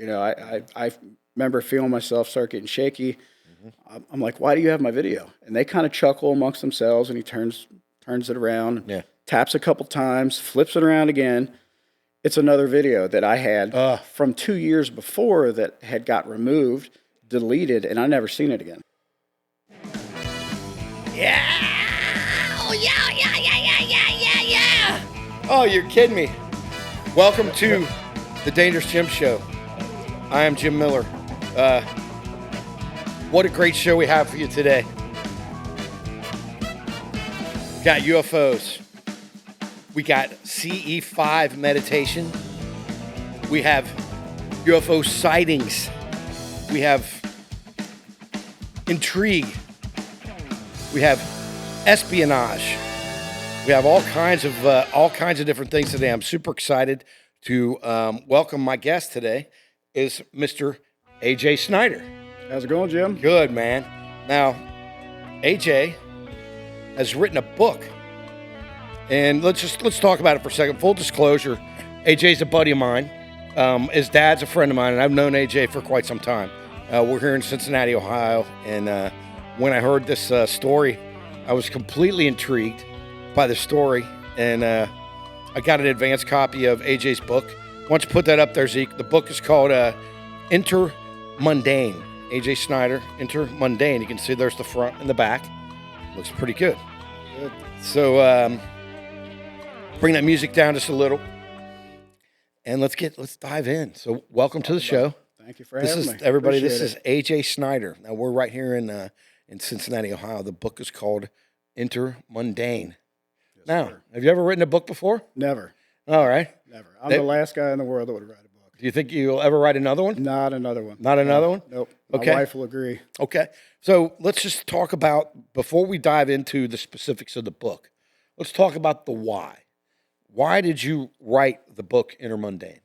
I remember feeling myself start getting shaky. I'm like, why do you have my video? And they kind of chuckle amongst themselves, and he turns it around, taps a couple times, flips it around again. It's another video that I had from 2 years before that had got removed, deleted, and I never seen it again. Yeah! Oh, yeah! Oh, you're kidding me. Welcome to the Dangerous Jim Show. I am Jim Miller. What a great show we have for you today. We got UFOs. We got CE5 meditation. We have UFO sightings. We have intrigue. We have espionage. We have all kinds of different things today. I'm super excited to welcome my guest today. Is Mr. AJ Schneider. How's it going, Jim? Good, man. Now, AJ has written a book, and let's talk about it for a second. Full disclosure, AJ's a buddy of mine. His dad's a friend of mine, and I've known AJ for quite some time. We're here in Cincinnati, Ohio, and when I heard this story, I was completely intrigued by the story, and I got an advance copy of AJ's book. Why don't you put that up there, Zeke? The book is called Intermundane. AJ Schneider, Intermundane. You can see there's the front and the back. Looks pretty good. So bring that music down just a little, and let's dive in. So welcome to the show. Thank you for having me. Everybody. This is AJ Schneider. Now we're right here in Cincinnati, Ohio. The book is called Intermundane. Yes, now, sir. have you ever written a book before? Never. All right. Never. I'm the last guy in the world that would write a book. Do you think you'll ever write another one? Not another one. Not another one? Nope. Okay. My wife will agree. Okay. So let's just talk about, before we dive into the specifics of the book, let's talk about the why. Why did you write the book Intermundane?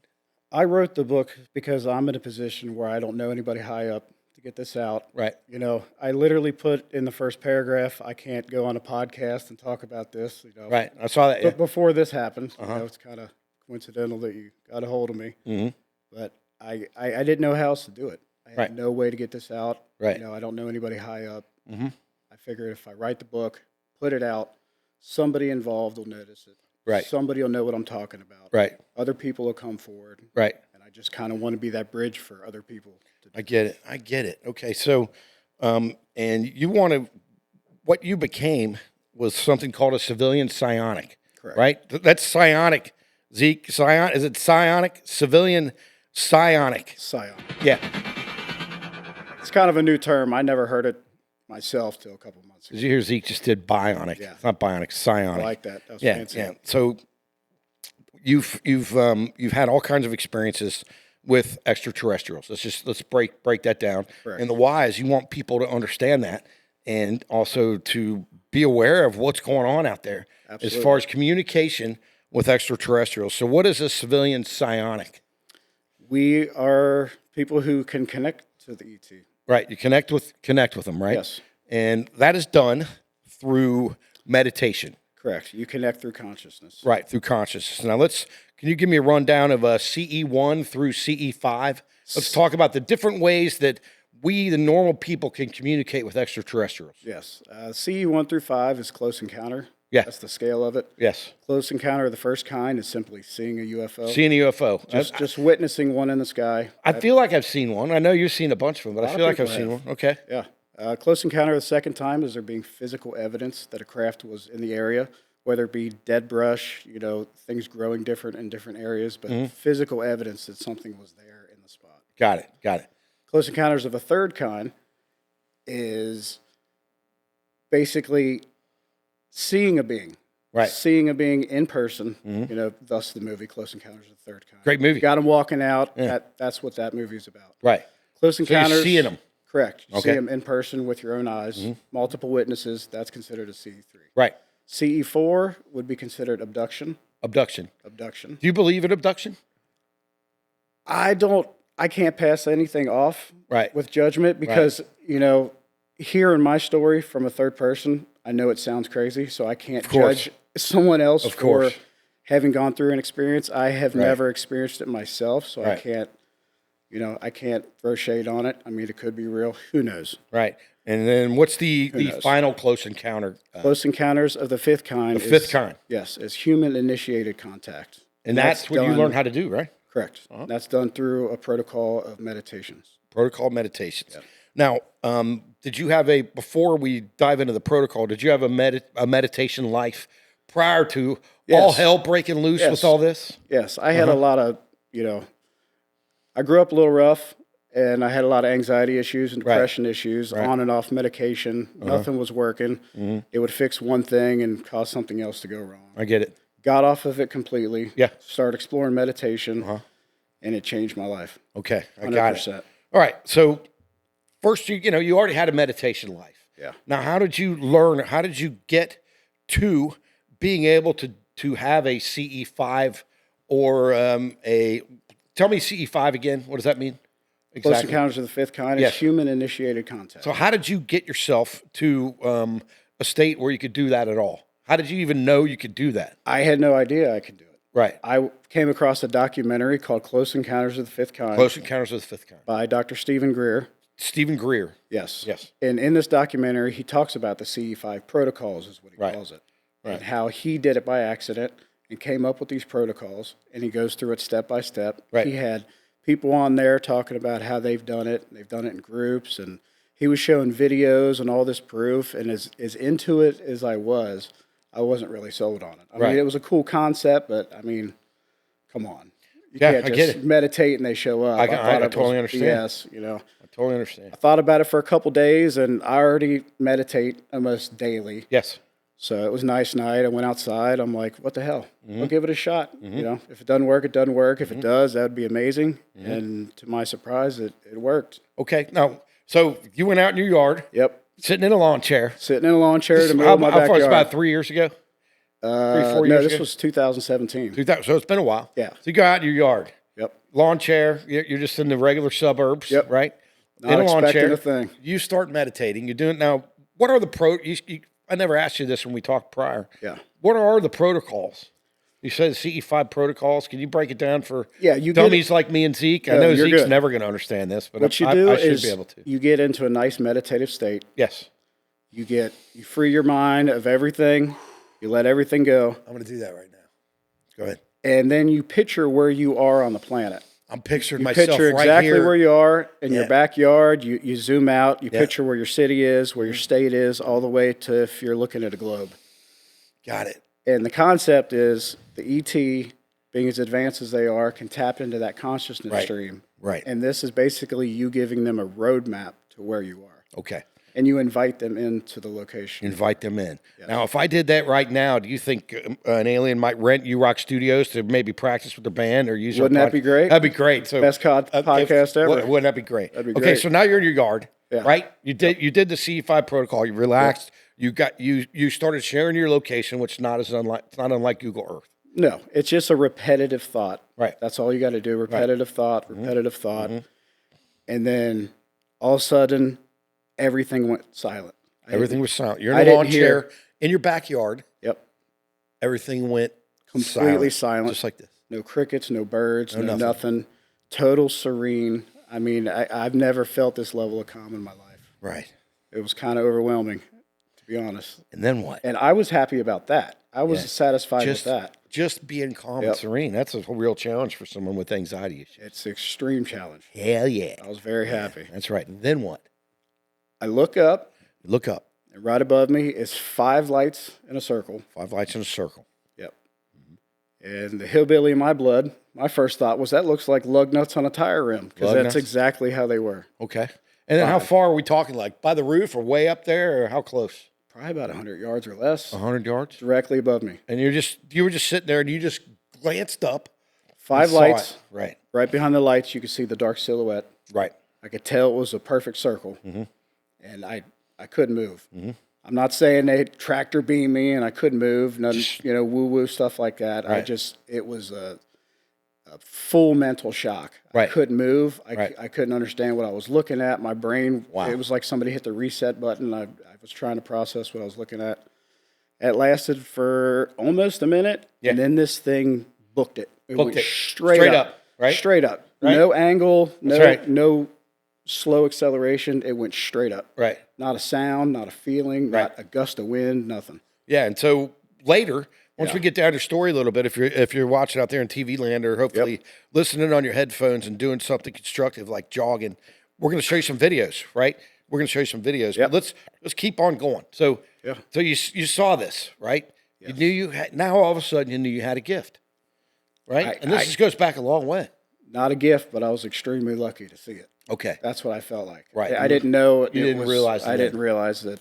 I wrote the book because I'm in a position where I don't know anybody high up to get this out. Right. You know, I literally put in the first paragraph, I can't go on a podcast and talk about this. You know. Right. I saw that. But before this happened, you know, it's kind of coincidental that you got a hold of me. Mm-hmm. But I didn't know how else to do it. I had no way to get this out. Right. You know, I don't know anybody high up. Mm-hmm. I figured if I write the book, put it out, somebody involved will notice it. Right. Somebody will know what I'm talking about. Right. Other people will come forward. Right. And I just kind of want to be that bridge for other people. I get it. Okay. So, and you want to, what you became was something called a civilian psionic. Correct. Right? That's psionic. Zeke, is it psionic? Civilian psionic. Psionic. Yeah. It's kind of a new term. I never heard it myself till a couple months ago. Did you hear Zeke just did bionic? Yeah. It's not bionic, psionic. I like that. That was Yeah, fancy. yeah. So you've had all kinds of experiences with extraterrestrials. Let's break that down. Correct. And the why is you want people to understand that, and also to be aware of what's going on out there Absolutely. as far as communication with extraterrestrials. So what is a civilian psionic? We are people who can connect to the ET. Right. You connect with them, right? Yes. And that is done through meditation. Correct. You connect through consciousness. Right, through consciousness. Now can you give me a rundown of CE1 through CE5? Let's talk about the different ways that we, the normal people, can communicate with extraterrestrials. Yes. CE 1 through 5 is close encounter. Yeah. That's the scale of it. Yes. Close encounter of the first kind is simply seeing a UFO. Seeing a UFO. Just witnessing one in the sky. I feel like I've seen one. I know you've seen a bunch of them, but I feel like I've seen one. Okay. Yeah. Close encounter the second time is there being physical evidence that a craft was in the area, whether it be dead brush, you know, things growing different in different areas, but physical evidence that something was there in the spot. Got it. Close encounters of a third kind is basically seeing a being. Right. Seeing a being in person, you know, thus the movie Close Encounters of the Third Kind. Great movie. Got him walking out. Yeah. That's what that movie's about. Right. Close Encounters. So you're seeing them. Correct. You Okay. see them in person with your own eyes. Multiple witnesses. That's considered a CE3. Right. CE4 would be considered abduction. Abduction. Abduction. Do you believe in abduction? I can't pass anything off Right. with judgment because, you know, hearing my story from a third person, I know it sounds crazy, so I can't judge someone else for having gone through an experience. I have never experienced it myself, so I can't You know, I can't throw shade on it. I mean, it could be real. Who knows? Right. And then what's the final close encounter? Close encounters of the fifth kind. The fifth kind. Yes, is human-initiated contact. And that's what you learn how to do, right? Correct. That's done through a protocol of meditations. Protocol meditations. Yep. Now, did you have before we dive into the protocol, did you have a meditation life prior to all hell breaking loose with all this? Yes, I had a lot of, I grew up a little rough, and I had a lot of anxiety issues and depression issues, on and off medication. Nothing was working. It would fix one thing and cause something else to go wrong. I get it. Got off of it completely. Yeah. Started exploring meditation, and it changed my life. Okay, I 100%. got it. All right, so first, you already had a meditation life. Yeah. Now, how did you learn? How did you get to being able to have a CE5 or tell me CE5 again? What does that mean? Exactly. Close encounters of the fifth kind is human-initiated contact. So how did you get yourself to a state where you could do that at all? How did you even know you could do that? I had no idea I could do it. Right. I came across a documentary called Close Encounters of the Fifth Kind. Close Encounters of the Fifth Kind. By Dr. Stephen Greer. Stephen Greer. Yes. Yes. And in this documentary, he talks about the CE5 protocols, is what he calls it. Right. And how he did it by accident and came up with these protocols, and he goes through it step by step. Right. He had people on there talking about how they've done it. They've done it in groups, and he was showing videos and all this proof. And as into it as I wasn't really sold on it. I mean, it was a cool concept, but I mean, come on. You can't just meditate and they show up. I totally understand. Yes, I totally understand. I thought about it for a couple days, and I already meditate almost daily. Yes. So it was a nice night. I went outside. I'm like, what the hell? I'll give it a shot. If it doesn't work, it doesn't work. If it does, that would be amazing. And to my surprise, it worked. Okay. Now, so you went out in your yard. Yep. Sitting in a lawn chair. Sitting in a lawn chair in the middle of my backyard. How far? It's about 3 years ago? 3 or 4 years ago? This was 2017. So it's been a while. Yeah. So you go out in your yard. Yep. Lawn chair. You're just in the regular suburbs. Yep. Right? Not in a lawn chair. a thing. You start meditating. You're doing now. What are the I never asked you this when we talked prior. Yeah. What are the protocols? You said CE5 protocols. Can you break it down for you dummies like me and Zeke? I know Zeke's never going to understand this, but I should be able to. You get into a nice meditative state. Yes. You free your mind of everything. You let everything go. I'm going to do that right now. Go ahead. And then you picture where you are on the planet. I'm picturing myself right here. You picture exactly where you are in your backyard. You zoom out. You picture where your city is, where your state is, all the way to if you're looking at a globe. Got it. And the concept is the ET, being as advanced as they are, can tap into that consciousness stream. Right. And this is basically you giving them a roadmap to where you are. Okay. And you invite them into the location. Invite them in. Yes. Now, if I did that right now, do you think an alien might rent U-Rock Studios to maybe practice with their band or use? Wouldn't that be great? That'd be great. So best podcast ever. Wouldn't that be great? That'd be great. Okay, so now you're in your yard, right? You did the CE5 protocol. You relaxed. You started sharing your location, which it's not unlike Google Earth. No, it's just a repetitive thought. Right. That's all you got to do. Repetitive thought. And then all of a sudden, everything went silent. Everything was silent. You're in a lawn chair in your backyard. Yep. Everything went completely silent. Just like this. No crickets, no birds, no nothing. Total serene. I mean, I've never felt this level of calm in my life. Right. It was kind of overwhelming, to be honest. And then what? And I was happy about that. I was satisfied with that. Just being calm and serene. That's a real challenge for someone with anxiety issues. It's an extreme challenge. Hell yeah. I was very happy. That's right. And then what? I look up. Look up. And right above me is 5 lights in a circle. 5 lights in a circle. Yep. And the hillbilly in my blood, my first thought was that looks like lug nuts on a tire rim. Because that's exactly how they were. Okay. And then how far are we talking? Like by the roof or way up there or how close? Probably about 100 yards or less. 100 yards? Directly above me. And you were just sitting there and you just glanced up. 5 lights. Right. Right behind the lights, you could see the dark silhouette. Right. I could tell it was a perfect circle. Mm-hmm. And I couldn't move. Mm-hmm. I'm not saying they tractor beam me and I couldn't move. None, woo-woo stuff like that. Right. It was a full mental shock. Right. I couldn't move. I couldn't understand what I was looking at. My brain, it was like somebody hit the reset button. I was trying to process what I was looking at. It lasted for almost a minute, and then this thing booked it. It went straight up. right? Straight up. Right? No angle, Right. no slow acceleration. It went straight up. Right. Not a sound, not a feeling, Right. not a gust of wind, nothing. Yeah, and so later, once we get down your story a little bit, if you're watching out there in TV land or hopefully listening on your headphones and doing something constructive like jogging, we're going to show you some videos, right? We're going to show you some videos. Yep. But let's keep on going. So you saw this, right? Yes. You knew you had. Now all of a sudden you knew you had a gift, right? And this just goes back a long way. Not a gift, but I was extremely lucky to see it. Okay, That's what I felt like. Right. I didn't know. You didn't realize I it didn't then. realize that,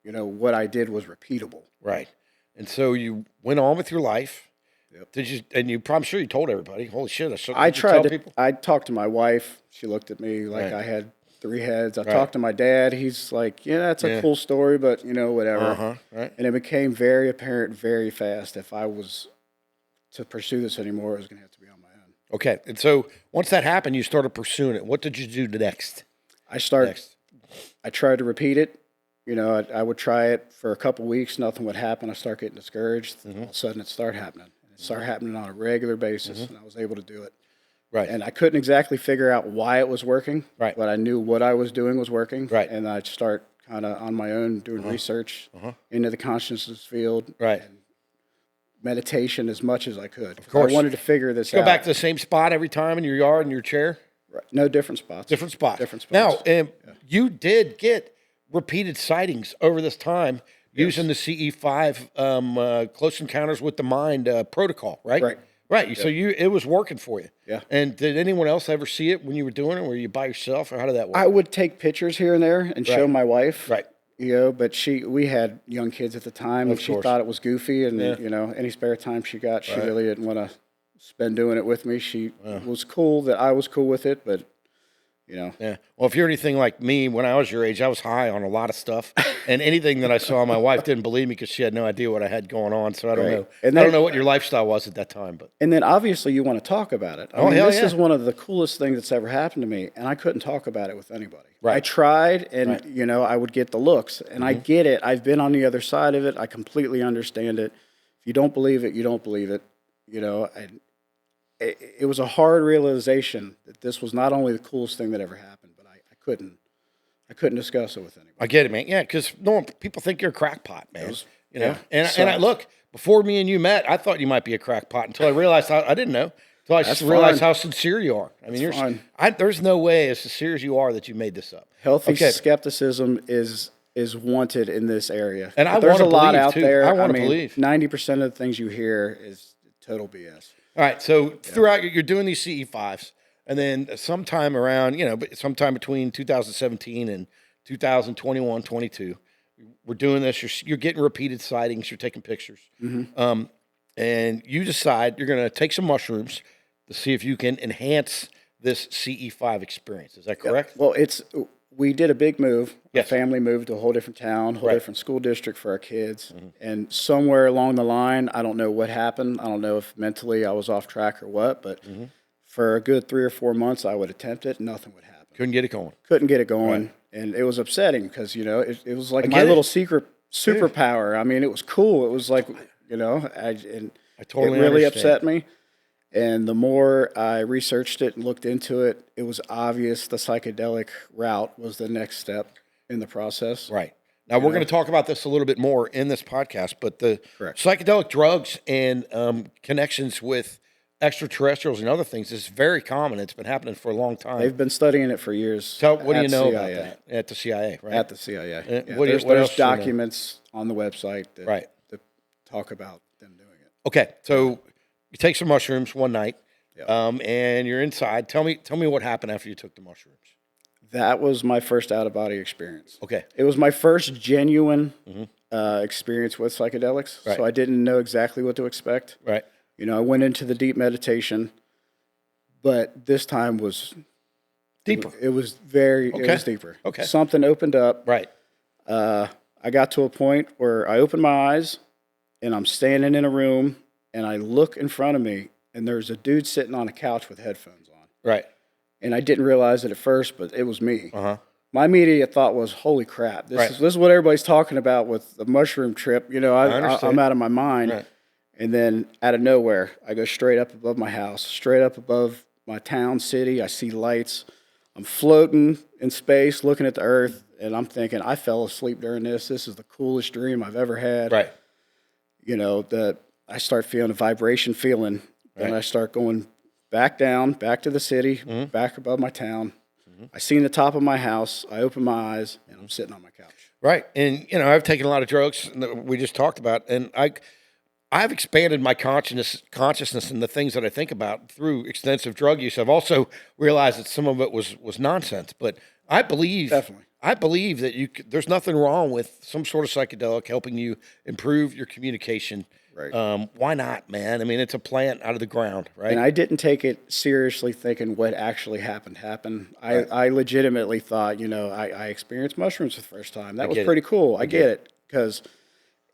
what I did was repeatable. right. And so you went on with your life. Yep. Did you? And I'm sure you told everybody. Holy shit! I did you tried tell to. people? I talked to my wife. She looked at me like Right. I had 3 heads. I Right. talked to my dad. He's like, yeah, that's a cool story, but whatever. Right. And it became very apparent very fast if I was to pursue this anymore, it was going to have to be on my own. Okay. And so once that happened, you started pursuing it. What did you do next? I tried to repeat it. I would try it for a couple weeks. Nothing would happen. I start getting discouraged. All of a sudden, it started happening. It started happening on a regular basis, and I was able to do it. Right. And I couldn't exactly figure out why it was working. Right. But I knew what I was doing was working. Right. And I'd start kind of on my own doing research into the consciousness field. Right. And meditation as much as I could. Of course. I wanted to figure this out. Go back to the same spot every time in your yard in your chair? Right. No, different spots. Different spots. Different spots. Now, you did get repeated sightings over this time using the CE5 Close Encounters with the Mind protocol, right? Right. Right. So it was working for you. Yeah. And did anyone else ever see it when you were doing it? Were you by yourself, or how did that work? I would take pictures here and there and show my wife. Right. But we had young kids at the time, and she thought it was goofy, and any spare time she got, she really didn't want to spend doing it with me. She was cool that I was cool with it, but Yeah. Well, if you're anything like me, when I was your age, I was high on a lot of stuff, and anything that I saw, my wife didn't believe me because she had no idea what I had going on. So I don't know. And I don't know what your lifestyle was at that time, but and then obviously you want to talk about it. I mean, hell this yeah. is one of the coolest things that's ever happened to me, and I couldn't talk about it with anybody. Right. I tried, and I would get the looks, and I get it. I've been on the other side of it. I completely understand it. If you don't believe it, you don't believe it. It was a hard realization that this was not only the coolest thing that ever happened, but I couldn't discuss it with anybody. I get it, man. Yeah, because people think you're a crackpot, man. And So- I look, before me and you met, I thought you might be a crackpot until I realized I didn't know. Until I That's realized fine. how sincere you are. I mean, fine. there's no way, as sincere as you are, that you made this up. Healthy skepticism is wanted in this area. And I there's a wanna lot believe, out too. there. I wanna believe. 90% of the things you hear is total BS. All right, so throughout you're doing these CE5s, and then sometime around, sometime between 2017 and 2021, 22, we're doing this. You're getting repeated sightings. You're taking pictures, and you decide you're going to take some mushrooms to see if you can enhance this CE5 experience. Is that correct? Well, we did a big move. Yes. A family moved to a whole different town, whole Right. different school district for our kids. And somewhere along the line, I don't know what happened. I don't know if mentally I was off track or what, but for a good 3 or 4 months, I would attempt it. Nothing would happen. Couldn't get it going. Couldn't get it going. And it was upsetting because, it was like I my get it. little secret superpower. I mean, it was cool. It was like, I totally it really understand. upset me. And the more I researched it and looked into it, it was obvious the psychedelic route was the next step in the process. Right. Now, we're going to talk about this a little bit more in this podcast, but the Correct. psychedelic drugs and connections with extraterrestrials and other things is very common. It's been happening for a long time. They've been studying it for years. So what do you at know CIA. about that? At the CIA, right? At the CIA. Yeah, what else there's do you know? documents on the website that talk about them doing it. Okay, so you take some mushrooms one night, Yep. and you're inside. Tell me what happened after you took the mushrooms. That was my first out-of-body experience. Okay. It was my first genuine experience with psychedelics, Right. so I didn't know exactly what to expect. Right. I went into the deep meditation, but this time was Deeper. It was it Okay. was deeper. Okay. Something opened up. Right. I got to a point where I opened my eyes and I'm standing in a room and I look in front of me and there's a dude sitting on a couch with headphones on. Right. And I didn't realize it at first, but it was me. Uh-huh. My immediate thought was, holy crap, this is what everybody's talking about with the mushroom trip. I understand. I'm out of my mind. Right. And then out of nowhere, I go straight up above my house, straight up above my town, city. I see lights. I'm floating in space, looking at the Earth, and I'm thinking, I fell asleep during this. This is the coolest dream I've ever had. Right. You know, I start feeling a vibration feeling, and I start going back down, back to the city, back above my town. I seen the top of my house. I open my eyes, and I'm sitting on my couch. Right. And, you know, I've taken a lot of drugs we just talked about, and I've expanded my consciousness and the things that I think about through extensive drug use. I've also realized that some of it was nonsense, but I believe Definitely. I believe that there's nothing wrong with some sort of psychedelic helping you improve your communication. Right. Why not, man? I mean, it's a plant out of the ground, right? And I didn't take it seriously thinking what actually happened. I legitimately thought, you know, I experienced mushrooms for the first time. That was pretty cool. I get it. Because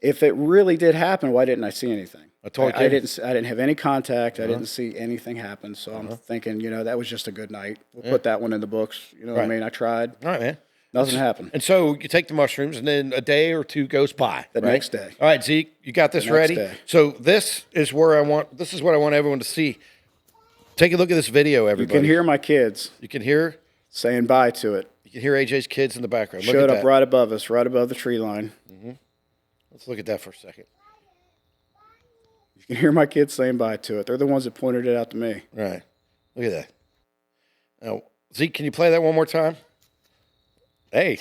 if it really did happen, why didn't I see anything? I didn't have any contact. I didn't see anything happen. So I'm thinking, you know, that was just a good night. We'll put that one in the books. You know what I mean? I tried. All right, man. Nothing happened. And so you take the mushrooms, and then a day or two goes by. The next day. All right, Zeke, you got this ready? Day. So this is what I want everyone to see. Take a look at this video, everybody. You can hear my kids. You can hear saying bye to it. You can hear AJ's kids in the background. Look Showed at up that. right above us, right above the tree line. Let's look at that for a second. You can hear my kids saying bye to it. They're the ones that pointed it out to me. Right. Look at that. Now, Zeke, can you play that one more time? Hey,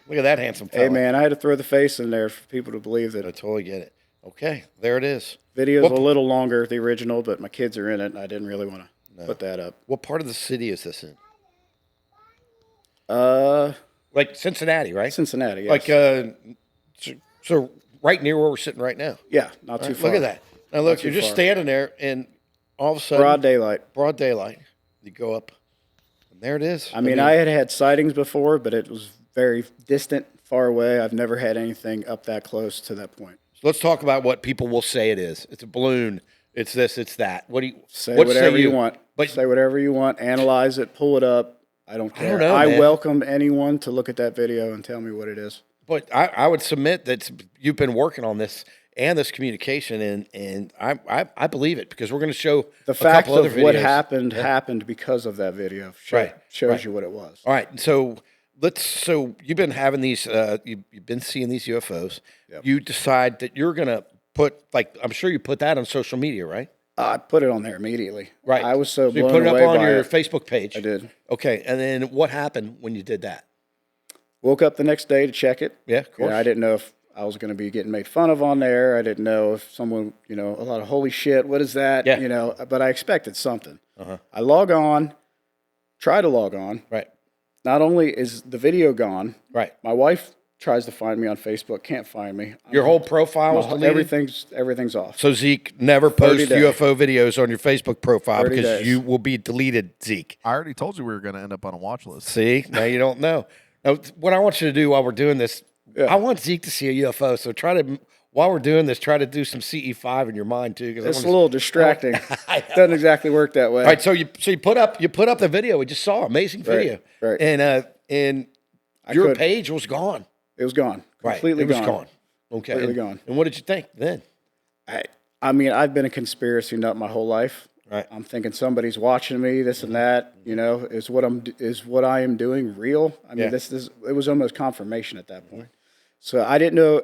look at that handsome fella. Hey, man, I had to throw the face in there for people to believe that. I totally get it. Okay, there it is. Video's a little longer, the original, but my kids are in it, and I didn't really want to put that up. What part of the city is this in? Like Cincinnati, right? Cincinnati, yes. Like, so right near where we're sitting right now. Yeah, not too far. Look at that. Now, look, you're just standing there, and all of a sudden... Broad daylight. Broad daylight. You go up, and there it is. I mean, I had sightings before, but it was very distant, far away. I've never had anything up that close to that point. So let's talk about what people will say it is. It's a balloon. It's this. It's that. What do you say? Whatever you want. But say whatever you want. Analyze it. Pull it up. I don't care. I don't know, I man. welcome anyone to look at that video and tell me what it is. But I would submit that you've been working on this and this communication, and I believe it, because we're going to show the fact of what happened because of that video. Shows you what it was. All right. So you've been having these, you've been seeing these UFOs. Yep. You decide that you're going to put, like, I'm sure you put that on social media, right? I put it on there immediately. Right. I was so blown away. You put it up on your it. Facebook page. I did. Okay. And then what happened when you did that? Woke up the next day to check it. Yeah, of course. I didn't know if I was going to be getting made fun of on there. I didn't know if someone, a lot of holy shit, what is that? Yeah. But I expected something. I log on, try to log on. Right. Not only is the video gone. Right. My wife tries to find me on Facebook, can't find me. Your whole profile was deleted? Everything's off. So Zeke, never post UFO videos on your Facebook profile because you will be deleted, Zeke. I already told you we were going to end up on a watch list. See? Now you don't know. Now, what I want you to do while we're doing this, I want Zeke to see a UFO. So while we're doing this, try to do some CE5 in your mind too. It's a little distracting. Doesn't exactly work that way. All right. So you put up the video we just saw, amazing video, right. And your page was gone. It was gone. Completely gone. It was gone. Okay. Completely gone. And what did you think then? I mean, I've been a conspiracy nut my whole life. Right. I'm thinking somebody's watching me, this and that. Is what I am doing real? I mean, it was almost confirmation at that point. So I didn't know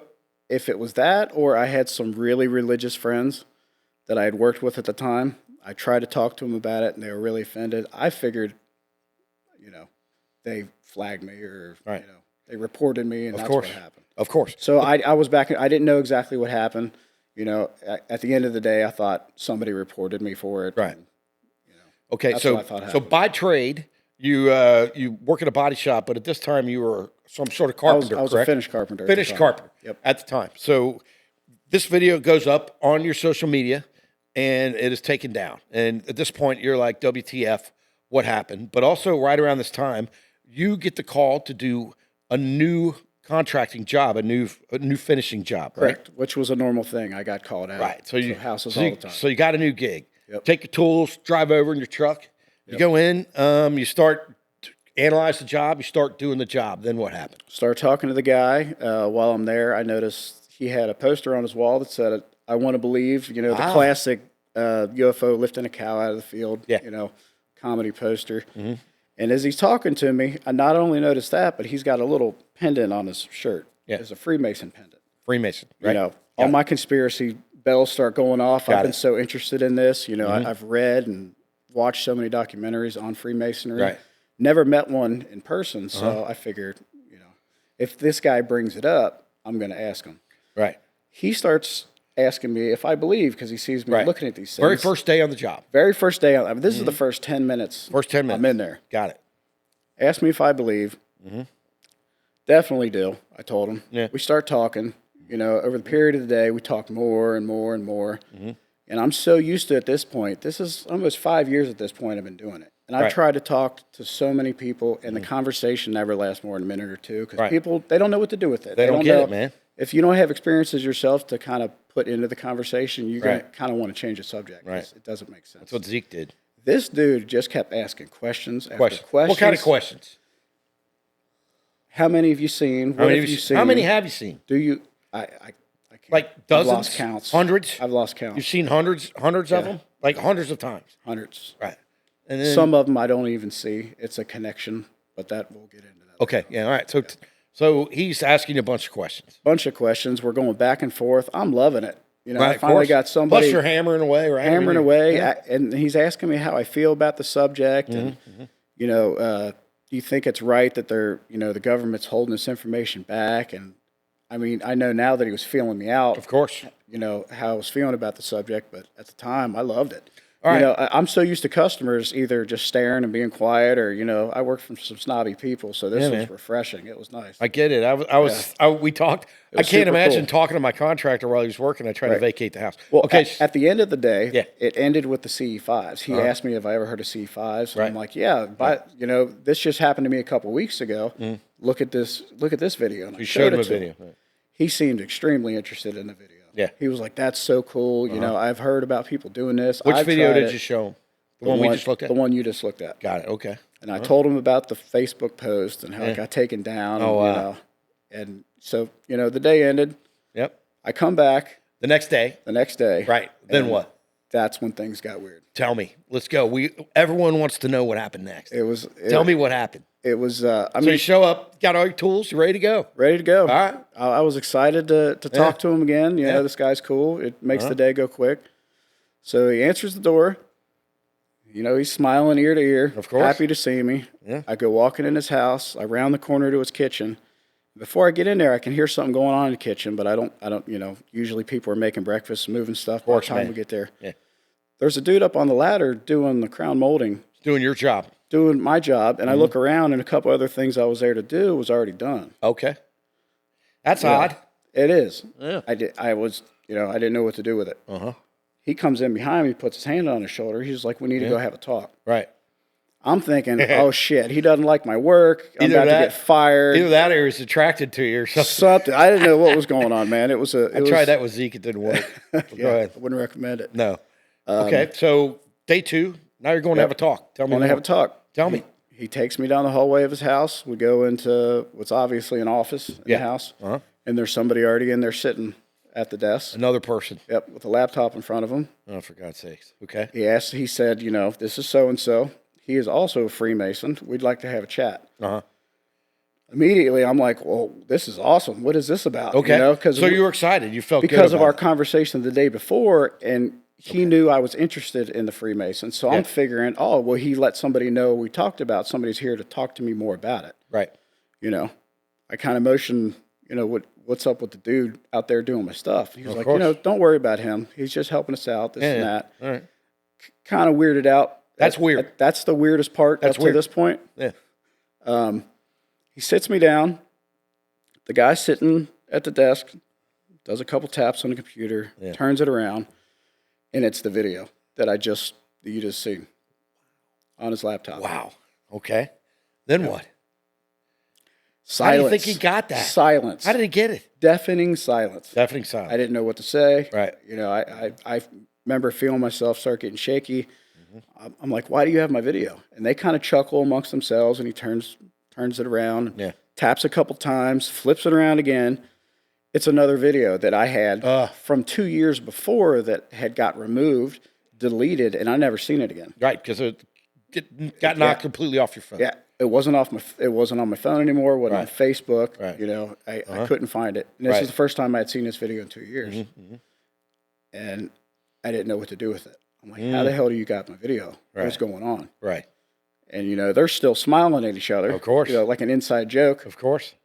if it was that, or I had some really religious friends that I had worked with at the time. I tried to talk to them about it, and they were really offended. I figured, they flagged me, or they reported me, and that's what happened. Of course. So I was back. I didn't know exactly what happened. At the end of the day, I thought somebody reported me for it. Right. And, okay. So by trade, you work at a body shop, but at this time you were some sort of carpenter. I was correct? a finished carpenter. Finished carpenter. Yep. At the time. So this video goes up on your social media, and it is taken down. And at this point, you're like, WTF? What happened? But also, right around this time, you get the call to do a new contracting job, a new finishing job, correct? Right? Which was a normal thing. I got called out. Right. So you houses all the time. So you got a new gig. Yep. Take your tools, drive over in your truck. You go in. You start to analyze the job. You start doing the job. Then what happened? Start talking to the guy. While I'm there, I noticed he had a poster on his wall that said, "I want to believe." The classic UFO lifting a cow out of the field. Yeah. comedy poster. And as he's talking to me, I not only noticed that, but he's got a little pendant on his shirt. Yeah. It's a Freemason pendant. Freemason, right? You know, all my conspiracy bells start going off. I've been so interested in this. You know, I've read and watched so many documentaries on Freemasonry. Right. Never met one in person, so I figured, you know, if this guy brings it up, I'm going to ask him. Right. He starts asking me if I believe because he sees me looking at these things. Very first day on the job. Very first day. I mean, this is the first 10 minutes. First 10 minutes. I'm in there. Got it. Asked me if I believe. Definitely do. I told him. Yeah. We start talking. You know, over the period of the day, we talk more and more and more. And I'm so used to it at this point. This is almost 5 years at this point I've been doing it. And I've tried to talk to so many people, and the conversation never lasts more than a minute or two because people, they don't know what to do with it. They don't get it, man. If you don't have experiences yourself to kind of put into the conversation, you're going to kind of want to change the subject. Right. It doesn't make sense. That's what Zeke did. This dude just kept asking questions after questions. What kind of questions? How many have you seen? What have you seen? How many have you seen? Do you? I can't. Like dozens? I've lost counts. Hundreds? I've lost count. You've seen hundreds of them? Like hundreds of times? Hundreds. Right. And then, some of them I don't even see. It's a connection, but that we'll get into that. Okay. Yeah. All right. So, so he's asking you a bunch of questions. Bunch of questions. We're going back and forth. I'm loving it. You know, Right, I finally got somebody. Plus you're hammering away, right? Hammering away. And he's asking me how I feel about the subject. And, you know, do you think it's right that they're, you know, the government's holding this information back? And I mean, I know now that he was feeling me out. Of course. You know, how I was feeling about the subject, but at the time I loved it. All right. You know, I'm so used to customers either just staring and being quiet or, you know, I work from some snobby people, so this was refreshing. It was nice. I get it. We talked. I can't imagine talking to my contractor while he was working. I tried to vacate the house. Well, okay. At the end of the day, it ended with the CE5s. He asked me if I ever heard of CE5s. And I'm like, yeah, but, you know, this just happened to me a couple of weeks ago. Look at this video. And You showed him a to video. Him. He seemed extremely interested in the video. Yeah. He was like, that's so cool. You know, I've heard about people doing this. Which I've video tried did it. you show him? The one we just looked at? The one you just looked at. Got it. Okay. And I told him about the Facebook post and how it got taken down. Oh, and, you know, and so, you know, the day ended. Yep. I come back. The next day. Right. Then what? That's when things got weird. Tell me. Let's go. Everyone wants to know what happened next. Tell me what happened. It was, so you show up, got all your tools, you ready to go? Ready to go. All right. I was excited to talk to him again. You know, this guy's cool. It makes the day go quick. So he answers the door. You know, he's smiling ear to ear. Of course. Happy to see me. Yeah. I go walking in his house. I round the corner to his kitchen. Before I get in there, I can hear something going on in the kitchen, but I don't, you know, usually people are making breakfast, moving stuff by the time we get there. Yeah. There's a dude up on the ladder doing the crown molding. Doing your job. Doing my job, and I look around, and a couple other things I was there to do was already done. Okay. That's odd. It is. Yeah. I was, you know, I didn't know what to do with it. He comes in behind me, puts his hand on his shoulder. He's like, we need to go have a talk. Right. I'm thinking, oh, shit, he doesn't like my work. I'm about to get fired. Either that or he's attracted to you or something. Something. I didn't know what was going on, man. I tried that with Zeke. It didn't work. Go ahead. I wouldn't recommend it. No. Okay, so day 2, now you're going to have a talk. Tell me. I want to have a talk. Tell me. He takes me down the hallway of his house. We go into what's obviously an office in the house. And there's somebody already in there sitting at the desk. Another person. Yep, with a laptop in front of him. Oh, for God's sakes. Okay. He said, you know, this is so-and-so. He is also a Freemason. We'd like to have a chat. Immediately, I'm like, well, this is awesome. What is this about? Okay. You know, so you were excited. You felt good because of about our it. conversation the day before, and he knew I was interested in the Freemasons. So I'm figuring, oh, well, he let somebody know we talked about. Somebody's here to talk to me more about it. Right. You know, I kind of motioned, you know, what's up with the dude out there doing my stuff. He was like, you know, don't worry about him. He's just helping us out, this and that. All right. Kind of weirded out. That's weird. That's the weirdest part up to this point. Yeah. He sits me down. The guy sitting at the desk does a couple taps on the computer, turns it around, and it's the video that you just seen on his laptop. Wow. Okay. Then what? Silence. How do you think he got that? Silence. How did he get it? Deafening silence. Deafening silence. I didn't know what to say. Right. You know, I remember feeling myself start getting shaky. I'm like, why do you have my video? And they kind of chuckle amongst themselves, and he turns it around, taps a couple times, flips it around again. It's another video that I had from 2 years before that had got removed, deleted, and I never seen it again. Right, because got knocked completely off your phone. Yeah, it wasn't on my phone anymore. It wasn't on Facebook. Right. You know, I couldn't find it. And this is the first time I had seen this video in 2 years, and I didn't know what to do with it. I'm like, how the hell do you got my video? What's going on? Right. And you know, they're still smiling at each other. Of course. You know, like an inside joke. Of course.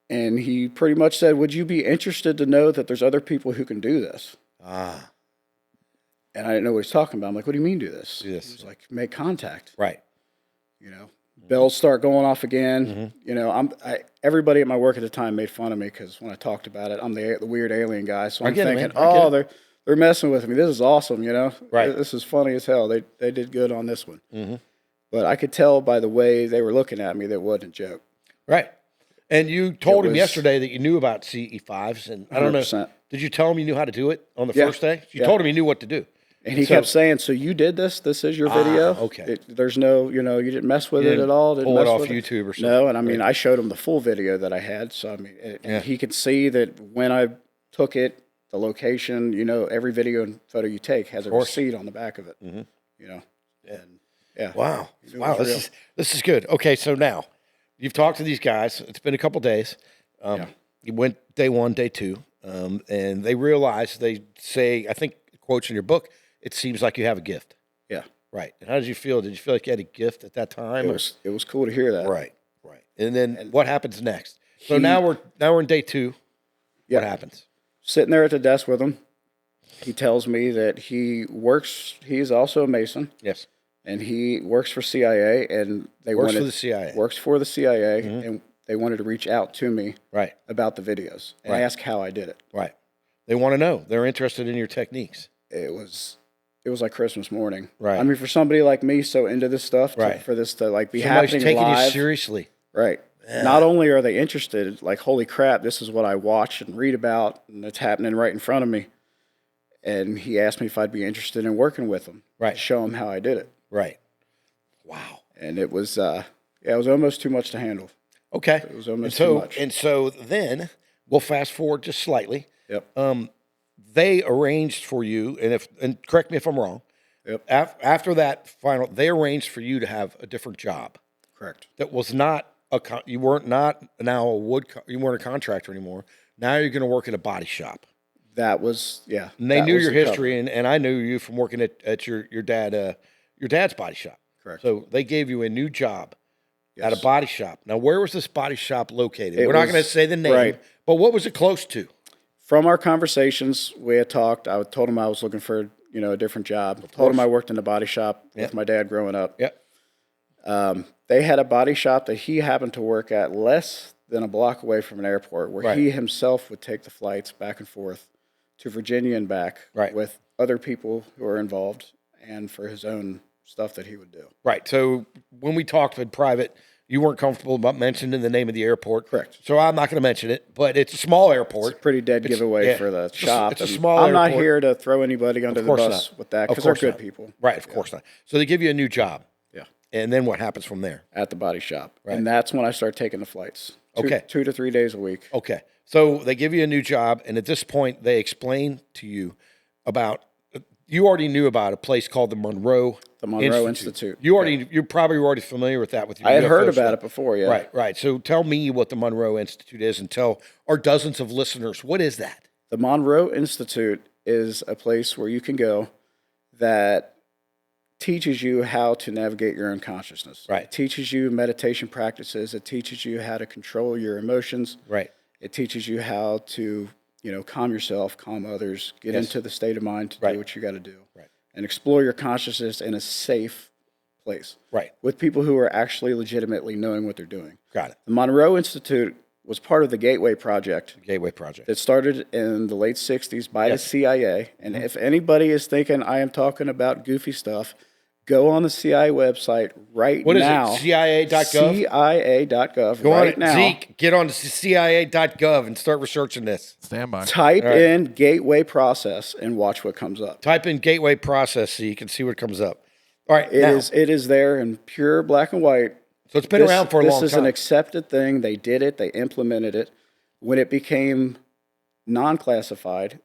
And he pretty much said, "Would you be interested to know that there's other people who can do this?" Ah. And I didn't know what he's talking about. I'm like, "What do you mean do this?" Do this. He was like, "Make contact." Right. You know, bells start going off again. You know, everybody at my work at the time made fun of me because when I talked about it, I'm the weird alien guy. So I'm thinking, they're messing with me. This is awesome. You know, this is funny as hell. They did good on this one. But I could tell by the way they were looking at me that it wasn't a joke. Right. And you told him yesterday that you knew about CE5s, and I don't 100%. know. Did you tell him you knew how to do it on the first day? You told him you knew what to do. And he kept saying, "So you did this? This is your video? Okay. There's no, you know, you didn't mess with it at all? Didn't pull it mess off with YouTube or something?" No, and I mean, I showed him the full video that I had. So, I mean, and he could see that when I took it, the location, you know, every video and photo you take has a receipt on the back of it, you know. And, yeah. Wow. Wow, this is good. Okay, so now, you've talked to these guys. It's been a couple days. You went day 1, day 2, and they realized, they say, I think, quotes in your book, it seems like you have a gift. Yeah. Right. And how did you feel? Did you feel like you had a gift at that time? It was cool to hear that. Right. Right. And then what happens next? So now we're in day 2. What happens? Sitting there at the desk with him, he tells me that he's also a Mason. Yes. And he works for CIA, and Works for the CIA, and they wanted to reach out to me about the videos and ask how I did it. Right. They want to know. They're interested in your techniques. It was like Christmas morning. Right. I mean, for somebody like me, so into this stuff, for this to like be happening taking live, you seriously. Right. Yeah. Not only are they interested, like, holy crap, this is what I watch and read about, and it's happening right in front of me. And he asked me if I'd be interested in working with him. Right. To show him how I did it. Right. Wow. And it was, it was almost too much to handle. Okay. It was almost too much. And so then we'll fast forward just slightly. Yep. They arranged for you, and correct me if I'm wrong. Yep. After that final, they arranged for you to have a different job. Correct. That was not you weren't a contractor anymore. Now you're going to work in a body shop. That was, And they knew your history, and I knew you from working at your dad's body shop. Correct. So they gave you a new job at a body shop. Now, where was this body shop located? We're not going to say the name, but what was it close to? From our conversations, we had talked. I told him I was looking for, you know, a different job. Told him I worked in the body shop with my dad growing up. Yep. They had a body shop that he happened to work at less than a block away from an airport, where he himself would take the flights back and forth to Virginia and back with other people who are involved, and for his own stuff that he would do. Right. So when we talked in private, you weren't comfortable about mentioning the name of the airport. Correct. So I'm not going to mention it, but it's a small airport. It's a pretty dead giveaway for the shop. It's a small I'm airport. not here to throw anybody under the bus with that, because they're good people. Right, of course not. So they give you a new job. Yeah. And then what happens from there? At the body shop. Right. And that's when I start taking the flights. Okay. 2 to 3 days a week. Okay. So they give you a new job, and at this point, they explain to you about, you already knew about a place called the Monroe Institute. You're probably already familiar with that with your I had UFO heard about stuff. it before, yeah. Right. So tell me what the Monroe Institute is, and tell our dozens of listeners, what is that? The Monroe Institute is a place where you can go that teaches you how to navigate your own consciousness. Right. It teaches you meditation practices. It teaches you how to control your emotions. Right. It teaches you how to, you know, calm yourself, calm others, get into the state of mind to do what you got to do. Right. And explore your consciousness in a safe place. Right. With people who are actually legitimately knowing what they're doing. Got it. The Monroe Institute was part of the Gateway Project. Gateway Project. That started in the late 60s by the CIA. And if anybody is thinking I am talking about goofy stuff, go on the CIA website now. What is it? CIA.gov? CIA.gov Go right on, now. Zeke, get on CIA.gov and start researching this. Stand by. Type in Gateway Process and watch what comes up. Type in Gateway Process so you can see what comes up. All right. It is there in pure black and white. So it's been around for a long time. This is an accepted thing. They did it. They implemented it. When it became non-classified,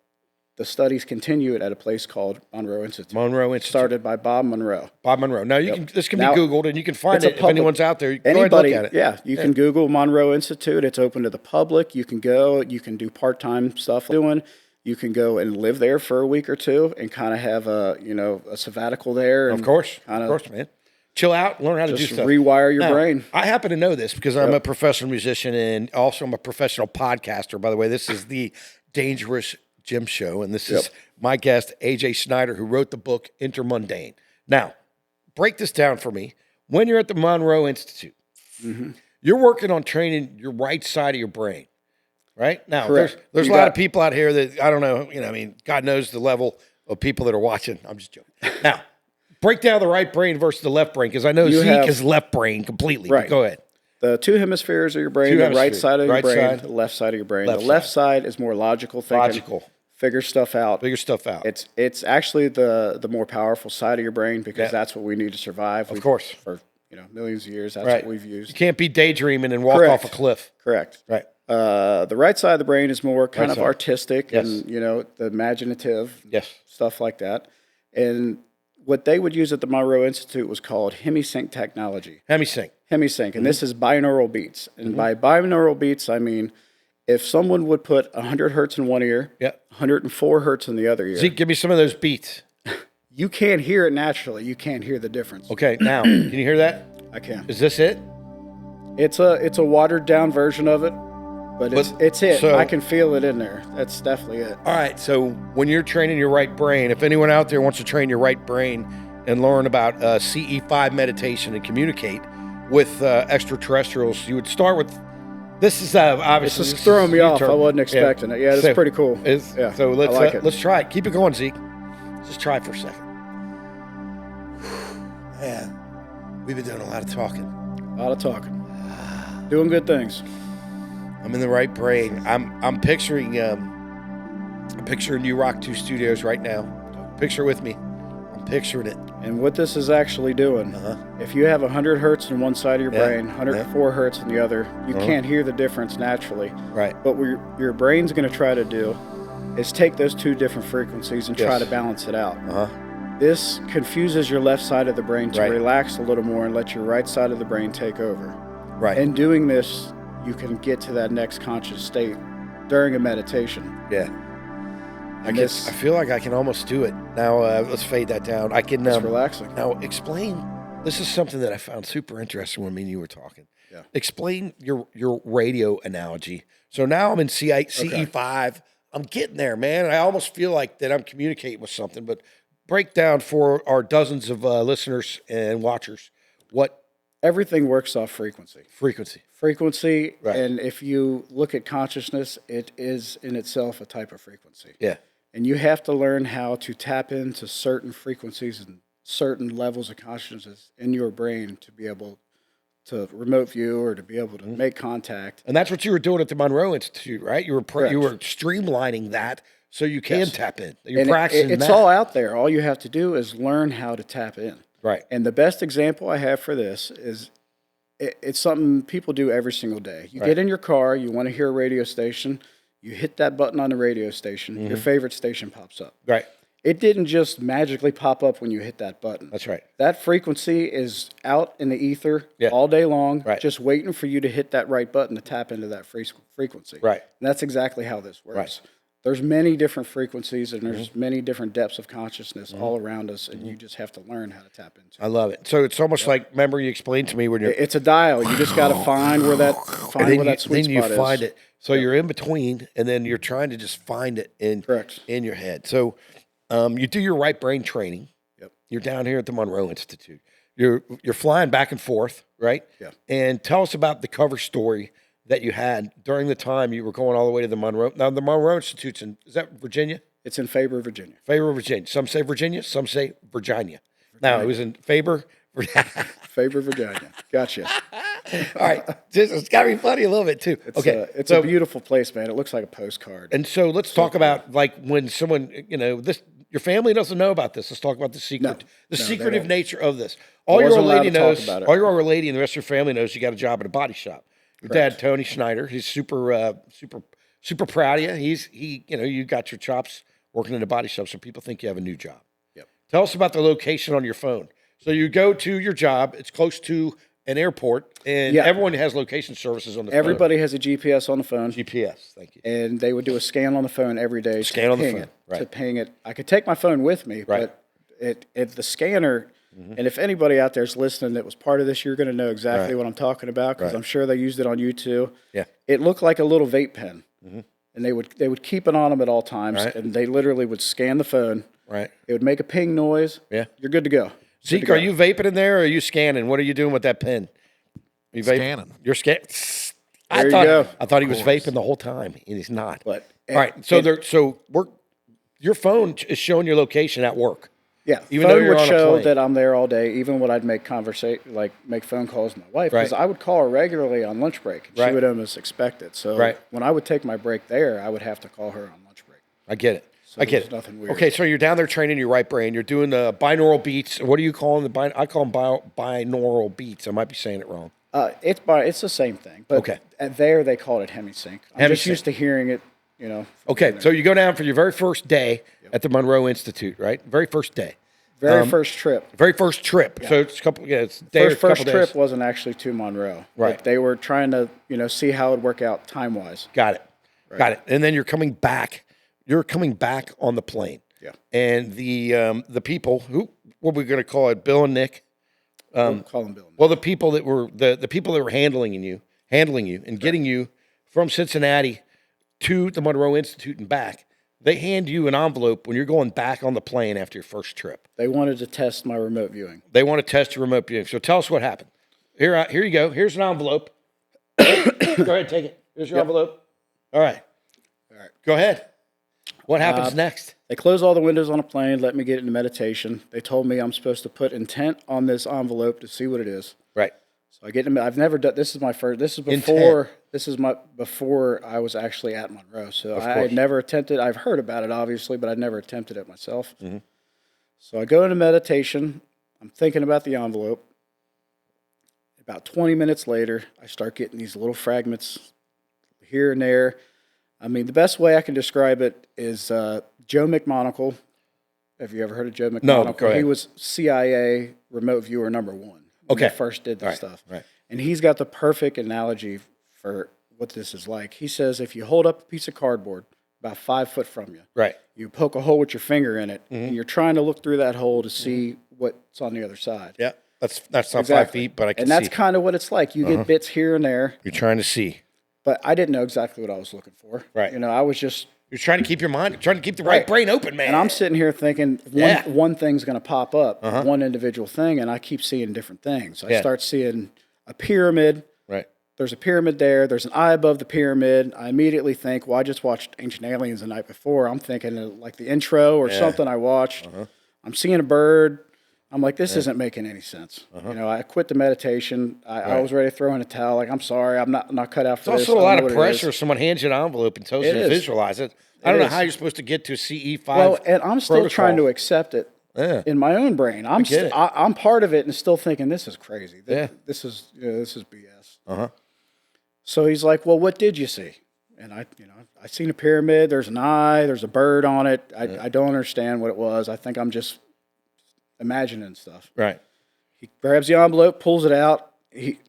the studies continue at a place called Monroe Institute. Monroe Institute. Started by Bob Monroe. Bob Monroe. Now, this can be Now, Googled, and you can find it if anyone's out there. Go Anybody, ahead and look at it. you can Google Monroe Institute. It's open to the public. You can go. You can do part-time stuff doing. You can go and live there for a week or two and kind of have a sabbatical there. And of course, man. Chill out, learn how to do just stuff. rewire your Now, brain. I happen to know this because I'm a professional musician and also I'm a professional podcaster. By the way, this is the Dangerous Gym Show, and this is my guest, AJ Schneider, who wrote the book Intermundane. Now, break this down for me. When you're at the Monroe Institute, you're working on training your right side of your brain, right? Now, there's a lot of people out here that, I don't know, God knows the level of people that are watching. I'm just joking. Now, break down the right brain versus the left brain, because I know Zeke is left brain completely. Right. Go ahead. The two hemispheres of your brain, the right side of your brain, the left side of your brain. The left side is more logical thinking. Figure stuff out. It's actually the more powerful side of your brain, because that's what we need to survive. Of course. For millions of years, that's what we've used. You can't be daydreaming and walk off a cliff. Correct. Right. The right side of the brain is more kind of artistic and, the imaginative stuff like that. And what they would use at the Monroe Institute was called hemisync technology. Hemisync. And this is binaural beats. And by binaural beats, I mean, if someone would put 100 hertz in one ear, 104 hertz in the other ear. Zeke, give me some of those beats. You can't hear it naturally. You can't hear the difference. Okay, now, can you hear that? I can. Is this it? It's a watered down version of it, but it's it. So, I can feel it in there. That's definitely it. All right, so when you're training your right brain, if anyone out there wants to train your right brain and learn about CE5 meditation and communicate with extraterrestrials, you would start with, this is obviously. It's just throwing me off. I wasn't expecting it. Yeah, it's pretty cool. So let's try it. Keep it going, Zeke. Just try it for a second. Man, we've been doing a lot of talking. Doing good things. I'm in the right brain. I'm picturing you Rock 2 Studios right now. Picture with me. I'm picturing it. And what this is actually doing, if you have 100 hertz in one side of your brain, 104 hertz in the other, you can't hear the difference naturally. Right. But what your brain's going to try to do is take those two different frequencies and try to balance it out. This confuses your left side of the brain to relax a little more and let your right side of the brain take over. Right. In doing this, you can get to that next conscious state during a meditation. Yeah. I feel like I can almost do it. Now, let's fade that down. I can. It's relaxing. Now, explain. This is something that I found super interesting when me and you were talking. Yeah. Explain your radio analogy. So now I'm in CE5. I'm getting there, man. I almost feel like that I'm communicating with something. But break down for our dozens of listeners and watchers what. Everything works off frequency. Frequency. Right. And if you look at consciousness, it is in itself a type of frequency. Yeah. And you have to learn how to tap into certain frequencies and certain levels of consciousness in your brain to be able to remote view or to be able to make contact. And that's what you were doing at the Monroe Institute, right? You were streamlining that so you can tap in. You're practicing it's all out there. All you have to do is learn how to tap in. Right. And the best example I have for this is it's something people do every single day. You get in your car, you want to hear a radio station, you hit that button on the radio station, your favorite station pops up. Right. It didn't just magically pop up when you hit that button. That's right. That frequency is out in the ether all day long, just waiting for you to hit that right button to tap into that frequency. Right. And that's exactly how this works. Right. There's many different frequencies and there's many different depths of consciousness all around us, and you just have to learn how to tap into it. I love it. So it's almost like, remember you explained to me when you're... It's a dial. You just got to find where that sweet spot is. Then you find it. So you're in between, and then you're trying to just find it in your head. So you do your right brain training. Yep. You're down here at the Monroe Institute. You're flying back and forth, right? Yeah. And tell us about the cover story that you had during the time you were going all the way to the Monroe. Now, the Monroe Institute's is that Virginia? It's in Faber, Virginia. Faber, Virginia. Some say Virginia, some say Virginia. Now, it was in Faber. Faber, Virginia. Gotcha. All right. It's got to be funny a little bit, too. It's a beautiful place, man. It looks like a postcard. And so let's talk about, like, when someone, your family doesn't know about this. Let's talk about the secret, secretive nature of this. All your old lady knows, all your old lady and the rest of your family knows you got a job at a body shop. Your dad, Tony Schneider, he's super proud of you. You got your chops working in a body shop, so people think you have a new job. Yep. Tell us about the location on your phone. So you go to your job. It's close to an airport, and everyone has location services on the phone. Everybody has a GPS on the phone. GPS, thank you. And they would do a scan on the phone every day. Scan on the phone, right. To ping it. I could take my phone with me, but the scanner, and if anybody out there is listening that was part of this, you're going to know exactly what I'm talking about, because I'm sure they used it on YouTube. Yeah. It looked like a little vape pen, and they would keep it on them at all times, and they literally would scan the phone. Right. It would make a ping noise. Yeah. You're good to go. Zeke, are you vaping in there, or are you scanning? What are you doing with that pen? Are you Scanning. You're scanning. There you go. I thought he was vaping the whole time, and he's not. But all right, so your phone is showing your location at work. Yeah, even though phone you're would on a show plane. that I'm there all day, even when I'd make make phone calls to my wife, because I would call her regularly on lunch break. She would almost expect it. So when I would take my break there, I would have to call her on lunch break. I get it. So I get it. Nothing weird. Okay, so you're down there training your right brain. You're doing the binaural beats. What do you call them? I call them binaural beats. I might be saying it wrong. It's the same thing, but there they call it hemisync. I'm just used to hearing it, Okay, so you go down for your very first day at the Monroe Institute, right? Very first day. Very first trip. Very first trip. Yeah. So it's a couple. Yeah, it's a day first days. trip wasn't actually to Monroe. Right. Like they were trying to see how it would work out time wise. Got it. Right. Got it. And then you're coming back. You're coming back on the plane. Yeah. And the people what are we going to call it? Bill and Nick. We'll call them Bill and Nick. Well, the people that were the people that were handling you and getting you from Cincinnati to the Monroe Institute and back. They hand you an envelope when you're going back on the plane after your first trip. They wanted to test my remote viewing. They want to test your remote viewing. So tell us what happened. Here you go. Here's an envelope. Go ahead, take it. Here's your envelope. All right. Go ahead. What happens next? They close all the windows on a plane, let me get into meditation. They told me I'm supposed to put intent on this envelope to see what it is. Right. So I get into, I've never done, this is my first, this is before, before I was actually at Monroe. So I had never attempted, I've heard about it obviously, but I'd never attempted it myself. Mm-hmm. So I go into meditation, I'm thinking about the envelope. About 20 minutes later, I start getting these little fragments here and there. I mean, the best way I can describe it is Joe McMonagle. Have you ever heard of Joe McMonagle? No, go ahead. He was CIA remote viewer #1 when they first did this stuff. Right. And he's got the perfect analogy for what this is like. He says if you hold up a piece of cardboard about 5 foot from you, right, you poke a hole with your finger in it, and you're trying to look through that hole to see what's on the other side. Yeah, that's not 5 feet, but I can see. And that's kind of what it's like. You get bits here and there. You're trying to see. But I didn't know exactly what I was looking for. Right. I was just... You're trying to keep your mind, trying to keep the right brain open, man. And I'm sitting here thinking one thing's going to pop up, one individual thing, and I keep seeing different things. I start seeing a pyramid. Right. There's a pyramid there. There's an eye above the pyramid. I immediately think, well, I just watched Ancient Aliens the night before. I'm thinking of like the intro or something I watched. I'm seeing a bird. I'm like, this isn't making any sense. I quit the meditation. I was ready to throw in a towel. Like, I'm sorry, I'm not cut out for this. It's also a lot of pressure if someone hands you an envelope and tells you to visualize it. I don't know how you're supposed to get to CE5. Well, and I'm still trying to accept it in my own brain. I'm part of it and still thinking this is crazy. This is BS. So he's like, well, what did you see? And I seen a pyramid. There's an eye. There's a bird on it. I don't understand what it was. I think I'm just imagining stuff. Right. He grabs the envelope, pulls it out. He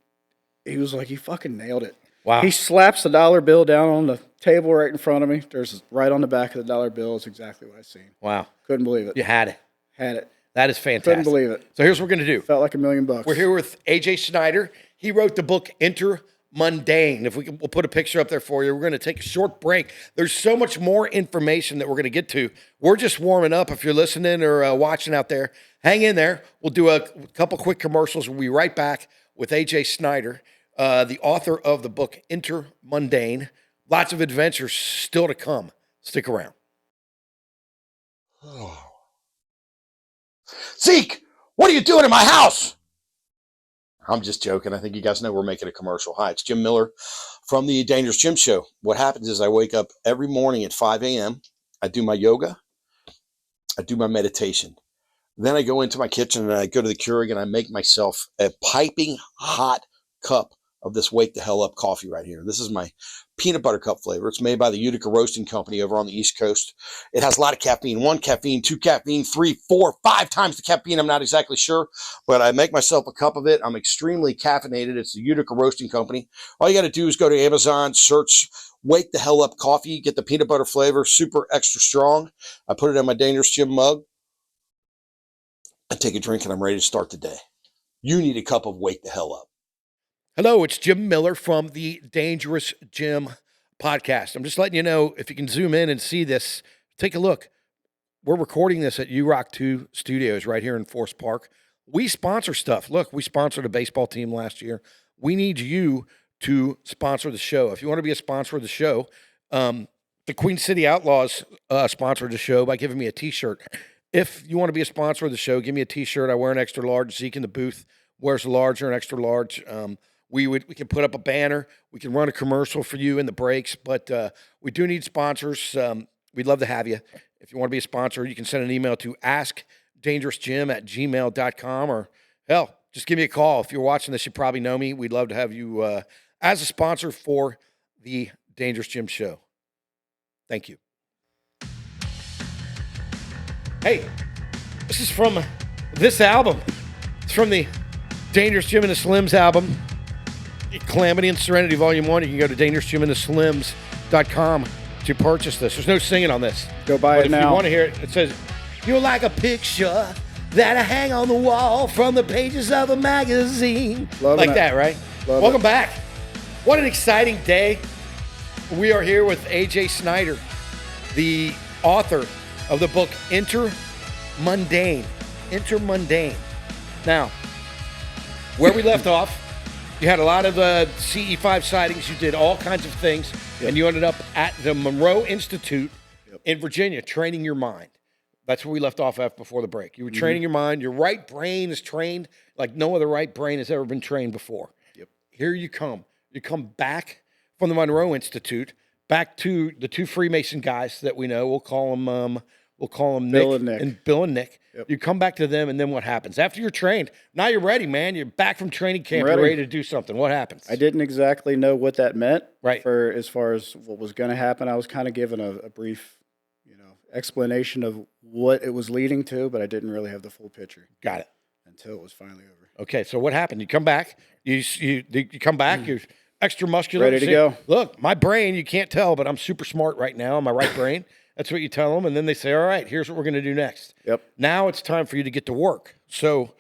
was like, you fucking nailed it. Wow. He slaps the dollar bill down on the table right in front of me. There's right on the back of the dollar bill is exactly what I seen. Wow. Couldn't believe it. You had it. Had it. That is fantastic. Couldn't believe it. So here's what we're going to do. Felt like $1 million. We're here with AJ Schneider. He wrote the book Intermundane. We'll put a picture up there for you. We're going to take a short break. There's so much more information that we're going to get to. We're just warming up. If you're listening or watching out there, hang in there. We'll do a couple quick commercials. We'll be right back with AJ Schneider, the author of the book Intermundane. Lots of adventures still to come. Stick around. Zeke, what are you doing in my house? I'm just joking. I think you guys know we're making a commercial. Hi, it's Jim Miller from the Dangerous Gym Show. What happens is I wake up every morning at 5 a.m. I do my yoga. I do my meditation. Then I go into my kitchen and I go to the Keurig and I make myself a piping hot cup of this Wake the Hell Up coffee right here. This is my peanut butter cup flavor. It's made by the Utica Roasting Company over on the East Coast. It has a lot of caffeine, 1 caffeine, 2 caffeine, 3, 4, 5 times the caffeine. I'm not exactly sure, but I make myself a cup of it. I'm extremely caffeinated. It's the Utica Roasting Company. All you got to do is go to Amazon, search Wake the Hell Up coffee, get the peanut butter flavor, super extra strong. I put it in my Dangerous Jim mug. I take a drink and I'm ready to start the day. You need a cup of Wake the Hell Up. Hello, it's Jim Miller from the Dangerous Jim podcast. I'm just letting you know, if you can zoom in and see this, take a look. We're recording this at URock 2 Studios right here in Forest Park. We sponsor stuff. Look, we sponsored a baseball team last year. We need you to sponsor the show. If you want to be a sponsor of the show, the Queen City Outlaws sponsored the show by giving me a T-shirt. If you want to be a sponsor of the show, give me a T-shirt. I wear an extra large. Zeke in the booth wears a large or an extra large. We can put up a banner. We can run a commercial for you in the breaks, but we do need sponsors. We'd love to have you. If you want to be a sponsor, you can send an email to askdangerousjim@gmail.com, or hell, just give me a call. If you're watching this, you probably know me. We'd love to have you as a sponsor for the Dangerous Jim show. Thank you. Hey, this is from this album. It's from the Dangerous Jim and the Slims album, Calamity and Serenity Volume 1. You can go to dangerousjimandtheslims.com to purchase this. There's no singing on this. Go buy it now. If you want to hear it, it says, "You're like a picture that I hang on the wall from the pages of a magazine." Loving like it. that, right? Love Welcome it. back. What an exciting day. We are here with AJ Schneider, the author of the book Intermundane. Intermundane. Now, where we left off, you had a lot of CE5 sightings. You did all kinds of things, and you ended up at the Monroe Institute in Virginia training your mind. That's where we left off at before the break. You were training your mind. Your right brain is trained like no other right brain has ever been trained before. Yep. Here you come. You come back from the Monroe Institute, back to the two Freemason guys that we know. We'll call them Bill and Nick. and Bill and Nick. Yep. You come back to them, and then what happens? After you're trained, now you're ready, man. You're back from training camp. Ready. You're ready to do something. What happens? I didn't exactly know what that meant. Right. For as far as what was going to happen, I was kind of given a brief, explanation of what it was leading to, but I didn't really have the full picture. Got it. Until it was finally over. Okay, so what happened? You come back. You come back. You're extra muscular. Ready to go. Look, my brain, you can't tell, but I'm super smart right now in my right brain. That's what you tell them, and then they say, all right, here's what we're going to do next. Yep. Now it's time for you to get to work. So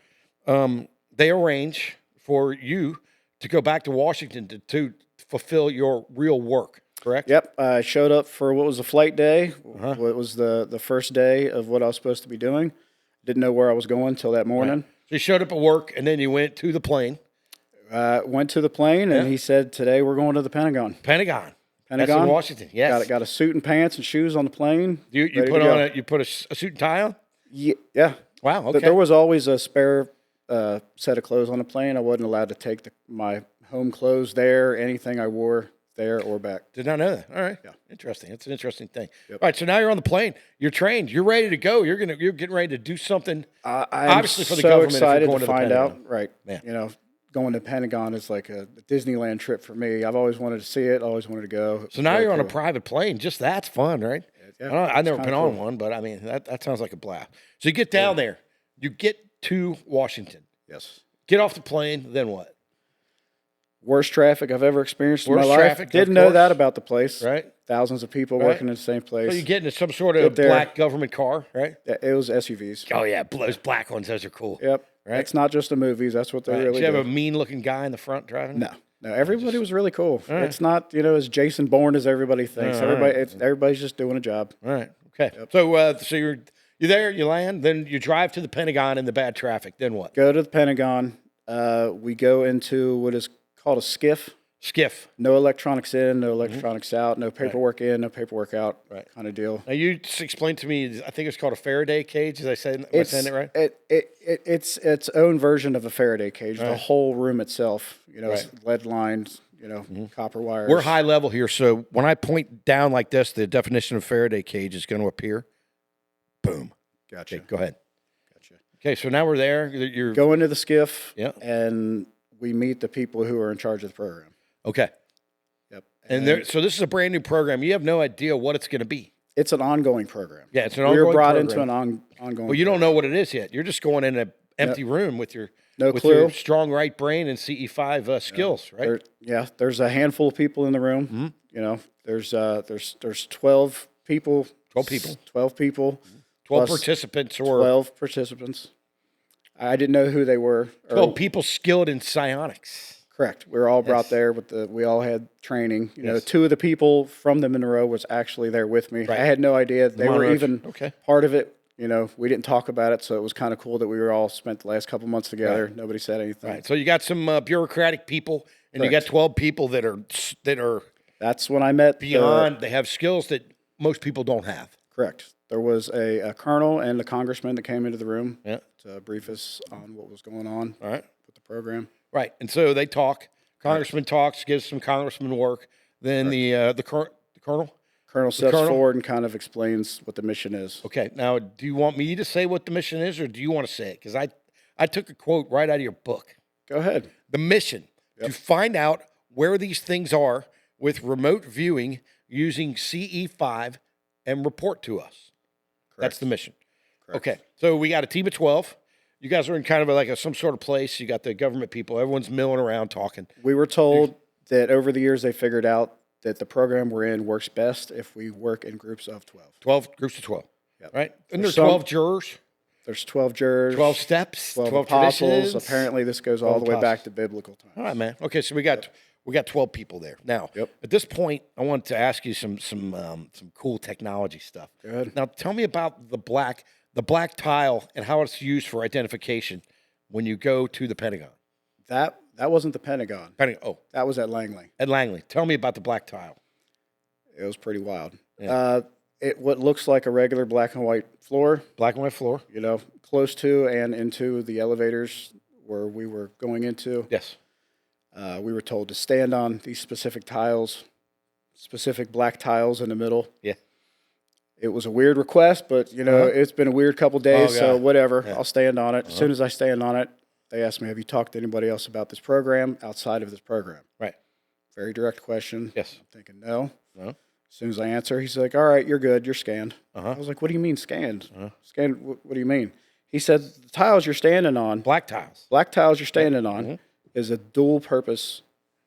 they arrange for you to go back to Washington to fulfill your real work, correct? Yep. I showed up for what was the flight day. What was the first day of what I was supposed to be doing. Didn't know where I was going until that morning. Right. So you showed up at work, and then you went to the plane. Went to the plane, and he said, today we're going to the Pentagon. Pentagon. That's Pentagon. in Washington, yes. Got a suit and pants and shoes on the plane. You ready put to go. on a suit and tie on? Yeah. Wow, okay. There was always a spare set of clothes on the plane. I wasn't allowed to take my home clothes there, anything I wore there or back. Did not know that. All right. Yeah. Interesting. That's an interesting thing. Yep. All right, so now you're on the plane. You're trained. You're ready to go. You're getting ready to do something. I'm obviously for the so government if you're excited going to to the find Pentagon. out. Right. Yeah. Going to Pentagon is like a Disneyland trip for me. I've always wanted to see it. Always wanted to go. So now Very you're on a cool. private plane. Just that's fun, right? Yeah, I've never it's been kinda on cool. one, but I mean, that sounds like a blast. So you get down there. You get to Washington. Yes. Get off the plane. Then what? Worst traffic I've ever experienced in Worst my life. traffic, of Didn't know course. that about the place. Right. Thousands of people Right. working in the same place. So you get into some sort of Get there. black government car, right? Yeah, it was SUVs. Oh, yeah. Those black ones. Those are cool. Yep. Right. It's not just the movies. That's what they Right. really Did you have do. a mean-looking guy in the front driving? No. Everybody was really cool. All right. It's not, as Jason Bourne as everybody thinks. All right. Everybody's just doing a job. All right. Okay. So you're there, you land, then you drive to the Pentagon in the bad traffic. Then what? Go to the Pentagon. We go into what is called a skiff. Skiff. No electronics in, no electronics out, no paperwork in, no paperwork out, kind of deal. Now you just explained to me. I think it's called a Faraday cage. Am I saying it right? It's its own version of a Faraday cage. The whole room itself, Right. lead lines, copper wires. We're high level here, so when I point down like this, the definition of Faraday cage is going to appear. Boom. Gotcha. Okay, go ahead. Gotcha. Okay, so now we're there. You're Go into the skiff. Yeah. And we meet the people who are in charge of the program. Okay. Yep. And so this is a brand new program. You have no idea what it's going to be. It's an ongoing program. Yeah, it's an We ongoing were brought program. into an ongoing. Well, you don't know what it is yet. You're just going in an empty room with your with clue. your strong right brain and CE5 skills, right? There's a handful of people in the room. Mm-hmm. You know, there's 12 people. 12 people. 12 people. 12 plus participants or 12 participants. I didn't know who they were. 12 people skilled in psionics. Correct. We were all brought there we all had training. You know, 2 of the people from the Monroe was actually there with me. Right. I had no idea they were Monroe. even part of it. You know, we didn't talk about it, so it was kind of cool that we were all spent the last couple months together. Right. Nobody said anything. Right. So you got some bureaucratic people, and you got 12 people that are That's when I met beyond. They have skills that most people don't have. Correct. There was a colonel and a congressman that came into the room Yeah. to brief us on what was going on All right. with the program. Right. And so they talk. Congressman talks, gives some congressman work. Then the colonel. Colonel steps forward and kind of explains what the mission is. Okay. Now, do you want me to say what the mission is, or do you want to say it? Because I took a quote right out of your book. Go ahead. The mission to find out where these things are with remote viewing using CE5 and report to us. Correct. That's the mission. Correct. Okay. So we got a team of 12. You guys are in kind of some sort of place. You got the government people. Everyone's milling around talking. We were told that over the years they figured out that the program we're in works best if we work in groups of 12. 12 groups of 12. Yep. Right? And there's 12 jurors. There's 12 jurors. 12 steps. 12 apostles. apostles. Apparently this goes all the way back to biblical times. All right, man. Okay, so we got 12 people there. Now, at this point, I want to ask you some cool technology stuff. Go ahead. Now, tell me about the black tile and how it's used for identification when you go to the Pentagon. That wasn't the Pentagon. That was at Langley. At Langley. Tell me about the black tile. It was pretty wild. Yeah. What looks like a regular black and white floor. Black and white floor. You know, close to and into the elevators where we were going into. Yes. We were told to stand on these specific tiles, specific black tiles in the middle. Yeah. It was a weird request, but, you know, it's been a weird couple days, so whatever. I'll stand on it. As soon as I stand on it, they asked me, have you talked to anybody else about this program outside of this program? Right. Very direct question. Yes. I'm thinking, no. As soon as I answer, he's like, all right, you're good. You're scanned. I was like, what do you mean scanned? Scanned, what do you mean? He said, the tiles you're standing on. Black tiles. Black tiles you're standing on is a dual purpose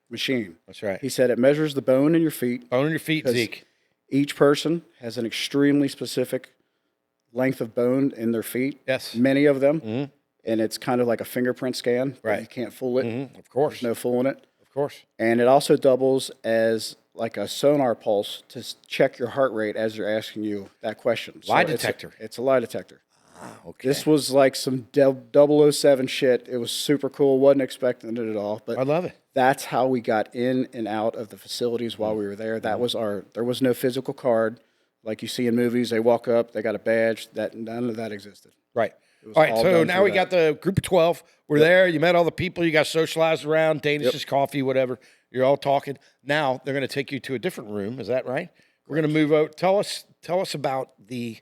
machine. That's right. He said it measures the bone in your feet. Bone in your feet, Zeke. Each person has an extremely specific length of bone in their feet. Yes. Many of them. And it's kind of like a fingerprint scan. Right. You can't fool it. Of course. There's no fooling it. Of course. And it also doubles as like a sonar pulse to check your heart rate as they're asking you that question. Lie detector. It's a lie detector. Okay. This was like some 007 shit. It was super cool. Wasn't expecting it at all. But I love it. That's how we got in and out of the facilities while we were there. That was there was no physical card like you see in movies. They walk up, they got a badge. None of that existed. Right. All right. So now we got the group of 12. We're there. You met all the people. You got socialized around, Danish's coffee, whatever. You're all talking. Now they're going to take you to a different room. Is that right? We're going to move out. Tell us about the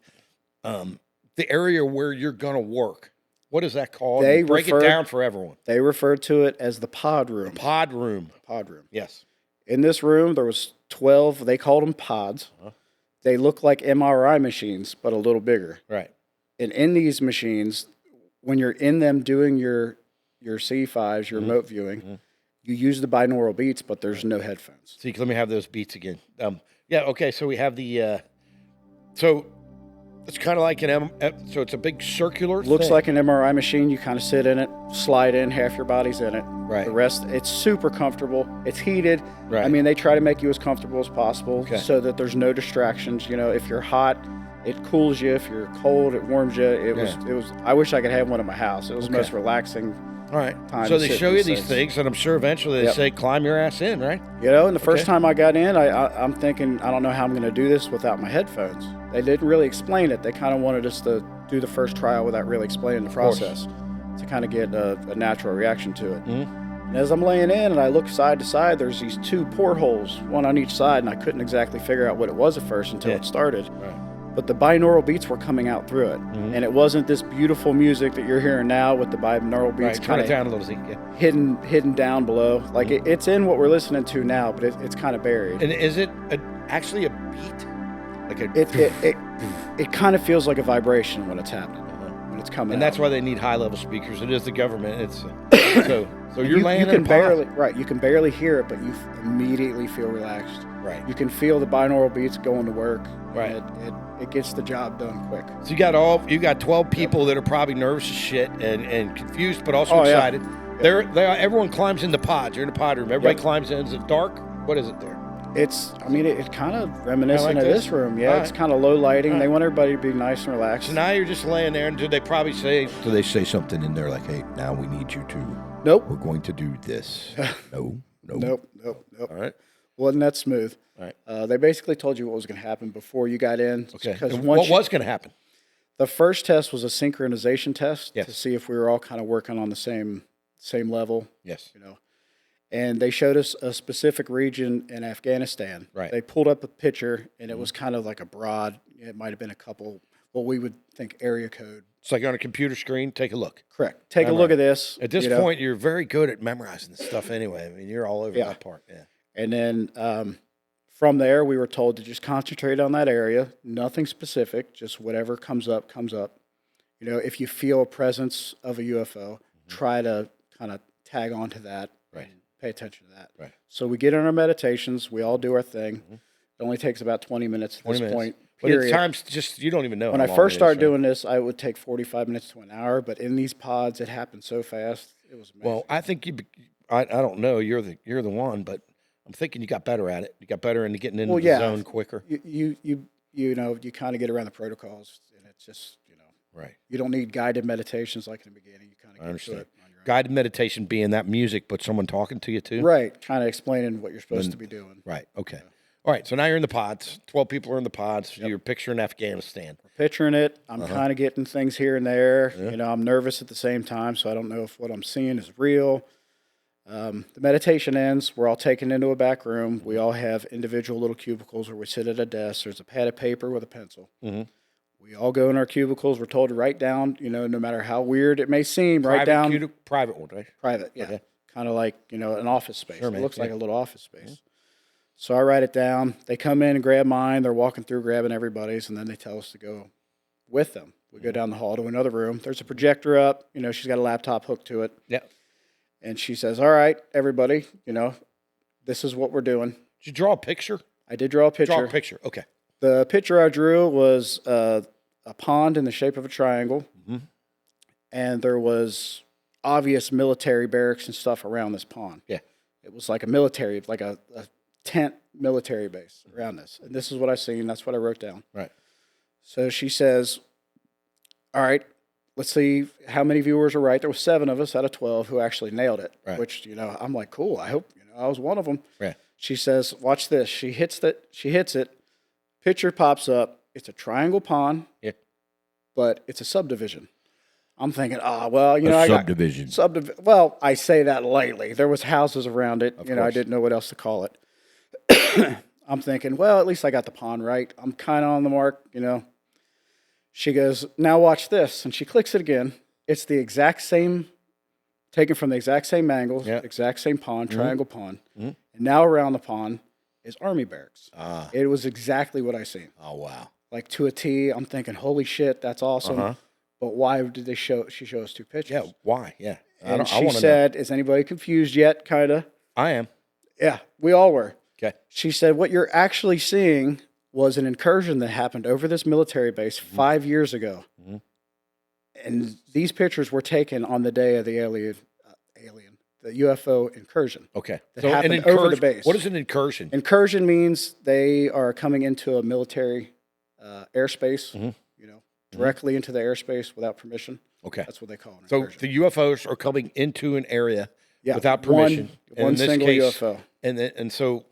area where you're going to work. What is that called? Break it down for everyone. They referred to it as the pod room. The pod room. Pod room. Yes. In this room, there was 12. They called them pods. They look like MRI machines, but a little bigger. Right. And in these machines, when you're in them doing your C5s, your remote viewing, you use the binaural beats, but there's no headphones. See, let me have those beats again. Yeah, okay, so we have the... so it's kind of like so it's a big circular Looks thing. like an MRI machine. You kind of sit in it, slide in, half your body's in it. Right. The rest, it's super comfortable. It's heated. Right. I mean, they try to make you as comfortable as possible so that there's no distractions. You know, if you're hot, it cools you. If you're cold, it warms you. It was. I wish I could have one at my house. It was the most relaxing. All right. Time So to they sit show in you these these things, and I'm sure eventually they say, climb your ass in, right? You know, and the first time I got in, I'm thinking, I don't know how I'm going to do this without my headphones. They didn't really explain it. They kind of wanted us to do the first trial without really explaining the process to kind of get a natural reaction to it. And as I'm laying in and I look side to side, there's these two portholes, one on each side, and I couldn't exactly figure out what it was at first until it started. Right. but the binaural beats were coming out through it. And it wasn't this beautiful music that you're hearing now with the binaural beats Turn it down a little, hidden down below. Like it's in what we're listening to now, but it's kind of buried. And is it actually a beat? Like It kind of feels like a vibration when it's happening, when it's coming. And that's why they need high level speakers. It is the government. It's so you're laying you in can a barely you can barely hear it, but you immediately feel relaxed. Right. You can feel the binaural beats going to work. Right. It gets the job done quick. So you got 12 people that are probably nervous as shit and confused, but also excited. Yeah. Everyone climbs into pods. You're in a pod room. Everybody climbs in. Is it dark? What is it there? It's kind of reminiscent of this room. Yeah, All it's right. kind of low lighting. All They right. want everybody to be nice and relaxed. So now you're just laying there, and do they probably say? Do they say something in there like, "Hey, now we need you to? Nope. We're going to do this." No. Nope. All right. Wasn't that smooth? All right. They basically told you what was going to happen before you got in. Okay. Because And what was going to happen? the first test was a synchronization test Yes. to see if we were all kind of working on the same level. Yes. And they showed us a specific region in Afghanistan. Right. They pulled up a picture, and it was kind of like a broad. It might have been a couple what we would think area code. It's like on a computer screen. Take a look. Correct. Take a look at this. At this point, you're very good at memorizing this stuff anyway. I mean, you're all over that part. Yeah. And then from there, we were told to just concentrate on that area, nothing specific, just whatever comes up, comes up. If you feel a presence of a UFO, try to kind of tag onto that. Right. And pay attention to that. Right. So we get in our meditations. We all do our thing. It only takes about 20 minutes at this point. But at Period. times, just you don't even know. When how I long first it is, started right? doing this, I would take 45 minutes to an hour. But in these pods, it happened so fast. It was amazing. Well, I think I don't know. You're the one, but I'm thinking you got better at it. You got better into getting into the zone quicker. You kind of get around the protocols, and it's just Right. You don't need guided meditations like in the beginning. You kind of I understand. to it on your own. Guided meditation being that music, but someone talking to you too. Right, kind of explaining what you're supposed to be doing. Right. Okay. All right. So now you're in the pods. 12 people are in the pods. You're picturing Afghanistan. Picturing it, I'm kind of getting things here and there. Yeah. I'm nervous at the same time, so I don't know if what I'm seeing is real. The meditation ends. We're all taken into a back room. We all have individual little cubicles where we sit at a desk. There's a pad of paper with a pencil. Mm-hmm. We all go in our cubicles. We're told to write down, no matter how weird it may seem, write down. Private one, right? Private, yeah. Okay. Kind of like, an office space. Sure, it man. looks like a little office space. So I write it down. They come in and grab mine. They're walking through, grabbing everybody's, and then they tell us to go with them. We go down the hall to another room. There's a projector up. She's got a laptop hooked to it. Yeah. And she says, all right, everybody, this is what we're doing. Did you draw a picture? I did draw a picture. Draw a picture. Okay. The picture I drew was a pond in the shape of a triangle. Mm-hmm. And there was obvious military barracks and stuff around this pond. Yeah. It was like a military, like a tent military base around this. And this is what I seen. That's what I wrote down. Right. So she says, all right, let's see how many viewers are right. There were 7 of us out of 12 who actually nailed it, right. Which, I'm like, cool. I hope, I was one of them. Yeah. She says, watch this. She hits it. Picture pops up. It's a triangle pond. Yeah. But it's a subdivision. I'm thinking, well, subdivision. Well, I say that lightly. There was houses around it. Of I course. didn't know what else to call it. I'm thinking, well, at least I got the pond right. I'm kind of on the mark, She goes, now watch this. And she clicks it again. It's the exact same, taken from the exact same angles, exact same pond, triangle pond. Mm-hmm. And now around the pond is Army barracks. It was exactly what I seen. Oh, wow. Like to a T. I'm thinking, holy shit, that's awesome. But why did she show us 2 pictures? Yeah, why? Yeah. And she said, is anybody confused yet? Kind of. I am. Yeah, we all were. Okay. She said, what you're actually seeing was an incursion that happened over this military base 5 years ago. Mm-hmm. And these pictures were taken on the day of the the UFO incursion. Okay. That happened over the base. What is an incursion? Incursion means they are coming into a military airspace, directly into the airspace without permission. Okay. That's what they call it. So the UFOs are coming into an area without one permission. One single UFO. And so,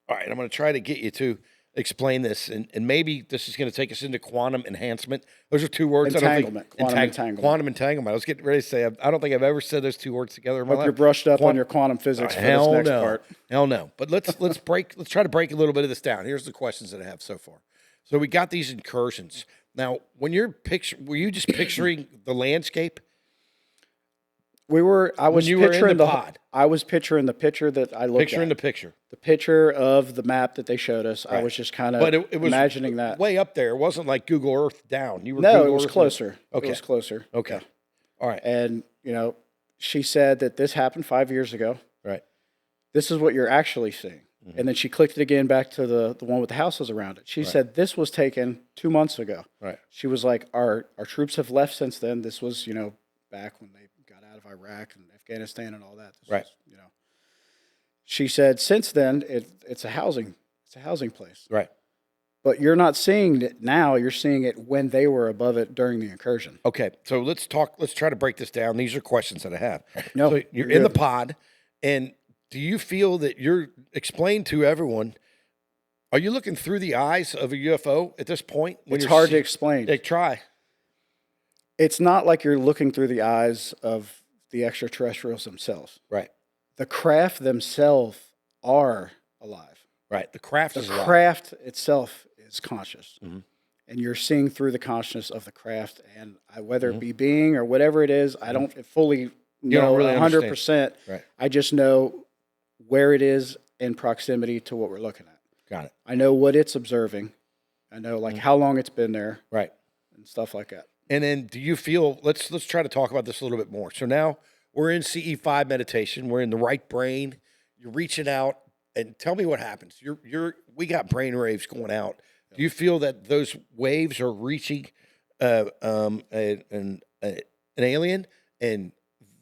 all right, I'm going to try to get you to explain this, and maybe this is going to take us into quantum enhancement. Those are 2 words. Entanglement. Quantum entanglement. I was getting ready to say, I don't think I've ever said those 2 words together in my life. You're brushed up on your quantum physics for this next part. Hell no. But let's try to break a little bit of this down. Here's the questions that I have so far. So we got these incursions. Now, when you're were you just picturing the landscape? I was you were in picturing the pod. I was picturing the picture that I looked Picturing the at. picture. The picture of the map that they showed us. I Right. was just kind But of it was imagining that. way up there. It wasn't like Google Earth down. You were No, Google it was Earth closer. Okay. It was closer. Okay. Yeah. All right. And, she said that this happened 5 years ago. Right. This is what you're actually seeing. Mm-hmm. And then she clicked it again back to the one with the houses around it. She said this was taken 2 months ago. Right. She was like, our troops have left since then. This was, back when they got out of Iraq and Afghanistan and all that. This Right. was, she said since then it's a housing place. Right. But you're not seeing it now. You're seeing it when they were above it during the incursion. Okay. So let's try to break this down. These are questions that I have. No, So you're in the pod, and do you feel that explain to everyone, are you looking through the eyes of a UFO at this point? It's hard to explain. Try. It's not like you're looking through the eyes of the extraterrestrials themselves. Right. The craft themselves are alive. Right. The craft is The alive. craft itself is conscious. Mhm. And you're seeing through the consciousness of the craft. And whether it be being or whatever it is, I don't fully know don't really 100%. Right. I just know where it is in proximity to what we're looking at. Got it. I know what it's observing. I know how long it's been there Right. and stuff like that. And then do you feel, let's try to talk about this a little bit more. So now we're in CE5 meditation. We're in the right brain. You're reaching out, and tell me what happens. We got brain waves going out. Do you feel that those waves are reaching an alien, and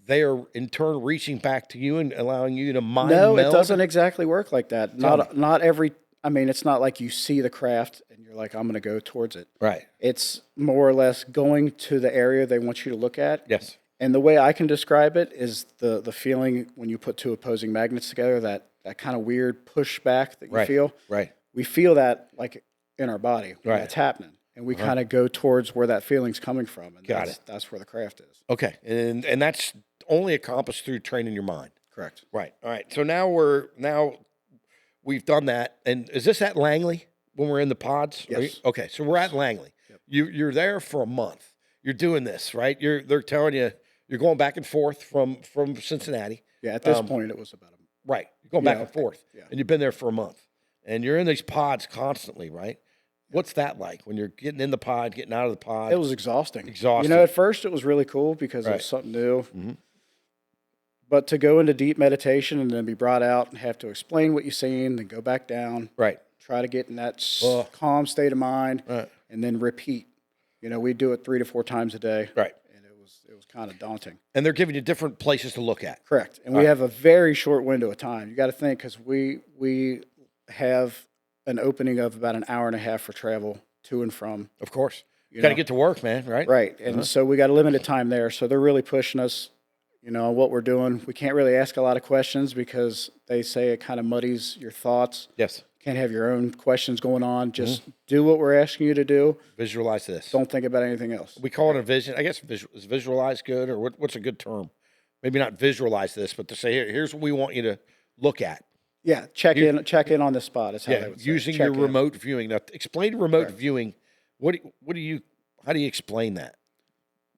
they are in turn reaching back to you and allowing you to mind No, meld? it doesn't exactly work like that. Not every. I mean, it's not like you see the craft and you're like, I'm going to go towards it. Right. It's more or less going to the area they want you to look at. Yes. And the way I can describe it is the feeling when you put two opposing magnets together, that kind of weird pushback that you feel. Right. We feel that like in our body when Right. that's happening. And we kind of go towards where that feeling's coming from. And that's where the craft is. Okay. And that's only accomplished through training your mind. Correct. Right. All right. So now we've done that. And is this at Langley when we're in the pods? Yes. Okay. So we're at Langley. Yep. You're there for a month. You're doing this, right? They're telling you you're going back and forth from Cincinnati. Yeah, at this point, it was about Right. You're going back Yeah, and forth. yeah. And you've been there for a month. And you're in these pods constantly, right? What's that like when you're getting in the pod, getting out of the pod? It was exhausting. Exhausting. At first it was really cool because it Right. was something new. Mhm. But to go into deep meditation and then be brought out and have to explain what you've seen, then go back down, Right. try to get in that Ugh. calm state of mind, Right. and then repeat. We do it 3 to 4 times a day, Right. and it was kind of daunting. And they're giving you different places to look at. Correct. And we have a very short window of time. You got to think because we have an opening of about an hour and a half for travel to and from. Of course. You Got to know. get to work, man, right? Right. And so we got a limited time there. So they're really pushing us, on what we're doing. We can't really ask a lot of questions because they say it kind of muddies your thoughts. Yes. Can't have your own questions going on. Just do what we're asking you to do. Visualize this. Don't think about anything else. We call it a vision. I guess is visualize good, or what's a good term? Maybe not visualize this, but to say, here's what we want you to look at. Yeah. Check in on the spot. Is how they would say it. Using Check your in. remote viewing. Now, explain remote viewing. How do you explain that?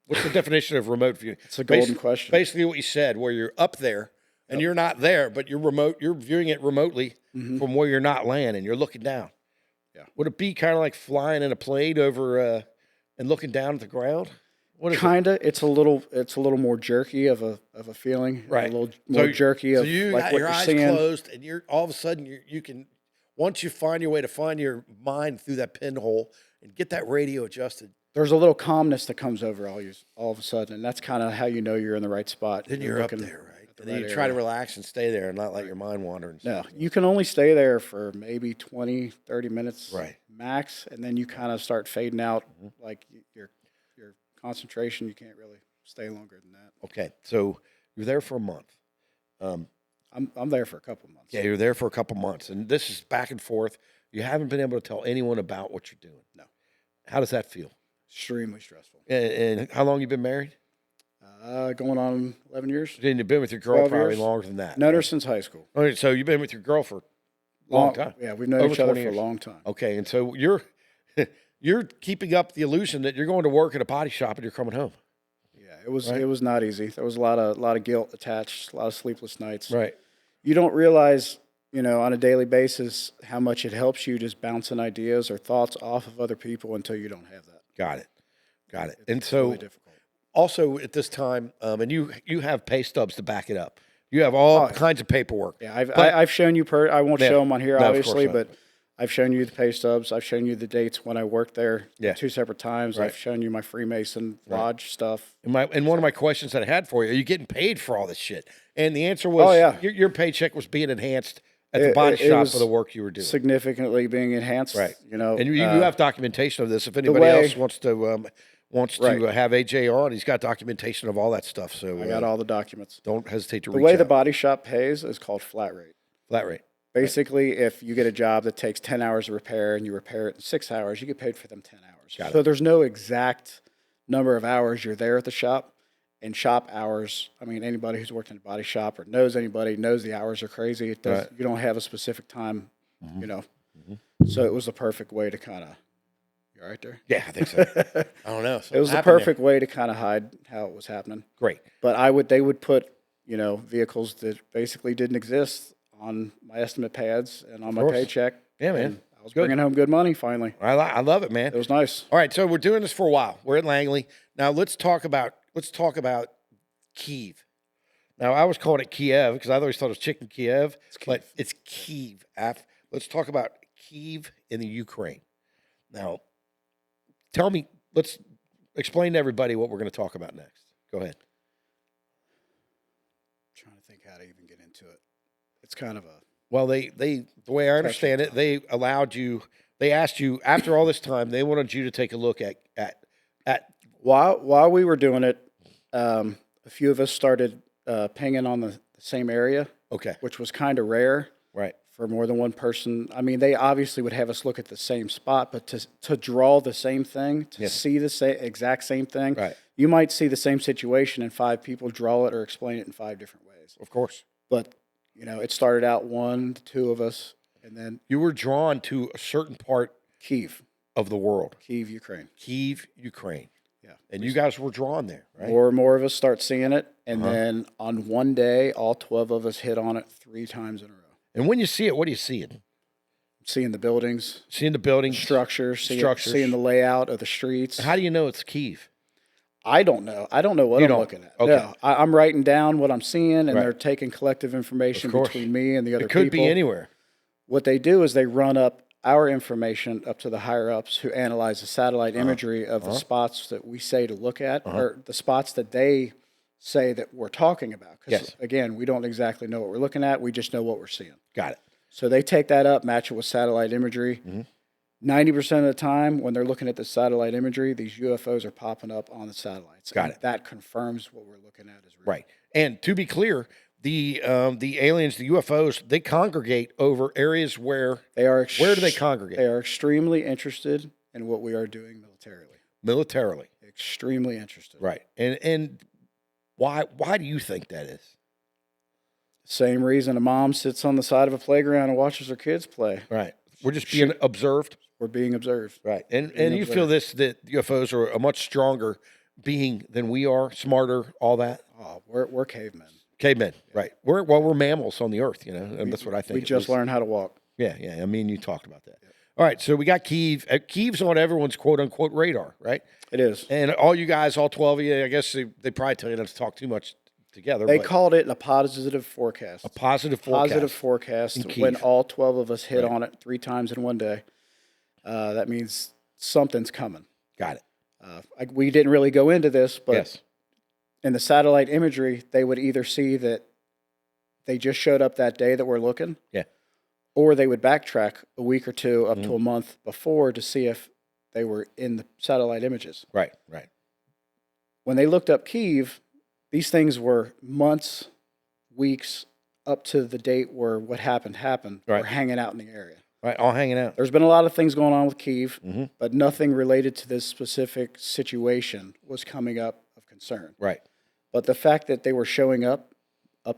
What's the definition of remote viewing? It's a golden question. Basically, what you said, where you're up there and you're not there, but you're viewing it remotely from where you're not laying and you're looking down. Yeah. Would it be kind of like flying in a plane over and looking down at the ground? What is it? Kinda. It's a little more jerky of a feeling. Right. A little more jerky of so you like got what your you're eyes seeing. closed, and you're all of a sudden you can, once you find your way to find your mind through that pinhole and get that radio adjusted, There's a little calmness that comes over all of a sudden, and that's kind of how you know you're in the right spot. then you're up looking there, right? at the And then you right try to area. relax and stay there and not let your mind wander. And No, stuff. you can only stay there for maybe 20, 30 minutes Right. max, and then you kind of start fading out. Like your concentration, you can't really stay longer than that. Okay, so you're there for a month. I'm there for a couple months. Yeah, you're there for a couple months, and this is back and forth. You haven't been able to tell anyone about what you're doing. No. How does that feel? Extremely stressful. And how long you been married? Going on 11 years. Then you've been with your girl 12 probably years. longer than that. Known her since high school. All right, so you've been with your girl for a long time. Yeah, we've known Over each other 20 for a years. long time. Okay, and so you're you're keeping up the illusion that you're going to work at a body shop and you're coming home. Yeah, it was not easy. There was a lot of guilt attached, a lot of sleepless nights. Right. You don't realize, on a daily basis how much it helps you just bouncing ideas or thoughts off of other people until you don't have that. Got it. And It's so really difficult. also at this time, and you have pay stubs to back it up. You have all kinds of paperwork. Yeah, I've shown you. I won't show them on here, No, of obviously, course not. but I've shown you the pay stubs. I've shown you the dates when I worked there. Yeah. 2 separate times. Right. I've shown you my Freemason Lodge stuff. And one of my questions that I had for you, are you getting paid for all this shit? And the answer was, your paycheck was being enhanced at the body it shop was for the work you were doing. Significantly being enhanced. Right. And you have documentation of this. If anybody else wants to have AJ on, he's got documentation of all that stuff. So I got all the documents. Don't hesitate to The reach way out. the body shop pays is called flat rate. Flat rate. Basically, if you get a job that takes 10 hours to repair and you repair it in 6 hours, you get paid for them 10 hours. Got it. So there's no exact number of hours you're there at the shop. And shop hours, I mean, anybody who's worked in a body shop or knows anybody knows the hours are crazy. It does, You don't have a specific time, So it was the perfect way to kind of, you all right there? Yeah, I think so. I don't know. It was the perfect way to kind of hide how it was happening. Great. But they would put, vehicles that basically didn't exist on my estimate pads and on my paycheck. Yeah, man. And I was bringing home good money finally. I love it, man. It was nice. All right, so we're doing this for a while. We're at Langley. Now let's talk about Kiev. Now I was calling it Kiev because I always thought it was chicken Kiev, but it's Kiev. Let's talk about Kiev in the Ukraine. Now, let's explain to everybody what we're going to talk about next. Go ahead. I'm trying to think how to even get into it. It's kind of a Well, the way I understand it, they asked you after all this time, they wanted you to take a look at while we were doing it, a few of us started pinging on the same area. Okay. Which was kind of rare. Right. For more than one person. I mean, they obviously would have us look at the same spot, but to draw the same thing, to see the exact same thing, right. You might see the same situation and 5 people draw it or explain it in 5 different ways. Of course. But, it started out 1 to 2 of us, and then you were drawn to a certain part Kyiv of the world. Kyiv, Ukraine. Kyiv, Ukraine. Yeah. And you guys were drawn there, right? More and more of us start seeing it, and then on one day, all 12 of us hit on it 3 times in a row. And when you see it, what are you seeing? Seeing the buildings. Seeing the buildings. Structures. Seeing the layout of the streets. How do you know it's Kyiv? I don't know. I don't know what I'm looking at. Okay. No, I'm writing down what I'm seeing, and they're taking collective information between me and the other people. It could be anywhere. What they do is they run up our information up to the higher-ups who analyze the satellite imagery of the spots that we say to look at, or the spots that they say that we're talking about. Because, again, we don't exactly know what we're looking at. We just know what we're seeing. Got it. So they take that up, match it with satellite imagery. 90% of the time when they're looking at the satellite imagery, these UFOs are popping up on the satellites. Got it. That confirms what we're looking at is real. Right. And to be clear, the aliens, the UFOs, they congregate over areas where They are where do they congregate? They are extremely interested in what we are doing militarily. Militarily. Extremely interested. Right. And why do you think that is? Same reason a mom sits on the side of a playground and watches her kids play. Right. We're just being observed. We're being observed. Right. And you feel that UFOs are a much stronger being than we are, smarter, all that? Oh, we're cavemen. Cavemen, right. We're mammals on the earth, and that's what I think. We just learned how to walk. Yeah. I mean, you talked about that. All right, so we got Kyiv. Kyiv's on everyone's quote-unquote radar, right? It is. And all you guys, all 12 of you, I guess they probably tell you not to talk too much together. They called it a positive forecast. A positive forecast. Positive forecast when all 12 of us hit on it 3 times in one day. That means something's coming. Got it. We didn't really go into this, but yes. In the satellite imagery, they would either see that they just showed up that day that we're looking. Yeah. Or they would backtrack a week or 2 up to a month before to see if they were in the satellite images. Right. When they looked up Kyiv, these things were months, weeks, up to the date where what happened. Right. We're hanging out in the area. Right, all hanging out. There's been a lot of things going on with Kyiv, but nothing related to this specific situation was coming up of concern. Right. But the fact that they were showing up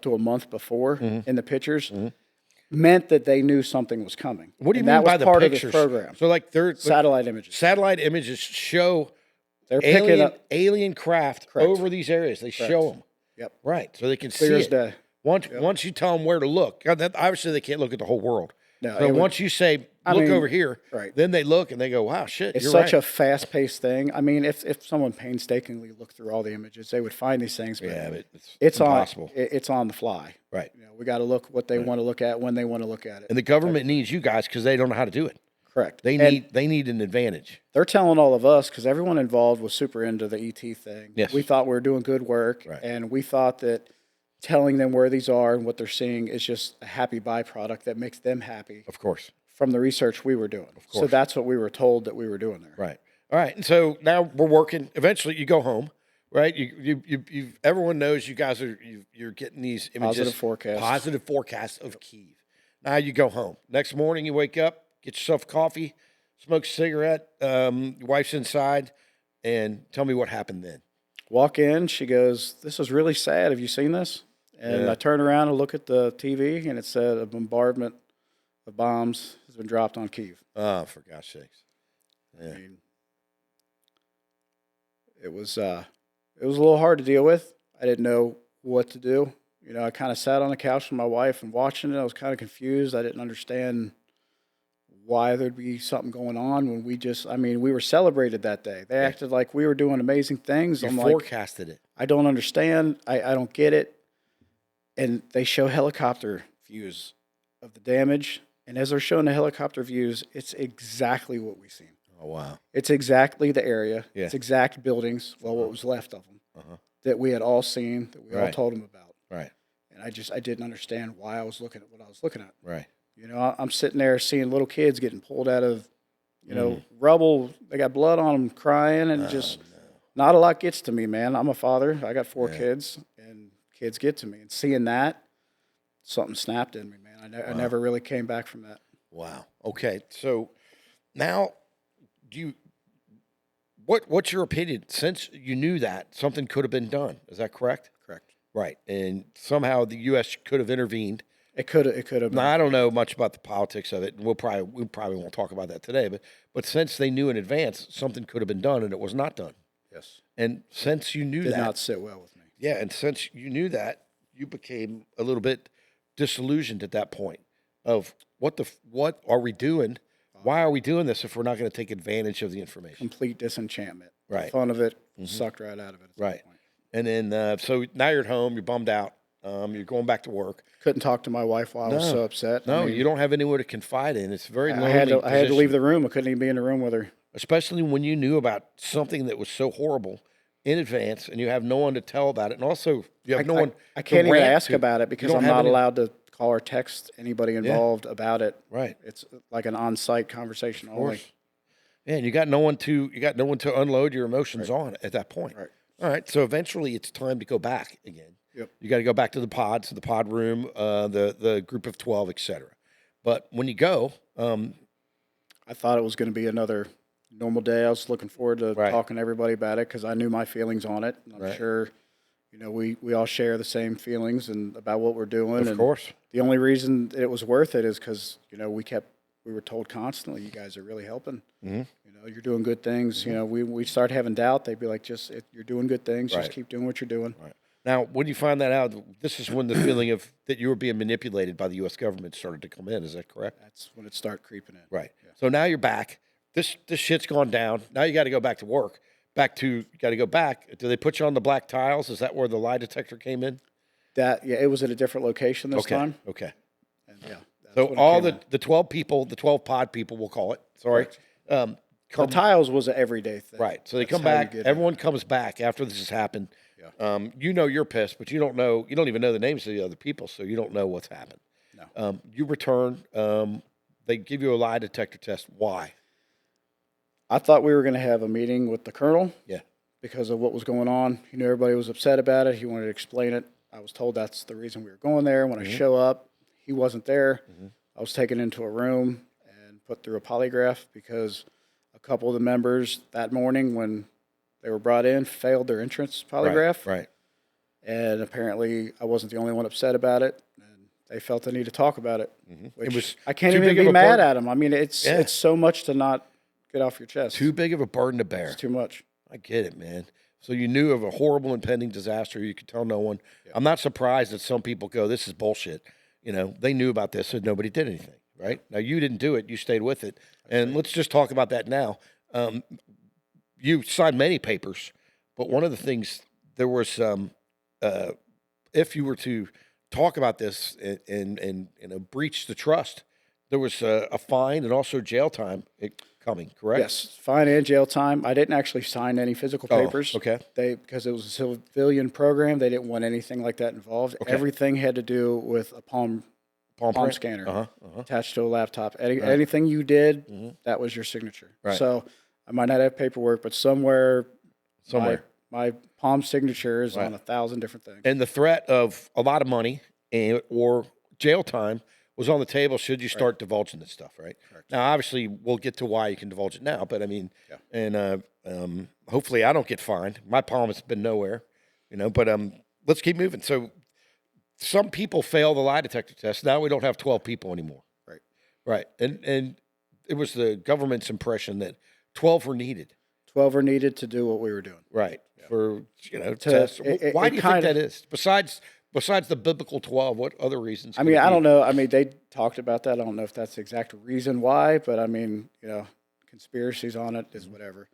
to a month before in the pictures, meant that they knew something was coming. What do you And mean that was by the part pictures? of the program. So like Satellite images. satellite images show They're picking up. alien craft Correct. over these areas. They show them. Yep. Right. So they can Clear see as it. day. Once you tell them where to look, obviously they can't look at the whole world. No, So it would- once you say, I look mean, over here, right. then they look and they go, wow, shit, It's you're such right. a fast-paced thing. I mean, if someone painstakingly looked through all the images, they would find these things. But Yeah, but it's impossible. It's on the fly. Right. You know, we got to look what they want to look at when they want to look at it. And the government needs you guys because they don't know how to do it. Correct. They need an advantage. They're telling all of us, because everyone involved was super into the ET thing. Yes. We thought we were doing good work, Right. and we thought that telling them where these are and what they're seeing is just a happy byproduct that makes them happy Of course. from the research we were doing. So course. that's what we were told that we were doing there. Right. All right. And so now we're working. Eventually, you go home, right? You everyone knows you guys you're getting these images. Positive forecasts. of Kyiv. Now you go home. Next morning, you wake up, get yourself a coffee, smoke a cigarette. Your wife's inside, and tell me what happened then. Walk in, she goes, "This is really sad. Have you seen this?" And Yeah. I turn around and look at the TV, and it said a bombardment of bombs has been dropped on Kyiv. Oh, for gosh sakes. Yeah. I mean, it was a little hard to deal with. I didn't know what to do. You know, I kind of sat on the couch with my wife and watching it. I was kind of confused. I didn't understand why there'd be something going on when we were celebrated that day. They acted like we were doing amazing things. You I'm like, forecasted it. I don't understand. I don't get it. And they show helicopter views of the damage. And as they're showing the helicopter views, it's exactly what we've seen. Oh, wow. It's exactly the area. Yeah. It's exact buildings, well, what was left of them, that we had all seen, that we all Right. told them about. Right. And I didn't understand why I was looking at what I was looking at. Right. You know, I'm sitting there seeing little kids getting pulled out of, rubble. They got blood on them, crying, and not a lot gets to me, man. I'm a father. I got 4 kids, and kids get to me. And seeing that, something snapped in me, man. I never really came back from that. Wow. Okay. So now, what's your opinion? Since you knew that something could have been done, is that correct? Correct. Right. And somehow the U.S. could have intervened. It could have been. Now, I don't know much about the politics of it, and we probably won't talk about that today. But since they knew in advance something could have been done, and it was not done. Yes. And since you knew Did that, not sit well with me. yeah, and since you knew that, you became a little bit disillusioned at that point of what are we doing? Why are we doing this if we're not going to take advantage of the information? Complete disenchantment. Right. The fun of it sucked right out of it. At Right. That point. And then so now you're at home, you're bummed out, you're going back to work. Couldn't talk to my wife while I was so upset. No, I mean, you don't have anywhere to confide in. It's very lonely. I had to position. leave the room. I couldn't even be in the room with her. Especially when you knew about something that was so horrible in advance, and you have no one to tell about it, and also you have no one. I can't to even rant ask to. about it You because don't I'm have not any- allowed to call or text anybody involved about it. Right. It's like an on-site conversation Of only. course. Yeah, and you got no one to unload your emotions on at that point. Right. All right. So eventually, it's time to go back again. Yep. You got to go back to the pods, to the pod room, the group of 12, etc. But when you go, I thought it was going to be another normal day. I was looking forward to Right. talking to everybody about it because I knew my feelings on it. And I'm Right. sure, we all share the same feelings and about what we're doing. of and course, the only reason it was worth it is because we were told constantly, you guys are really helping. Mm-hmm. You're doing good things. We start having doubt. They'd be like, you're doing good things. Right. Just keep doing what you're doing. right. Now, when you find that out, this is when the feeling of that you were being manipulated by the U.S. government started to come in. Is that correct? That's when it started creeping in. Right. So now you're back. This shit's gone down. Now you got to go back to work. You got to go back. Do they put you on the black tiles? Is that where the lie detector came in? It was at a different location this time. Okay. And that's So when it all came in. the 12 people, the 12 pod people, we'll call it. Sorry. The Come, tiles was an everyday thing. right. So they That's come how you back. get it. Everyone comes back after this has happened. Yeah. You're pissed, but you don't even know the names of the other people, so you don't know what's happened. No. You return. They give you a lie detector test. Why? I thought we were going to have a meeting with the colonel. Yeah. Because of what was going on. He knew everybody was upset about it. He wanted to explain it. I was told that's the reason we were going there. When I show up, he wasn't there. I was taken into a room and put through a polygraph because a couple of the members that morning when they were brought in failed their entrance polygraph. Right. And apparently I wasn't the only one upset about it. And they felt the need to talk about it. Which It was I can't too even big of be a mad burden. at them. I mean, it's so much to not get off your chest. Too big of a burden to bear. It's too much. I get it, man. So you knew of a horrible impending disaster. You could tell no one. Yeah. I'm not surprised that some people go, "This is bullshit." You know, they knew about this and nobody did anything. Right now, you didn't do it. You stayed with it. And let's just talk about that now. You signed many papers, but one of the things there was, if you were to talk about this and breach the trust, there was a fine and also jail time coming. Correct? Yes, fine and jail time. I didn't actually sign any physical papers. Okay. Because it was a civilian program, they didn't want anything like that involved. Okay. Everything had to do with a palm Print? scanner attached to a laptop. Anything you did, that was your signature. Right. So I might not have paperwork, but somewhere. My palm signature is on 1,000 different things. And the threat of a lot of money or jail time was on the table should you start divulging this stuff, right? Correct. Now, obviously, we'll get to why you can divulge it now, but I mean, and hopefully I don't get fined. My palm has been nowhere, but let's keep moving. So some people fail the lie detector test. Now we don't have 12 people anymore. Right. Right. And it was the government's impression that 12 were needed. 12 are needed to do what we were doing. Right. For, tests. Why do you think that is? Besides the biblical 12, what other reasons? I mean, I don't know. I mean, they talked about that. I don't know if that's the exact reason why, but I mean, conspiracies on it is whatever.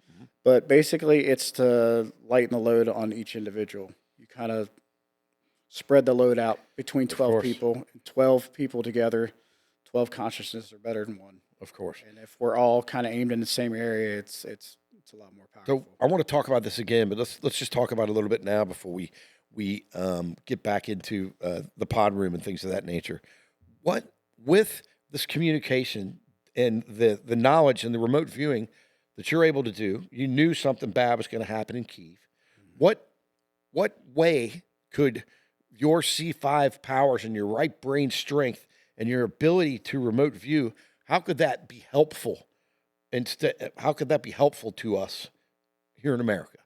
But basically, it's to lighten the load on each individual. You kind of spread the load out between 12 people. And 12 people together, 12 consciousnesses are better than one. Of course. And if we're all kind of aimed in the same area, it's a lot more powerful. So I want to talk about this again, but let's just talk about it a little bit now before we get back into the pod room and things of that nature. What with this communication and the knowledge and the remote viewing that you're able to do, you knew something bad was going to happen in Kyiv. What way could your C5 powers and your right brain strength and your ability to remote view, how could that be helpful? How could that be helpful to us here in America?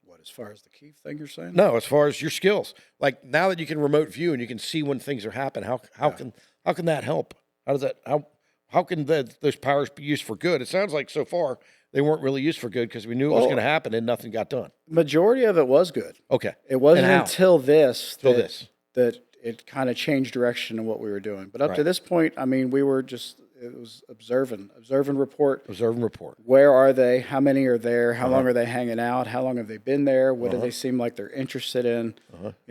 What, as far as the Kyiv thing you're saying? No, as far as your skills. Like now that you can remote view and you can see when things are happening, how can that help? How can those powers be used for good? It sounds like so far they weren't really used for good because we knew it was going to happen and nothing got done. Majority of it was good. Okay. It wasn't until this that it kind of changed direction in what we were doing. But up to this point, I mean, we were just, it was observe and report. Observe and report. Where are they? How many are there? How long are they hanging out? How long have they been there? What do they seem like they're interested in?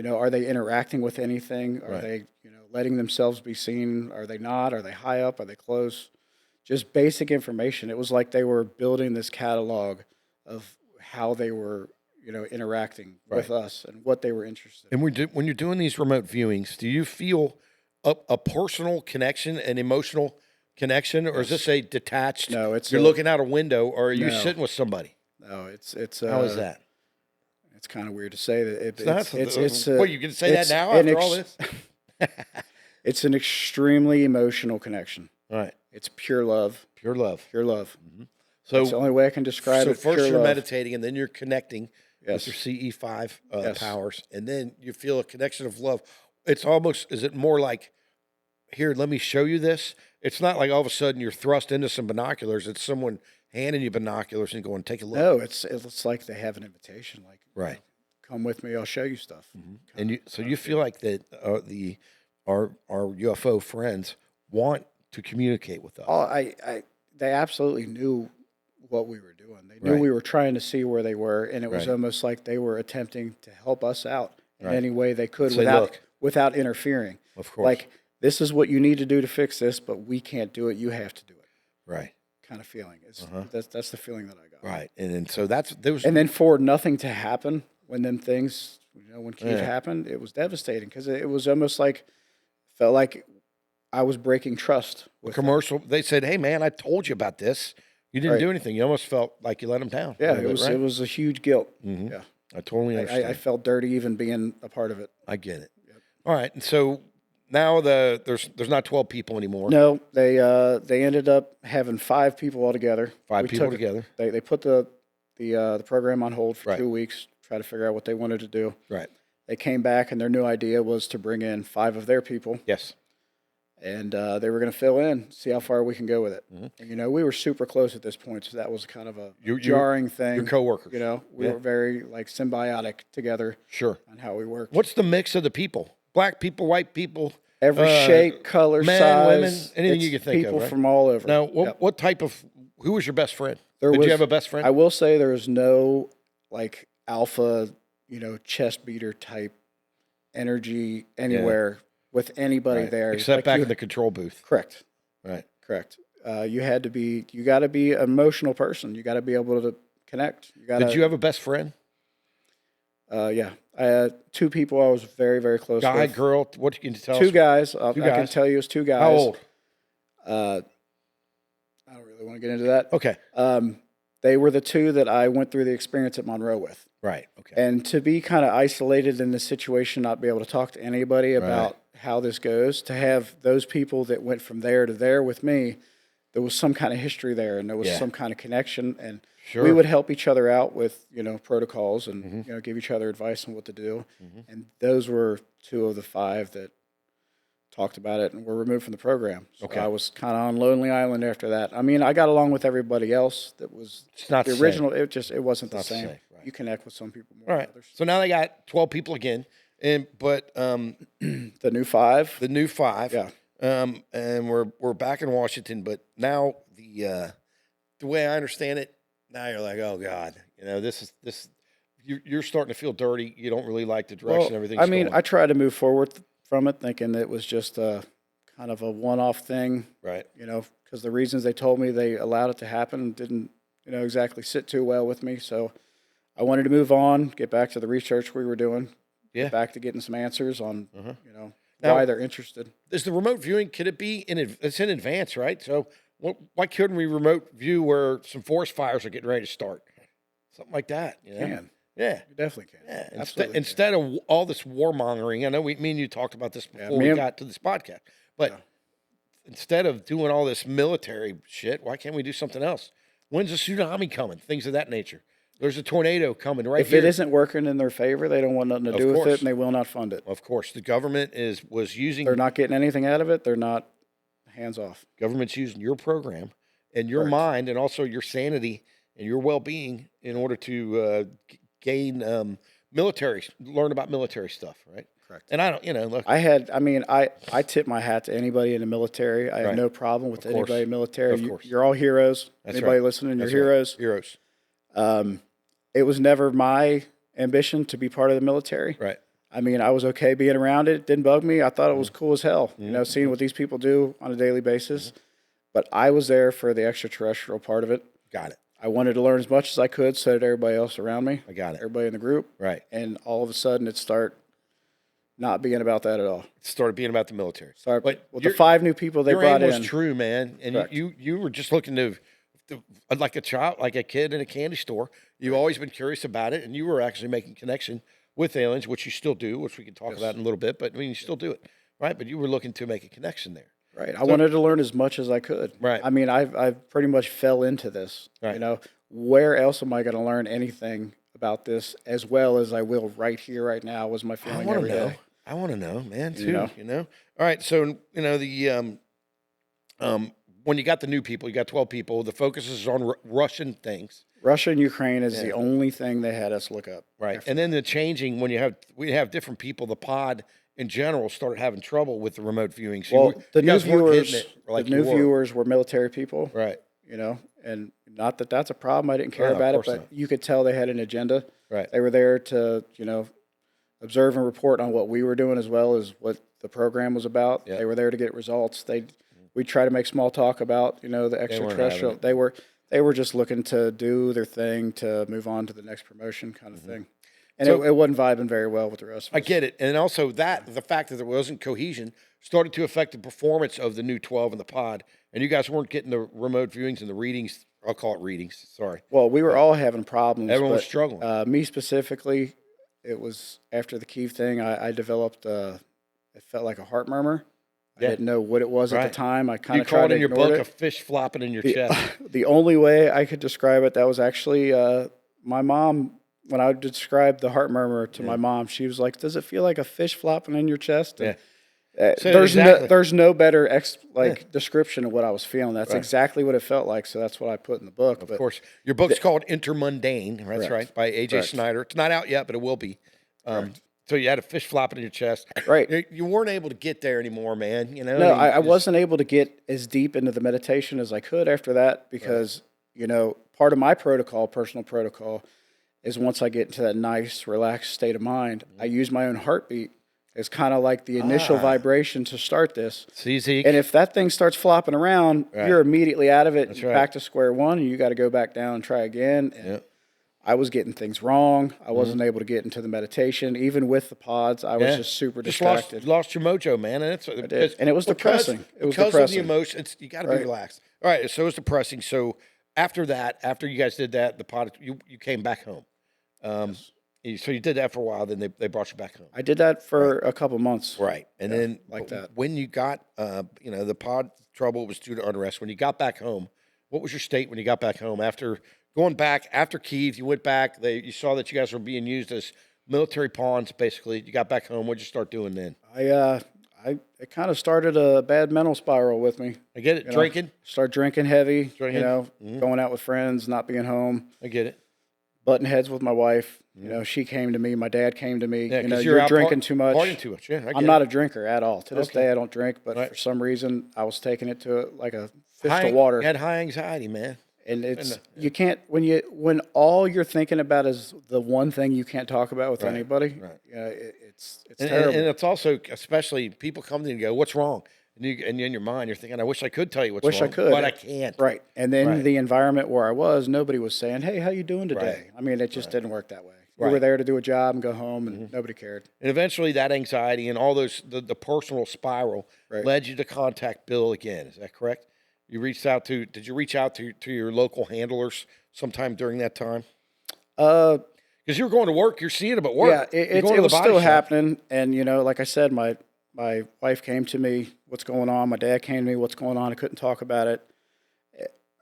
Are they interacting with anything? Are they, letting themselves be seen? Are they not? Are they high up? Are they close? Just basic information. It was like they were building this catalog of how they were, interacting with us and what they were interested in. And when you're doing these remote viewings, do you feel a personal connection, an emotional connection, or is this a detached? No, it's you're looking out a window, or are you sitting with somebody? No, it's. How is that? It's kind of weird to say that. It's what you can say that now after all this? It's an extremely emotional connection. Right. It's pure love. Pure love. Pure love. So that's the only way I can describe it. So first you're love. meditating, and then you're connecting with your CE5 powers, and then you feel a connection of love. It's almost, is it more like, here, let me show you this? It's not like all of a sudden you're thrust into some binoculars. It's someone handing you binoculars and going, take a look. No, it's like they have an invitation. Like, right. Come with me, I'll show you stuff. And you feel like that our UFO friends want to communicate with us. Oh, they absolutely knew what we were doing. They knew we were trying to see where they were, and it was almost like they were attempting to help us out in any way they could without interfering. Of course. Like, this is what you need to do to fix this, but we can't do it. You have to do it. Right. Kind of feeling. That's the feeling that I got. Right. And so and then for nothing to happen when them things, when Kyiv happened, it was devastating because it was almost like, felt like I was breaking trust with commercial. Them. They said, "Hey, man, I told you about this. You didn't do anything. You almost felt like you let them down." Yeah, it was a huge guilt. Yeah, I totally understand. I felt dirty even being a part of it. I get it. Yep. All right, and so now there's not 12 people anymore. No, they ended up having 5 people altogether. 5 people together. They put the program on hold for 2 weeks, try to figure out what they wanted to do. Right. they came back, and their new idea was to bring in 5 of their people. Yes. And they were going to fill in, see how far we can go with it. And, you know, we were super close at this point, so that was kind of a jarring thing. Your coworkers. You know, we were very, like, symbiotic together. Sure. On how we worked. What's the mix of the people? Black people, white people? Every shape, color, men, size. women, anything you can think of, people right? from all over. Now, what type of, who was your best friend? Did you have a best friend? I will say there was no, like, alpha, you know, chest beater type energy anywhere with anybody there. Except like back in the control booth. Correct. Right. Correct. You got to be an emotional person. You got to be able to connect. Did you have a best friend? Yeah. I had 2 people I was very, very close Guy, with. girl, what can you tell us? 2 guys. I Two can guys. tell you it's 2 guys. How old? I don't really want to get into that. Okay. They were the 2 that I went through the experience at Monroe with. Right. Okay. And to be kind of isolated in this situation, not be able to talk to anybody about how this goes, to have those people that went from there to there with me, there was some kind of history there, and there was some kind of connection, and we would help each other out with, you know, protocols and, you know, give each other advice on what to do. And those were 2 of the 5 that talked about it and were removed from the program. So I was kind of on Lonely Island after that. I mean, I got along with everybody else that was not the the original. It wasn't the not the same. same, right. You connect with some people more All than right. others. So now they got 12 people again, but The new 5. the new 5. Yeah. And we're back in Washington, but now the way I understand it, now you're like, oh God, you know, you're starting to feel dirty. You don't really like the direction everything's I mean, going. I tried to move forward from it, thinking it was just a kind of a one-off thing, right. you know, because the reasons they told me they allowed it to happen didn't, you know, exactly sit too well with me. So I wanted to move on, get back to the research we were doing, get back to getting some answers on, you know, why they're interested. Is the remote viewing, could it be it's in advance, right? So why couldn't we remote view where some forest fires are getting ready to start? Something like that. You know? Can. Yeah. You definitely can. Yeah. Absolutely Instead of all this warmongering, I know me and you talked about this before we got to this podcast, but instead of doing all this military shit, why can't we do something else? When's a tsunami coming? Things of that nature. There's a tornado coming right here. If it isn't working in their favor, they don't want nothing to do with it, and they will not fund it. Of course, the government was using. They're not getting anything out of it. They're not hands off. Government's using your program and your mind, and also your sanity and your well-being in order to gain learn about military stuff, right? Correct. And I don't, you know, look. I tip my hat to anybody in the military. I have no problem with anybody in the military. You're all heroes. That's anybody right. listening, you're That's heroes. Heroes. It was never my ambition to be part of the military. Right. I mean, I was okay being around it. It didn't bug me. I thought it was cool as hell, you know, seeing what these people do on a daily basis. But I was there for the extraterrestrial part of it. Got it. I wanted to learn as much as I could, so did everybody else around me. I got it. Everybody in the group. Right. And all of a sudden, it started not being about that at all. It started being about the military. But the 5 new people they your brought aim was in. true, man. And you were just looking to, like a child, like a kid in a candy store. You've always been curious about it, and you were actually making connection with aliens, which you still do, which we can talk about in a little bit. But I mean, you still do it, right? But you were looking to make a connection there. Right. I wanted to learn as much as I could. Right. I mean, I've pretty much fell into this. Right. You know, where else am I going to learn anything about this as well as I will right here, right now? Was my feeling every day. I want to know, man. Too. You know. All right. So you know the when you got the new people, you got 12 people. The focus is on Russian things. Russia and Ukraine is the only thing they had us look up. Right. And then the changing when we have different people. The pod in general started having trouble with the remote viewing. So well, the new viewers were military people. Right. You know, and not that that's a problem. I didn't care about it, but you could tell they had an agenda. Right. They were there to, you know, observe and report on what we were doing as well as what the program was about. Yep. They were there to get results. We try to make small talk about, you know, the extraterrestrial. They were just looking to do their thing to move on to the next promotion kind of thing. And so, it wasn't vibing very well with the rest of us. I get it. And also the fact that there wasn't cohesion started to affect the performance of the new 12 in the pod. And you guys weren't getting the remote viewings and the readings. I'll call it readings. Sorry. Well, we were all having problems. Everyone was struggling. Me specifically, it was after the Kiev thing, I developed, it felt like a heart murmur. I didn't know what it was at the time. I kind of tried to ignore it. You called in your book a fish flopping in your chest. The only way I could describe it, that was actually my mom when I described the heart murmur to my mom, she was like, "Does it feel like a fish flopping in your chest?" And, there's no better description of what I was feeling. That's exactly what it felt like. So that's what I put in the book. Of course, your book's called Intermundane. That's right, by AJ Schneider. It's not out yet, but it will be. So you had a fish flopping in your chest. Right. You weren't able to get there anymore, man. You know. No, I wasn't able to get as deep into the meditation as I could after that because part of my protocol, personal protocol, is once I get into that nice, relaxed state of mind, I use my own heartbeat. It's kind of like the initial vibration to start this. See, Zeke? And if that thing starts flopping around, you're immediately out of it, back to square one, and you got to go back down and try again. And I was getting things wrong. I wasn't able to get into the meditation. Even with the pods, I was just super distracted. Lost your mojo, man. And it was depressing. It was because depressing. of the emotion. You got to be relaxed. All right, so it was depressing. So after that, after you guys did that, the pod, you came back home. So you did that for a while, then they brought you back home. I did that for a couple months. Right. And then that. When you got, the pod trouble was due to unrest. When you got back home, what was your state when you got back home? After going back, after Kiev, you went back, you saw that you guys were being used as military pawns, basically. You got back home. What'd you start doing then? It kind of started a bad mental spiral with me. I get it. Drinking? Start drinking heavy, going out with friends, not being home. I get it. Butting heads with my wife. She came to me. My dad came to me. Yeah, you're drinking too much. Partying too much. Yeah, I'm not a drinker at all. To this day, I don't drink. But for some reason, I was taking it to like a fish to water. You had high anxiety, man. And you can't when all you're thinking about is the one thing you can't talk about with anybody. Right. It's terrible. And it's also, especially people come to you and go, "What's wrong?" And in your mind, you're thinking, "I wish I could tell you what's wrong, I could, but I can't." Right. And then the environment where I was, nobody was saying, "Hey, how you doing today?" I mean, it just didn't work that way. We were there to do a job and go home, and nobody cared. And eventually, that anxiety and all those the personal spiral led you to contact Bill again. Is that correct? You reached out to? Did you reach out to your local handlers sometime during that time? Because you were going to work, you're seeing them at work. Yeah, it was still happening, and like I said, my wife came to me, what's going on? My dad came to me, what's going on? I couldn't talk about it.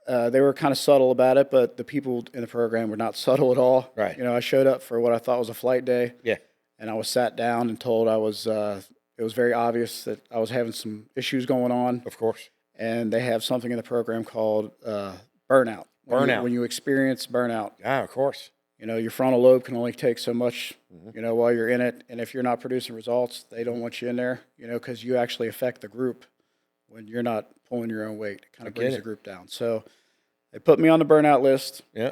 They were kind of subtle about it, but the people in the program were not subtle at all. Right. I showed up for what I thought was a flight day. Yeah. And I was sat down and told it was very obvious that I was having some issues going on. Of course. And they have something in the program called burnout. When you experience burnout. Yeah, of course. Your frontal lobe can only take so much, while you're in it. And if you're not producing results, they don't want you in there, because you actually affect the group when you're not pulling your own weight. It kind of brings the group down. So they put me on the burnout list. Yeah.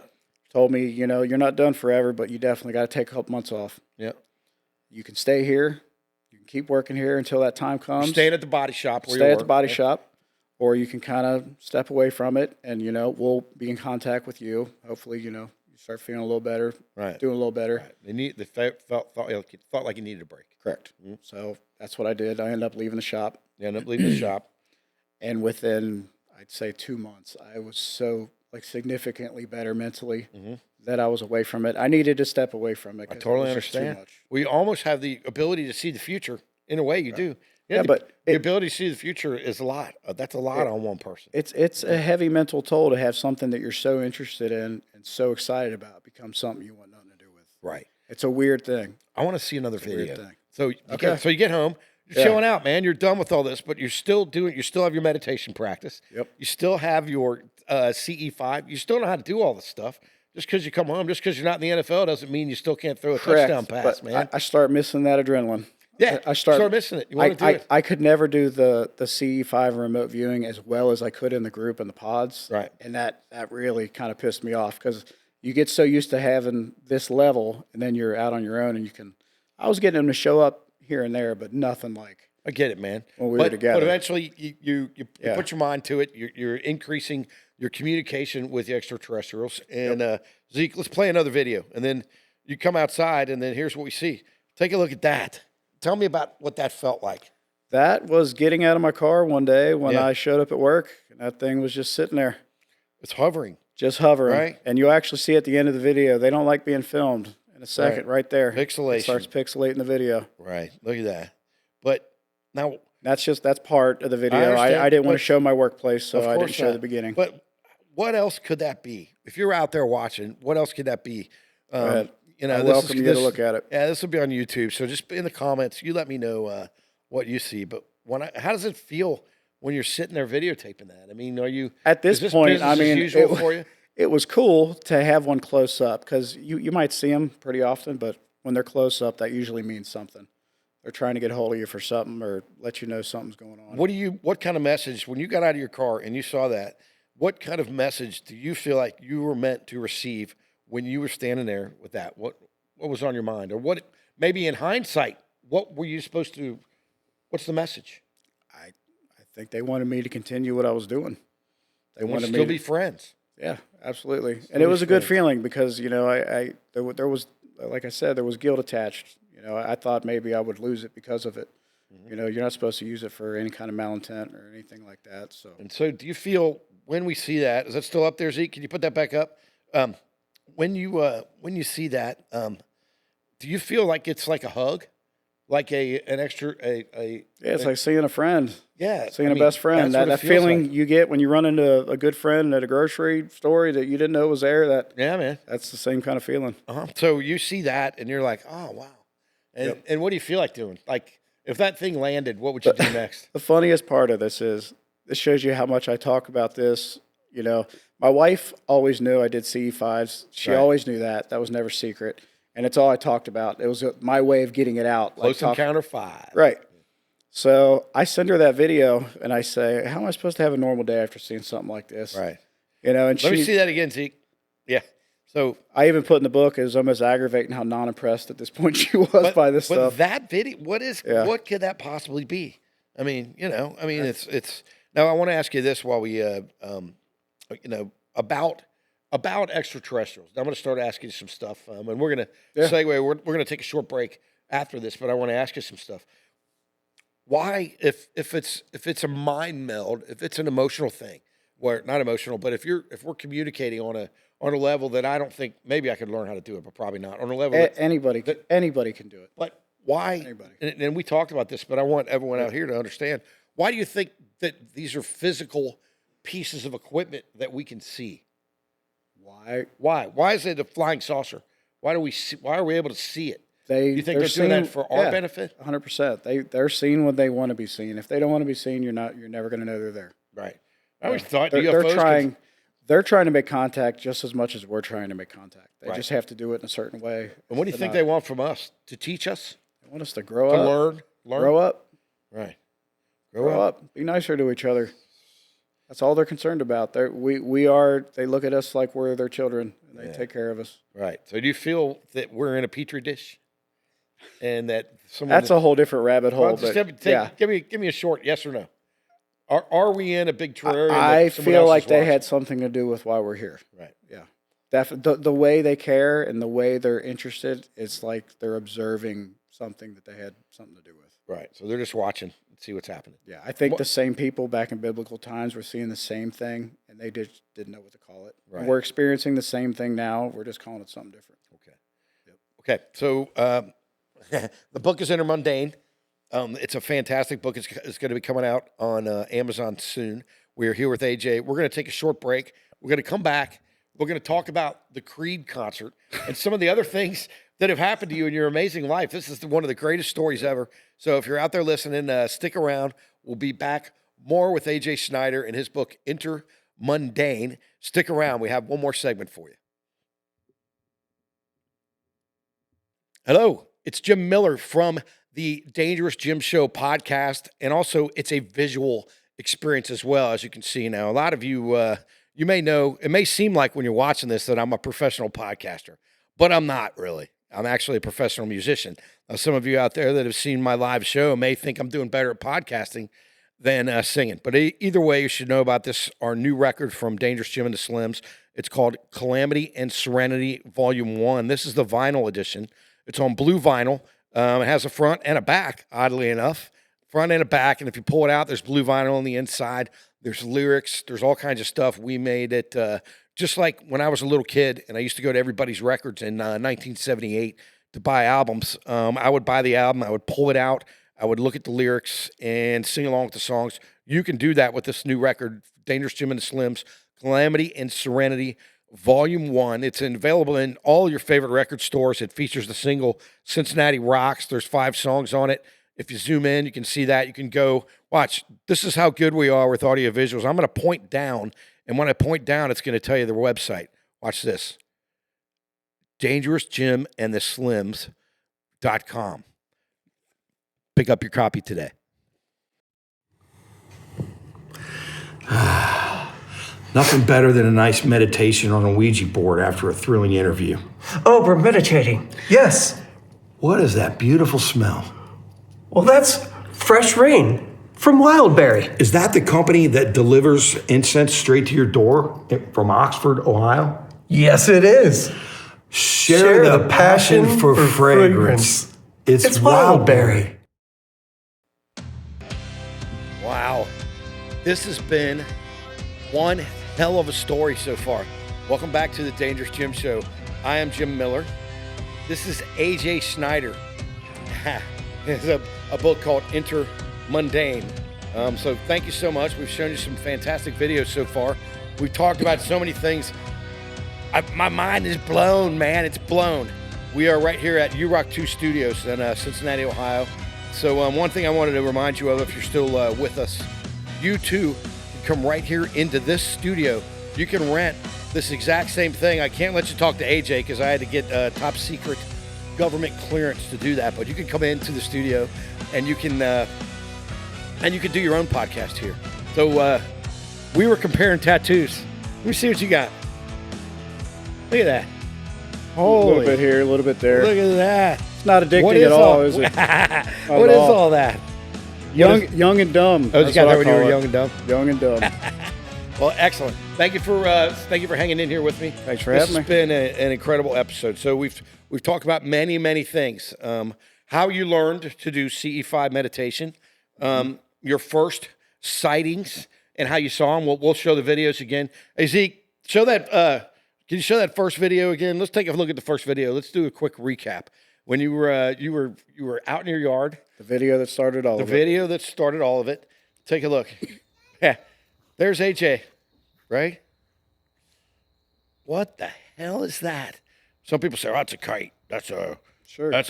Told me, you're not done forever, but you definitely got to take a couple months off. Yeah. You can stay here. You can keep working here until that time comes. You're staying at the body shop. Stay at the body shop. Or you can kind of step away from it, and, we'll be in contact with you. Hopefully, you start feeling a little better, doing a little better. Right. They felt like you needed a break. Correct. Mm-hmm. So that's what I did. I ended up leaving the shop. You ended up leaving the shop. And within, I'd say 2 months, I was so significantly better mentally that I was away from it. I needed to step away from it. I totally understand. Too much. We almost have the ability to see the future. In a way, you do. Yeah, but the ability to see the future is a lot. That's a lot on one person. It's a heavy mental toll to have something that you're so interested in and so excited about become something you want nothing to do with. Right. It's a weird thing. I want to see another video. Weird thing. So you get home, you're chilling out, man. You're done with all this, but you still have your meditation practice. Yep. You still have your CE5. You still know how to do all this stuff. Just because you come home, just because you're not in the NFL, doesn't mean you still can't throw a touchdown pass, man. I start missing that adrenaline. Yeah, I start missing it. You want to do it. I could never do the CE5 remote viewing as well as I could in the group and the pods. Right. And that really kind of pissed me off because you get so used to having this level and then you're out on your own and I was getting them to show up here and there, but nothing like. I get it, man. When we were together. But eventually you put your mind to it. You're increasing your communication with the extraterrestrials. And Zeke, let's play another video. And then you come outside and then here's what we see. Take a look at that. Tell me about what that felt like. That was getting out of my car one day when I showed up at work, and that thing was just sitting there. It's hovering. Just hovering. Right. And you actually see at the end of the video, they don't like being filmed. In a second, right there. Pixelation. It starts pixelating the video. Right. Look at that. But now... That's part of the video. I didn't want to show my workplace, so I didn't show the beginning. But what else could that be? If you're out there watching, what else could that be? You know, I welcome you to look at it. Yeah, this will be on YouTube. So just in the comments, you let me know what you see. But how does it feel when you're sitting there videotaping that? I mean, At this point, I mean, usual for you? It was cool to have one close up because you might see them pretty often, but when they're close up, that usually means something. They're trying to get a hold of you for something or let you know something's going on. What kind of message, when you got out of your car and you saw that, what kind of message do you feel like you were meant to receive when you were standing there with that? What was on your mind? Or what, maybe in hindsight, what were you supposed to, what's the message? I think they wanted me to continue what I was doing. They wanted me to be friends. Yeah, absolutely. And it was a good feeling because, you know, there was, like I said, there was guilt attached. You know, I thought maybe I would lose it because of it. You know, you're not supposed to use it for any kind of malintent or anything like that. So do you feel when we see that, is that still up there, Zeke? Can you put that back up? When you see that, do you feel like it's like a hug? Like an extra yeah, it's like seeing a friend. Yeah, seeing a best friend. That feeling like you get when you run into a good friend at a grocery store that you didn't know was there. Yeah, man, that's the same kind of feeling. So you see that and you're like, oh wow, and what do you feel like doing? Like if that thing landed, what would you do next? The funniest part of this is this shows you how much I talk about this. You know, my wife always knew I did CE5s. She always knew that. That was never secret. And it's all I talked about. It was my way of getting it out. Close Encounter 5. Right. So I send her that video, and I say, how am I supposed to have a normal day after seeing something like this? Right. You know, and let me see that again, Zeke. Yeah. So I even put in the book, it was almost aggravating how non-impressed at this point she was by this stuff. But that video, what could that possibly be? I mean, you know, it's now I want to ask you this while we, about extraterrestrials. Now I'm going to start asking you some stuff, and we're going to segue. We're going to take a short break after this, but I want to ask you some stuff. Why, if it's a mind meld, if it's an emotional thing, where not emotional, but if we're communicating on a level that I don't think maybe I could learn how to do it, but probably not on a level anybody can do it. But why? Anybody. And we talked about this, but I want everyone out here to understand. Why do you think that these are physical pieces of equipment that we can see? Why is it a flying saucer? Why are we able to see it? You think they're doing that for our benefit? 100%. They're seen when they want to be seen. If they don't want to be seen, you're never going to know they're there. Right. I always thought they're trying to make contact just as much as we're trying to make contact. They just have to do it in a certain way. And what do you think they want from us? To teach us? They want us to grow up. Learn. Grow up. Right. Grow up. Be nicer to each other. That's all they're concerned about. They look at us like we're their children, and they take care of us. Right. So do you feel that we're in a petri dish, and that that's a whole different rabbit hole? Give me a short yes or no. Are we in a big terrarium? I feel like they had something to do with why we're here. Right. Yeah. Definitely. The way they care and the way they're interested, it's like they're observing something that they had something to do with. Right. So they're just watching and see what's happening. Yeah. I think the same people back in biblical times were seeing the same thing, and they just didn't know what to call it. Right. We're experiencing the same thing now. We're just calling it something different. Okay. Yep. Okay. So the book is Intermundane. It's a fantastic book. It's going to be coming out on Amazon soon. We're here with AJ. We're going to take a short break. We're going to come back. We're going to talk about the Creed concert and some of the other things that have happened to you in your amazing life. This is one of the greatest stories ever. So if you're out there listening, stick around. We'll be back more with AJ Schneider and his book, Intermundane. Stick around. We have one more segment for you. Hello, it's Jim Miller from the Dangerous Jim Show podcast, and also it's a visual experience as well, as you can see now. A lot of you, you may know, it may seem like when you're watching this that I'm a professional podcaster, but I'm not really. I'm actually a professional musician. Now, some of you out there that have seen my live show may think I'm doing better at podcasting than singing. But either way, you should know about this, our new record from Dangerous Jim and the Slims. It's called Calamity and Serenity Volume 1. This is the vinyl edition. It's on blue vinyl. It has a front and a back, oddly enough. Front and a back, and if you pull it out, there's blue vinyl on the inside. There's lyrics. There's all kinds of stuff. We made it just like when I was a little kid, and I used to go to Everybody's Records in 1978 to buy albums. I would buy the album. I would pull it out. I would look at the lyrics and sing along with the songs. You can do that with this new record, Dangerous Jim and the Slims, Calamity and Serenity, Volume 1. It's available in all your favorite record stores. It features the single Cincinnati Rocks. There's 5 songs on it. If you zoom in, you can see that. You can go watch. This is how good we are with audio visuals. I'm going to point down, and when I point down, it's going to tell you the website. Watch this. DangerousJimandtheSlims.com. Pick up your copy today. Nothing better than a nice meditation on a Ouija board after a thrilling interview. Oh, we're meditating. Yes. What is that beautiful smell? Well, that's fresh rain from Wildberry. Is that the company that delivers incense straight to your door from Oxford, Ohio? Yes, it is. Share the passion for fragrance. It's Wildberry. Wow. This has been one hell of a story so far. Welcome back to the Dangerous Jim Show. I am Jim Miller. This is AJ Schneider. It's a book called Intermundane. So thank you so much. We've shown you some fantastic videos so far. We've talked about so many things. My mind is blown, man. It's blown. We are right here at URock 2 Studios in Cincinnati, Ohio. So one thing I wanted to remind you of, if you're still with us, you too can come right here into this studio. You can rent this exact same thing. I can't let you talk to AJ because I had to get top secret government clearance to do that. But you can come into the studio and you can do your own podcast here. So we were comparing tattoos. Let me see what you got. Look at that. Holy. A little bit here, a little bit there. Look at that. It's not addicting at all, is it? What is all that? Young and dumb. Oh, you got that when you were it. young and dumb? Young and dumb. Well, excellent. Thank you for hanging in here with me. Thanks for having me. This has been an incredible episode. So we've talked about many things. How you learned to do CE5 meditation, your first sightings, and how you saw them. We'll show the videos again. Hey Zeke, show that. Can you show that first video again? Let's take a look at the first video. Let's do a quick recap. When you were out in your yard. The video that started all of it. The video that started all of it. Take a look. Yeah, there's AJ, right? What the hell is that? Some people say, "Oh, that's a kite. That's a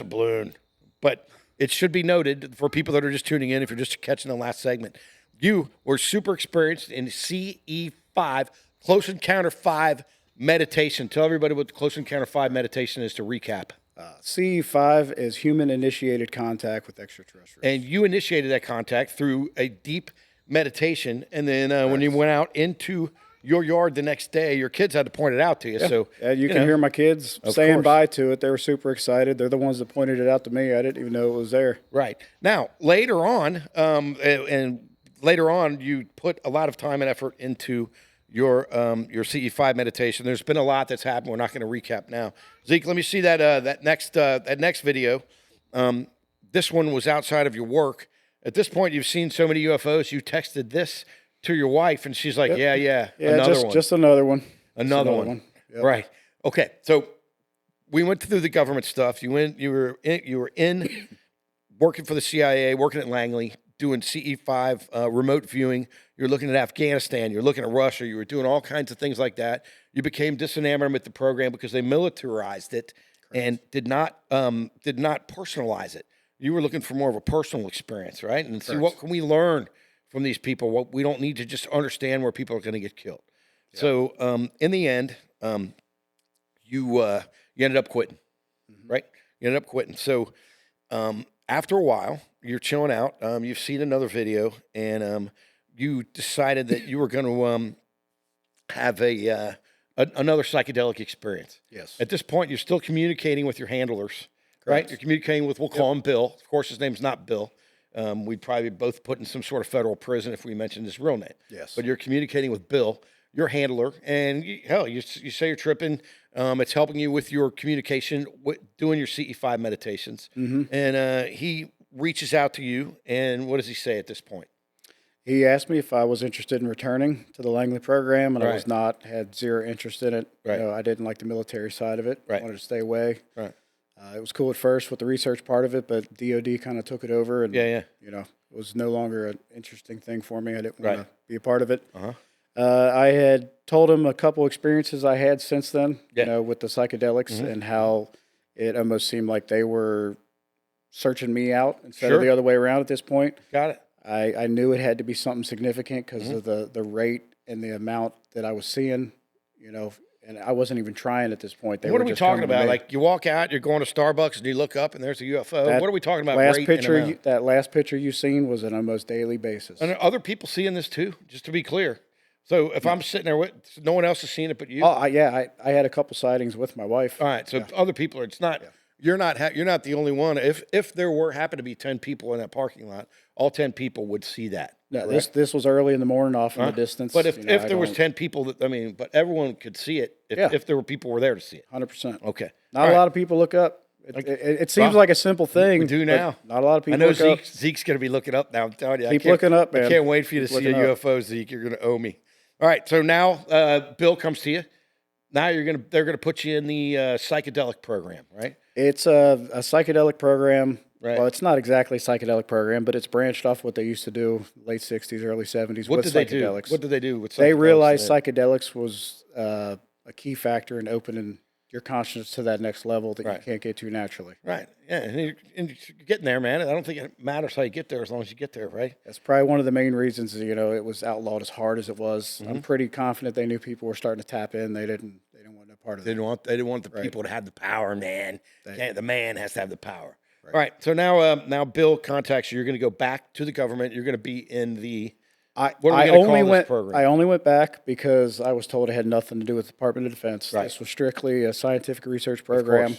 balloon." But it should be noted for people that are just tuning in, if you're just catching the last segment, you were super experienced in CE5, Close Encounter 5 meditation. Tell everybody what the Close Encounter 5 meditation is to recap. CE5 is human-initiated contact with extraterrestrials. And you initiated that contact through a deep meditation, and then when you went out into your yard the next day, your kids had to point it out to you. Yeah. So you can hear my kids saying course. bye to it. They were super excited. They're the ones that pointed it out to me. I didn't even know it was there. Right. Now, later on, you put a lot of time and effort into your CE5 meditation. There's been a lot that's happened. We're not going to recap now. Zeke, let me see that next video. This one was outside of your work. At this point, you've seen so many UFOs. You texted this to your wife, and she's like, "Yeah, another one, just another one, another one." Yep. Right. Okay. So we went through the government stuff. You were in working for the CIA, working at Langley, doing CE5 remote viewing. You're looking at Afghanistan. You're looking at Russia. You were doing all kinds of things like that. You became disenamored with the program because they militarized it and did not personalize it. You were looking for more of a personal experience, right? And see what can we learn from these people. What we don't need to just understand where people are going to get killed. Yeah. So in the end, you ended up quitting, right? You ended up quitting. So after a while, you're chilling out. You've seen another video, and you decided that you were going to have another psychedelic experience. Yes. At this point, you're still communicating with your handlers, right? You're communicating with, we'll call him Bill. Of course, his name's not Bill. We'd probably both put in some sort of federal prison if we mentioned his real name. Yes. But you're communicating with Bill, your handler, and you say you're tripping. It's helping you with your communication, doing your CE5 meditations. Mm-hmm. And he reaches out to you, and what does he say at this point? He asked me if I was interested in returning to the Langley program, and I was not. Had zero interest in it. Right. I didn't like the military side of it. Right. I wanted to stay away. Right. It was cool at first with the research part of it, but DOD kind of took it over, and it was no longer an interesting thing for me. I didn't want to be a part of it. I had told him a couple experiences I had since then, Yeah. you know, with the psychedelics and how it almost seemed like they were searching me out instead of the other way around at this point. Got it. I knew it had to be something significant because of the rate and the amount that I was seeing, you know, and I wasn't even trying at this point. They What were are we just talking coming to about? me. Like you walk out, you're going to Starbucks, and you look up, and there's a UFO. That What are we talking about? Last rate and picture, amount? that last picture you seen was an almost daily basis. And are other people seeing this too? Just to be clear. So if I'm sitting there with no one else is seeing it but you. Oh, I had a couple sightings with my wife. All right. So other people are. It's not. You're not the only one. If there happened to be 10 people in that parking lot, all 10 people would see that. No, correct? this was early in the morning, off in the distance. But if you know, if I there was don't- 10 people but everyone could see it if there were people were there to see it. 100%. Okay. Not All a right. lot of people look up. It seems like a simple thing. We do but now. Not a lot of people I know look up. Zeke's going to be see now. I'm telling you. Keep looking up, I man. can't wait for you to Keep see a looking up. UFO, Zeke. You're going to owe me. All right. So now Bill comes to you. Now they're going to put you in the psychedelic program, right? It's a psychedelic program. Right. Well, it's not exactly a psychedelic program, but it's branched off what they used to do late 60s, early 70s What with did they do? psychedelics. What did they do with psychedelics? They realized then? psychedelics was a key factor in opening your consciousness to that next level that you can't get to naturally. Right. Yeah. And you're getting there, man. I don't think it matters how you get there as long as you get there, right? That's probably one of the main reasons, you know, it was outlawed as hard as it was. I'm pretty confident they knew people were starting to tap in. They didn't want no part of They it. didn't want the people to have the power, man. The man has to have the power. All right. So now Bill contacts you. You're going to go back to the government. You're going to be in the. What are we I gonna only call this went. program? I only went back because I was told it had nothing to do with the Department of Defense. Right. This was strictly a scientific research program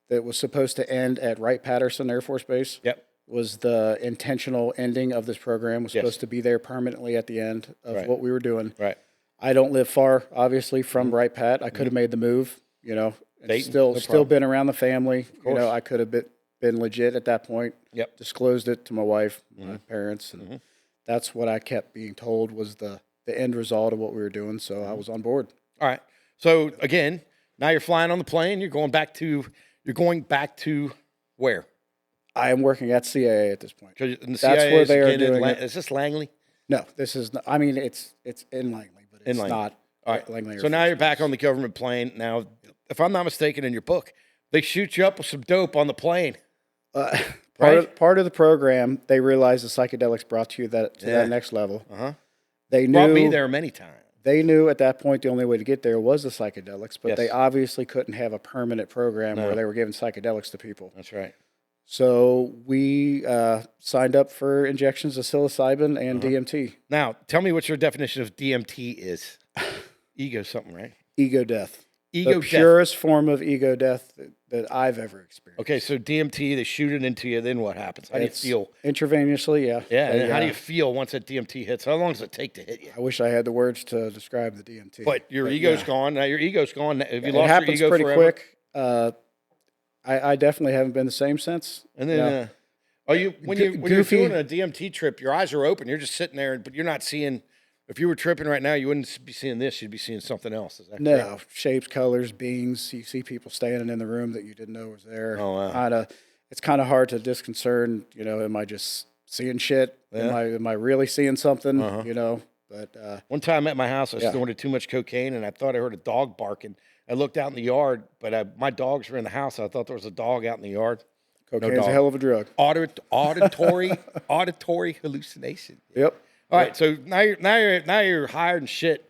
that was supposed to end at Wright-Patterson Air Force Base. Yep. Was the intentional ending of this program. Was supposed to be there permanently at the end of what we were doing. Right. I don't live far, obviously, from Wright-Pat. I could have made the move, you know, and Dayton, still no problem. been around the family. You course. know, I could have been legit at that point. Yep. Disclosed it to my wife, my parents, and that's what I kept being told was the end result of what we were doing. So I was on board. All right. So again, now you're flying on the plane. You're going back to where? I am working at CAA at this point. 'Cause the That's CIA where is they are again in doing it. Is this Langley? No, this is not, I mean, it's in Langley, but it's Langley. not. All right. Langley Air So now Force you're back Base. on the government plane. Now, if I'm not mistaken, in your book, they shoot you up with some dope on the plane. Part of the program, they realized the psychedelics brought you that next level. They knew Brought me there many times. They knew at that point the only way to get there was the psychedelics, but Yes. they obviously couldn't have a permanent program where they were giving psychedelics to people. That's right. So we signed up for injections of psilocybin and DMT. Now, tell me what your definition of DMT is. Ego something, right? Ego death. Ego The death. purest form of ego death that I've ever experienced. Okay, so DMT, they shoot it into you. Then what happens? How do you It's feel? intravenously, yeah. Yeah, and They, how do you feel once that DMT hits? How long does it take to hit you? I wish I had the words to describe the DMT. But your ego's gone. Now your ego's gone. Have you It lost your happens ego pretty forever? quick. I definitely haven't been the same since. And then, are you when you're goofy. doing a DMT trip, your eyes are open. You're just sitting there, but you're not seeing. If you were tripping right now, you wouldn't be seeing this. You'd be seeing something else. Is that correct? No, shapes, colors, beings. You see people standing in the room that you didn't know was there. Oh, wow. It's kind of hard to disconcern. You know, am I just seeing shit? Am I really seeing something? You know, but One time at my house, I snorted too much cocaine, and I thought I heard a dog barking. I looked out in the yard, but my dogs were in the house. I thought there was a dog out in the yard. cocaine's dog. a hell of a drug. Auditory hallucination. Yep. All right, so now you're hired and shit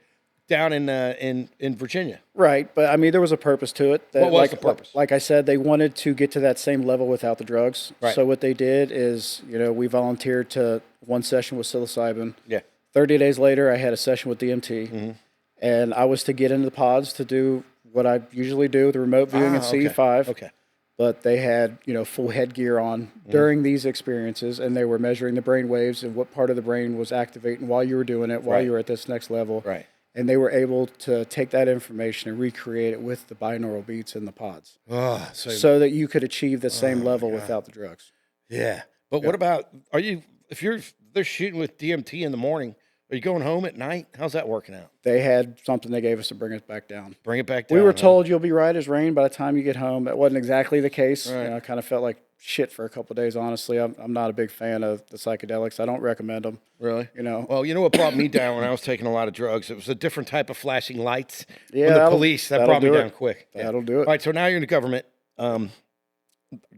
down in Virginia. Right, but I mean, there was a purpose to it. What was the purpose? Like I said, they wanted to get to that same level without the drugs. Right. So what they did is, you know, we volunteered to one session with psilocybin. Yeah. 30 days later, I had a session with DMT, and I was to get into the pods to do what I usually do, the remote viewing in CE5. Okay. But they had, you know, full headgear on during these experiences, and they were measuring the brain waves and what part of the brain was activating while you were doing it, while you were at this next level. Right. And they were able to take that information and recreate it with the binaural beats in the pods, Oh, so that you could achieve the same level without the drugs. yeah. But what about they're shooting with DMT in the morning? Are you going home at night? How's that working out? They had something they gave us to bring us back down. Bring it back down. We were huh? told you'll be right as rain by the time you get home. That wasn't exactly the case. Right. You know, I kind of felt like shit for a couple of days. Honestly, I'm not a big fan of the psychedelics. I don't recommend them. Really? You know. Well, you know what brought me down when I was taking a lot of drugs? It was a different type of flashing lights Yeah, from the that'll- police. That that'll brought me do it. down quick. Yeah. That'll do All it. right, so now you're in the government.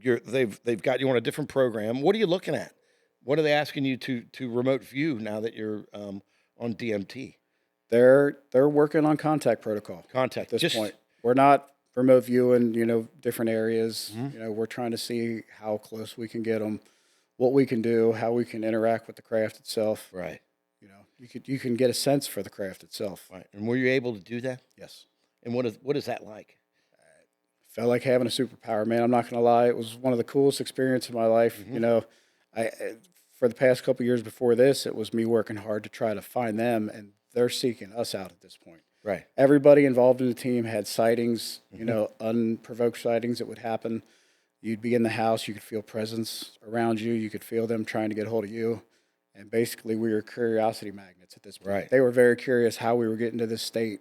They've got you on a different program. What are you looking at? What are they asking you to remote view now that you're on DMT? They're working on contact protocol. Contact. At this point, we're not remote viewing, different areas. We're trying to see how close we can get them, what we can do, how we can interact with the craft itself. Right. You can get a sense for the craft itself. Right. And were you able to do that? Yes. And what is that like? Felt like having a superpower, man. I'm not going to lie. It was one of the coolest experiences of my life. I for the past couple of years before this, it was me working hard to try to find them, and they're seeking us out at this point. Right. Everybody involved in the team had sightings, unprovoked sightings that would happen. You'd be in the house, you could feel presence around you, you could feel them trying to get hold of you. And basically, we were curiosity magnets at this point. Right. They were very curious how we were getting to this state,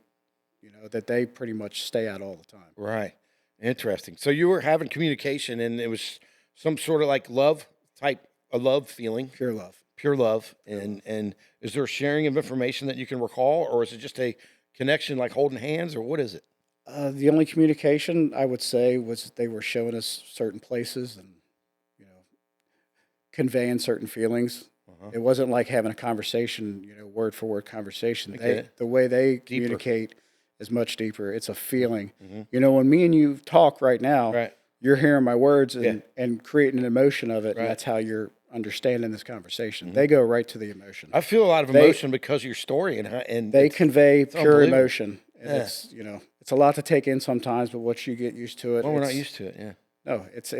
that they pretty much stay at all the time. Right. Interesting. So you were having communication, and it was some sort of like a love feeling. Pure love. Pure love. And is there a sharing of information that you can recall, or is it just a connection like holding hands, or what is it? The only communication I would say was they were showing us certain places and, conveying certain feelings. It wasn't like having a conversation, word for word conversation. Okay. The way they communicate is much deeper. It's a feeling. When me and you talk right now, Right. you're hearing my words and creating an emotion of it, Right. and that's how you're understanding this conversation. They go right to the emotion. I feel a lot of emotion because of your story, and They convey pure unbelievable. emotion. And Yeah. it's a lot to take in sometimes, but once you get used to it, well, we're not it's- used to it. Yeah. No, it's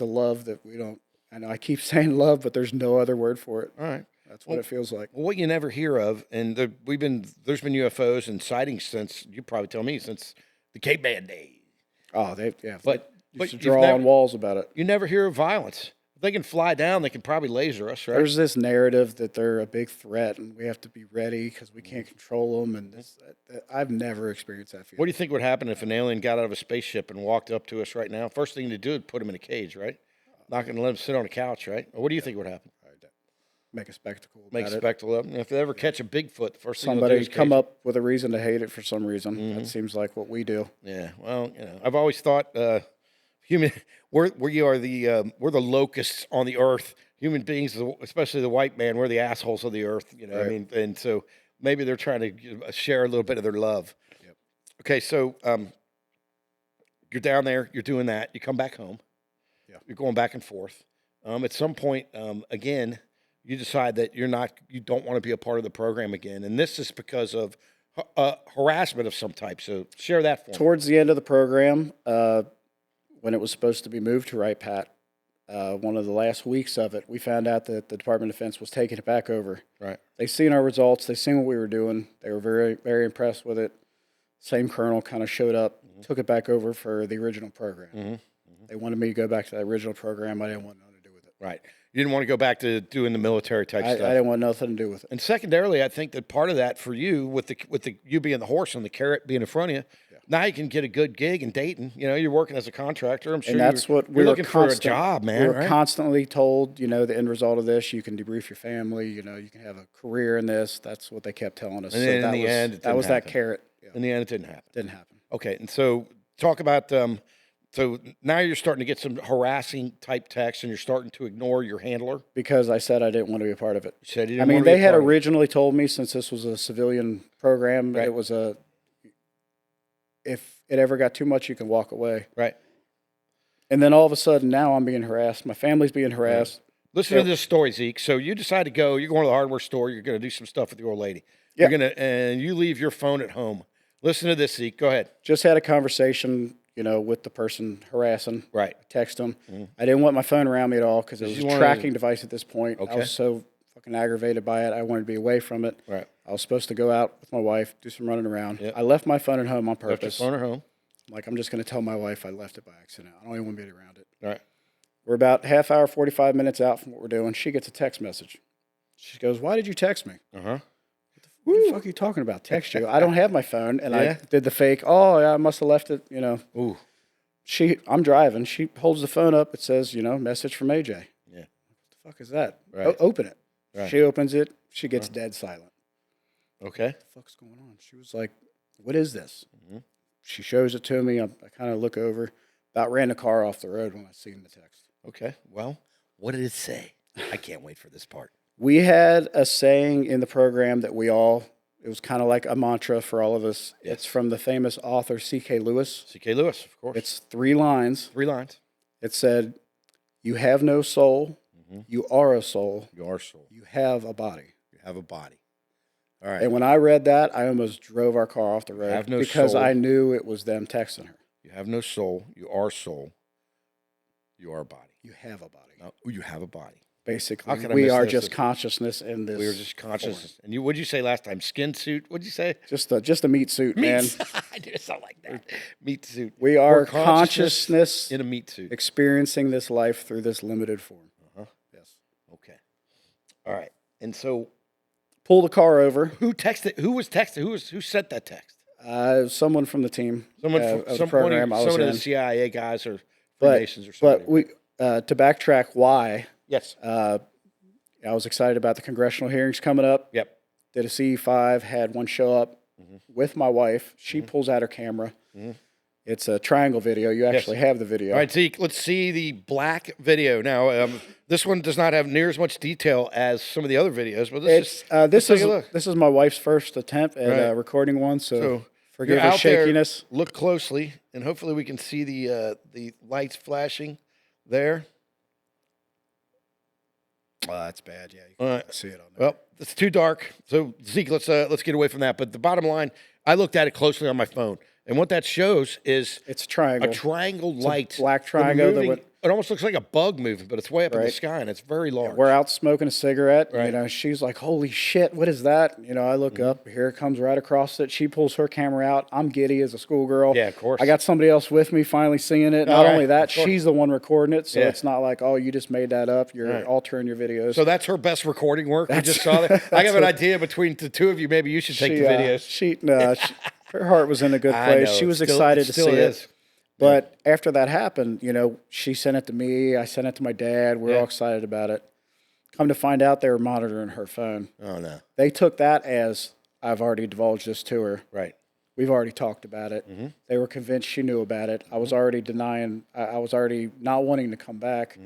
a love that we don't. I know I keep saying love, but there's no other word for it. All right. That's what it feels like. Well, what you never hear of, and there's been UFOs and sightings since, you probably tell me, since the caveman days. Oh, But used to you've draw never- on walls about it. You never hear of violence. If they can fly down, they can probably laser us, right? There's this narrative that they're a big threat and we have to be ready because we can't control them. And I've never experienced that feeling. What do you think would happen if an alien got out of a spaceship and walked up to us right now? First thing to do is put him in a cage, right? Not going to let him sit on a couch, right? Or what do you think would happen? Make a spectacle about Make a it. spectacle of him. If they ever catch a Bigfoot, the first thing they'll do Somebody's is come cage him. up with a reason to hate it for some reason. That seems like what we do. Yeah, well, I've always thought we're the locusts on the earth. Human beings, especially the white man, we're the assholes of the earth. I Right. mean, and so maybe they're trying to share a little bit of their love. Yep. Okay, so you're down there, you're doing that. You come back home. Yeah. You're going back and forth. At some point, again, you decide that you don't want to be a part of the program again, and this is because of harassment of some type. So share that for me. Towards the end of the program, when it was supposed to be moved to Right Pat, one of the last weeks of it, we found out that the Department of Defense was taking it back over. Right. They seen our results. They seen what we were doing. They were very, very impressed with it. Same colonel kind of showed up, took it back over for the original program. They wanted me to go back to that original program. I didn't want nothing to do with it. Right. You didn't want to go back to doing the military type I stuff. didn't want nothing to do with it. And secondarily, I think that part of that for you, with the you being the horse and the carrot being in front of you, now you can get a good gig in Dayton. You're working as a contractor. I'm sure And that's what you're we were looking for a job, man. We were right? constantly told, the end result of this, you can debrief your family, you can have a career in this. That's what they kept telling us. And then in the end, it that was didn't that happen. carrot. Yeah, In the end, it didn't happen. didn't happen. Okay, and so talk about so now you're starting to get some harassing type texts, and you're starting to ignore your handler. Because I said I didn't want to be a part of it. You said you I didn't mean, want to be they a had part of it. originally told me, since this was a civilian program, Right. it was if it ever got too much, you can walk away. Right. And then all of a sudden, now I'm being harassed. My family's being harassed. Listen to this story, Zeke. So you decide to go. You're going to the hardware store. You're going to do some stuff with your old lady. Yeah. And you leave your phone at home. Listen to this, Zeke. Go ahead. Just had a conversation, with the person harassing. Right. I text them. I didn't want my phone around me at all because it was you a wanted- tracking device at this point. Okay. I was so fucking aggravated by it. I wanted to be away from it. Right. I was supposed to go out with my wife, do some running around. Yep. I left my phone at home on Left your purpose. phone at home. Like, I'm just going to tell my wife I left it by accident. I don't even want to be around it. Right. We're about half hour, 45 minutes out from what we're doing. She gets a text message. She goes, "Why did you text me?" Uh-huh. What the fuck are you talking about? Text you? I don't have my phone. And Yeah. I did the fake, oh, yeah, I must have left it, Ooh. I'm driving. She holds the phone up. It says, message from AJ. Yeah. What the fuck is that? Right. Open it. Right. She opens it. She gets dead silent. Okay. What the fuck's going on? She was like, what is this? Mm-hmm. She shows it to me. I kind of look over. About ran the car off the road when I seen the text. Okay. Well, what did it say? I can't wait for this part. We had a saying in the program that it was kind of like a mantra for all of us. Yes. It's from the famous author C.K. Lewis. C.K. Lewis, of course. It's 3 lines. 3 lines. It said, you have no soul. Mm-hmm. You are a soul. You are soul. You have a body. You have a body. All right. And when I read that, I almost drove our car off the road have no because soul. I knew it was them texting her. You have no soul. You are soul. You are a body. You have a body. Oh, you have a body. Basically, How can I we miss are this? just consciousness in this. We are just conscious. And what'd you say last time? Skin suit? What'd you say? Just a meat suit, man. I do something like that. Meat suit. We are Or consciousness in a meat suit. experiencing this life through this limited form. Yes. Okay. All right. And so, Pull the car over. who texted? Who was texted? Who sent that text? Someone from the team. Someone of from the program I was someone of in. the CIA guys or But, Freemasons or something. but we to backtrack why. Yes. I was excited about the congressional hearings coming up. Yep. Did a CE5, had one show up with my wife. She pulls out her camera. It's a triangle video. You actually have the video. All right, Zeke, let's see the black video. Now, this one does not have near as much detail as some of the other videos, but let's take a look. This is my wife's first attempt at recording one, so forgive you're her out there, shakiness. look closely, and hopefully we can see the lights flashing there. Oh, that's bad. Yeah, you All can right. see it on there. Well, it's too dark. So Zeke, let's get away from that. But the bottom line, I looked at it closely on my phone, and what that shows is It's a triangle. a triangle light, black triangle that moving- went- it almost looks like a bug moving, but it's way up in the Right. sky, and it's very large. We're out smoking a cigarette. Right. She's like, "Holy shit, what is that?" I look up. Here it comes right across it. She pulls her camera out. I'm giddy as a schoolgirl. Yeah, of course. I got somebody else with me finally seeing it. Not All right, only that, of course. she's the one recording it, so Yeah. it's not like, "Oh, you just made that up. You're Right. altering your videos." So that's her best recording work. We just saw that. I have an idea between the two of you. Maybe you should take the videos. Her heart was in a good I place. know, She it was still- excited it to still see is. it. But after that happened, she sent it to me. I sent it to my dad. We're all excited about it. Come to find out, they were monitoring her phone. Oh no! They took that as I've already divulged this to her. Right. We've already talked about it. They were convinced she knew about it. I was already denying. I was already not wanting to come back.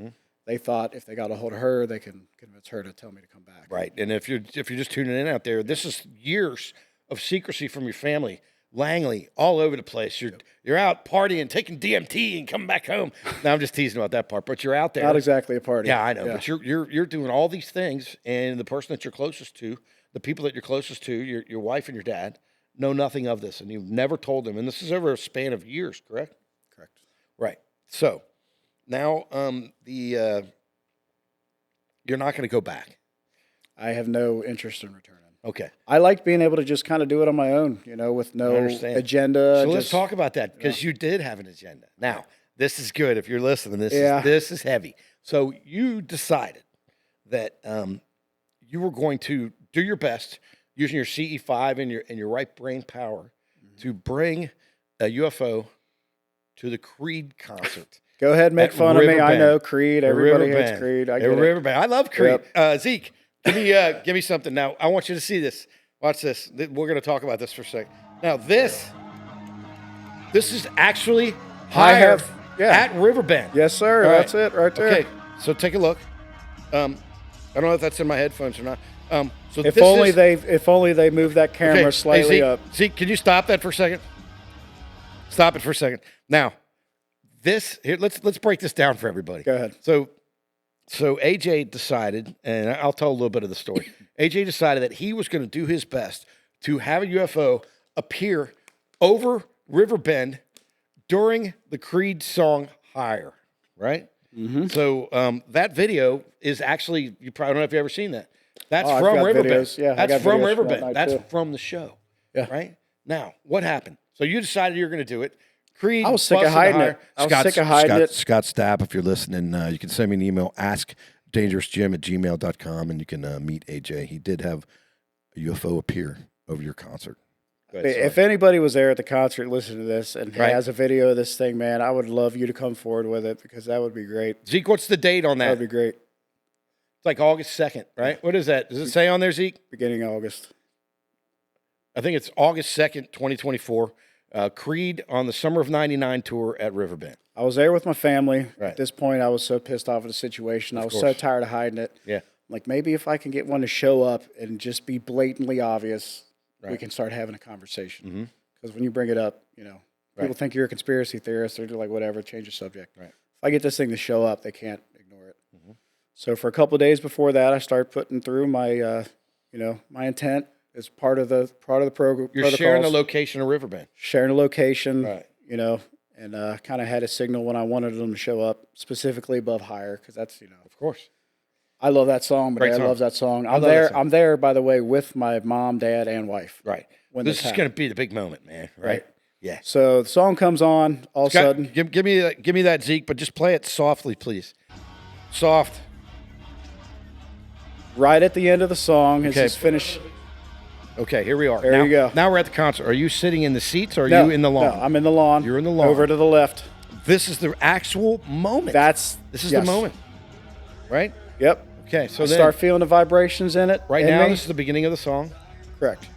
They thought if they got a hold of her, they can convince her to tell me to come back. Right. And if you're just tuning in out there, this is years of secrecy from your family. Langley, all over the place. You're out partying, taking DMT, and coming back home. Now I'm just teasing about that part, but you're out there. Not exactly a party. Yeah, I know. But you're doing all these things, and the person that you're closest to, the people that you're closest to, your wife and your dad, know nothing of this, and you've never told them. And this is over a span of years, correct? Correct. Right. So now you're not going to go back. I have no interest in returning. Okay. I like being able to just kind of do it on my own, with no agenda. So let's talk about that because you did have an agenda. Now, this is good if you're listening. This is heavy. So you decided that you were going to do your best using your CE5 and your right brain power to bring a UFO to the Creed concert. Go ahead and make At fun of me. I Riverbend. know Creed. Everybody hates Riverbend. Creed. I At get it. Riverbend. I love Creed. Yep. Zeke, give me something. Now, I want you to see this. Watch this. We're going to talk about this for a second. Now, this is actually higher at Riverbend. Yes, sir. All right. That's it right there. Okay, so take a look. I don't know if that's in my headphones or not. So If this only is, they moved that camera okay, slightly Zeke, up. Zeke, can you stop that for a second? Stop it for a second. Now, let's break this down for everybody. Go ahead. So AJ decided, and I'll tell a little bit of the story. AJ decided that he was going to do his best to have a UFO appear over Riverbend during the Creed song "Higher." Right. Mm-hmm. So that video is actually, you probably don't know if you've ever seen that. That's I've from got Riverbend. videos. Yeah, I that's got from videos from that Riverbend. night, That's too. from the show. Yeah. Right. Now, what happened? So you decided you were going to do it. Creed. I was sick of busted hiding higher. it. I was sick of hiding it. Scott Stapp, if you're listening, you can send me an email, askdangerousjim@gmail.com, and you can meet AJ. He did have a UFO appear over your concert. If anybody was there at the concert listening to this and has a video of this thing, man, I would love you to come forward with it because that would be great. Zeke, what's the date on that? That would be great. It's like August 2nd, right? What is that? Does it say on there, Zeke? Beginning of August. I think it's August 2nd, 2024. Creed on the Summer of '99 tour at Riverbend. I was there with my family. Right. At this point, I was so pissed off at the situation. I was so tired of hiding it. Yeah. Like, maybe if I can get one to show up and just be blatantly obvious, we can start having a conversation. Because when you bring it up, people think you're a conspiracy theorist. They're like, whatever, change the subject. Right. If I get this thing to show up, they can't ignore it. So for a couple of days before that, I started putting through my, my intent as part of the program. You're sharing the location of Riverbend. Sharing the location, and kind of had a signal when I wanted them to show up, specifically above higher, because that's, Of course. I love that song. My dad loves that song. I'm there, by the way, with my mom, dad, and wife. Right. This is going to be the big moment, man. Right. Yeah. So the song comes on all of a sudden. Give me that, Zeke, but just play it softly, please. Soft. Right at the end of the song, as it's finished. Okay, here we are. There you go. Now we're at the concert. Are you sitting in the seats or are you in the lawn? No, I'm in the lawn. You're in the lawn. Over to the left. This is the actual moment. This is the moment. Right? Yep. Okay, so I start feeling the vibrations in it. Right now, this is the beginning of the song. Correct.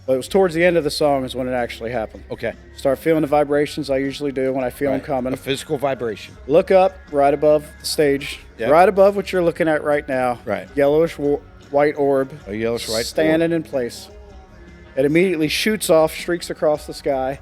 But it was towards the end of the song is when it actually happened. Okay. Start feeling the vibrations I usually do when I feel them coming. A physical vibration. Look up right above the stage. Yep. Right above what you're looking at right now. Right. Yellowish white orb. A yellowish white standing in place. It immediately shoots off, streaks across the sky.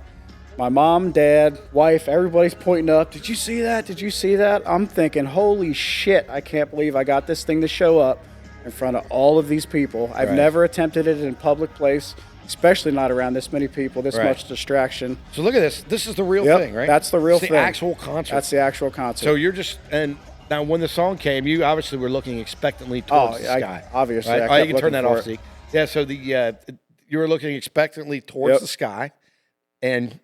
My mom, dad, wife, everybody's pointing up. Did you see that? Did you see that? I'm thinking, holy shit, I can't believe I got this thing to show up in front of all of these people. I've never attempted it in a public place, especially not around this many people, this much distraction. So look at this. This is the real thing, right? That's the real thing. The actual concert. That's the actual concert. So you're just, and now when the song came, you obviously were looking expectantly towards the sky. Obviously. Right? You can turn that off, Zeke. Yeah, so you were looking expectantly towards the sky, and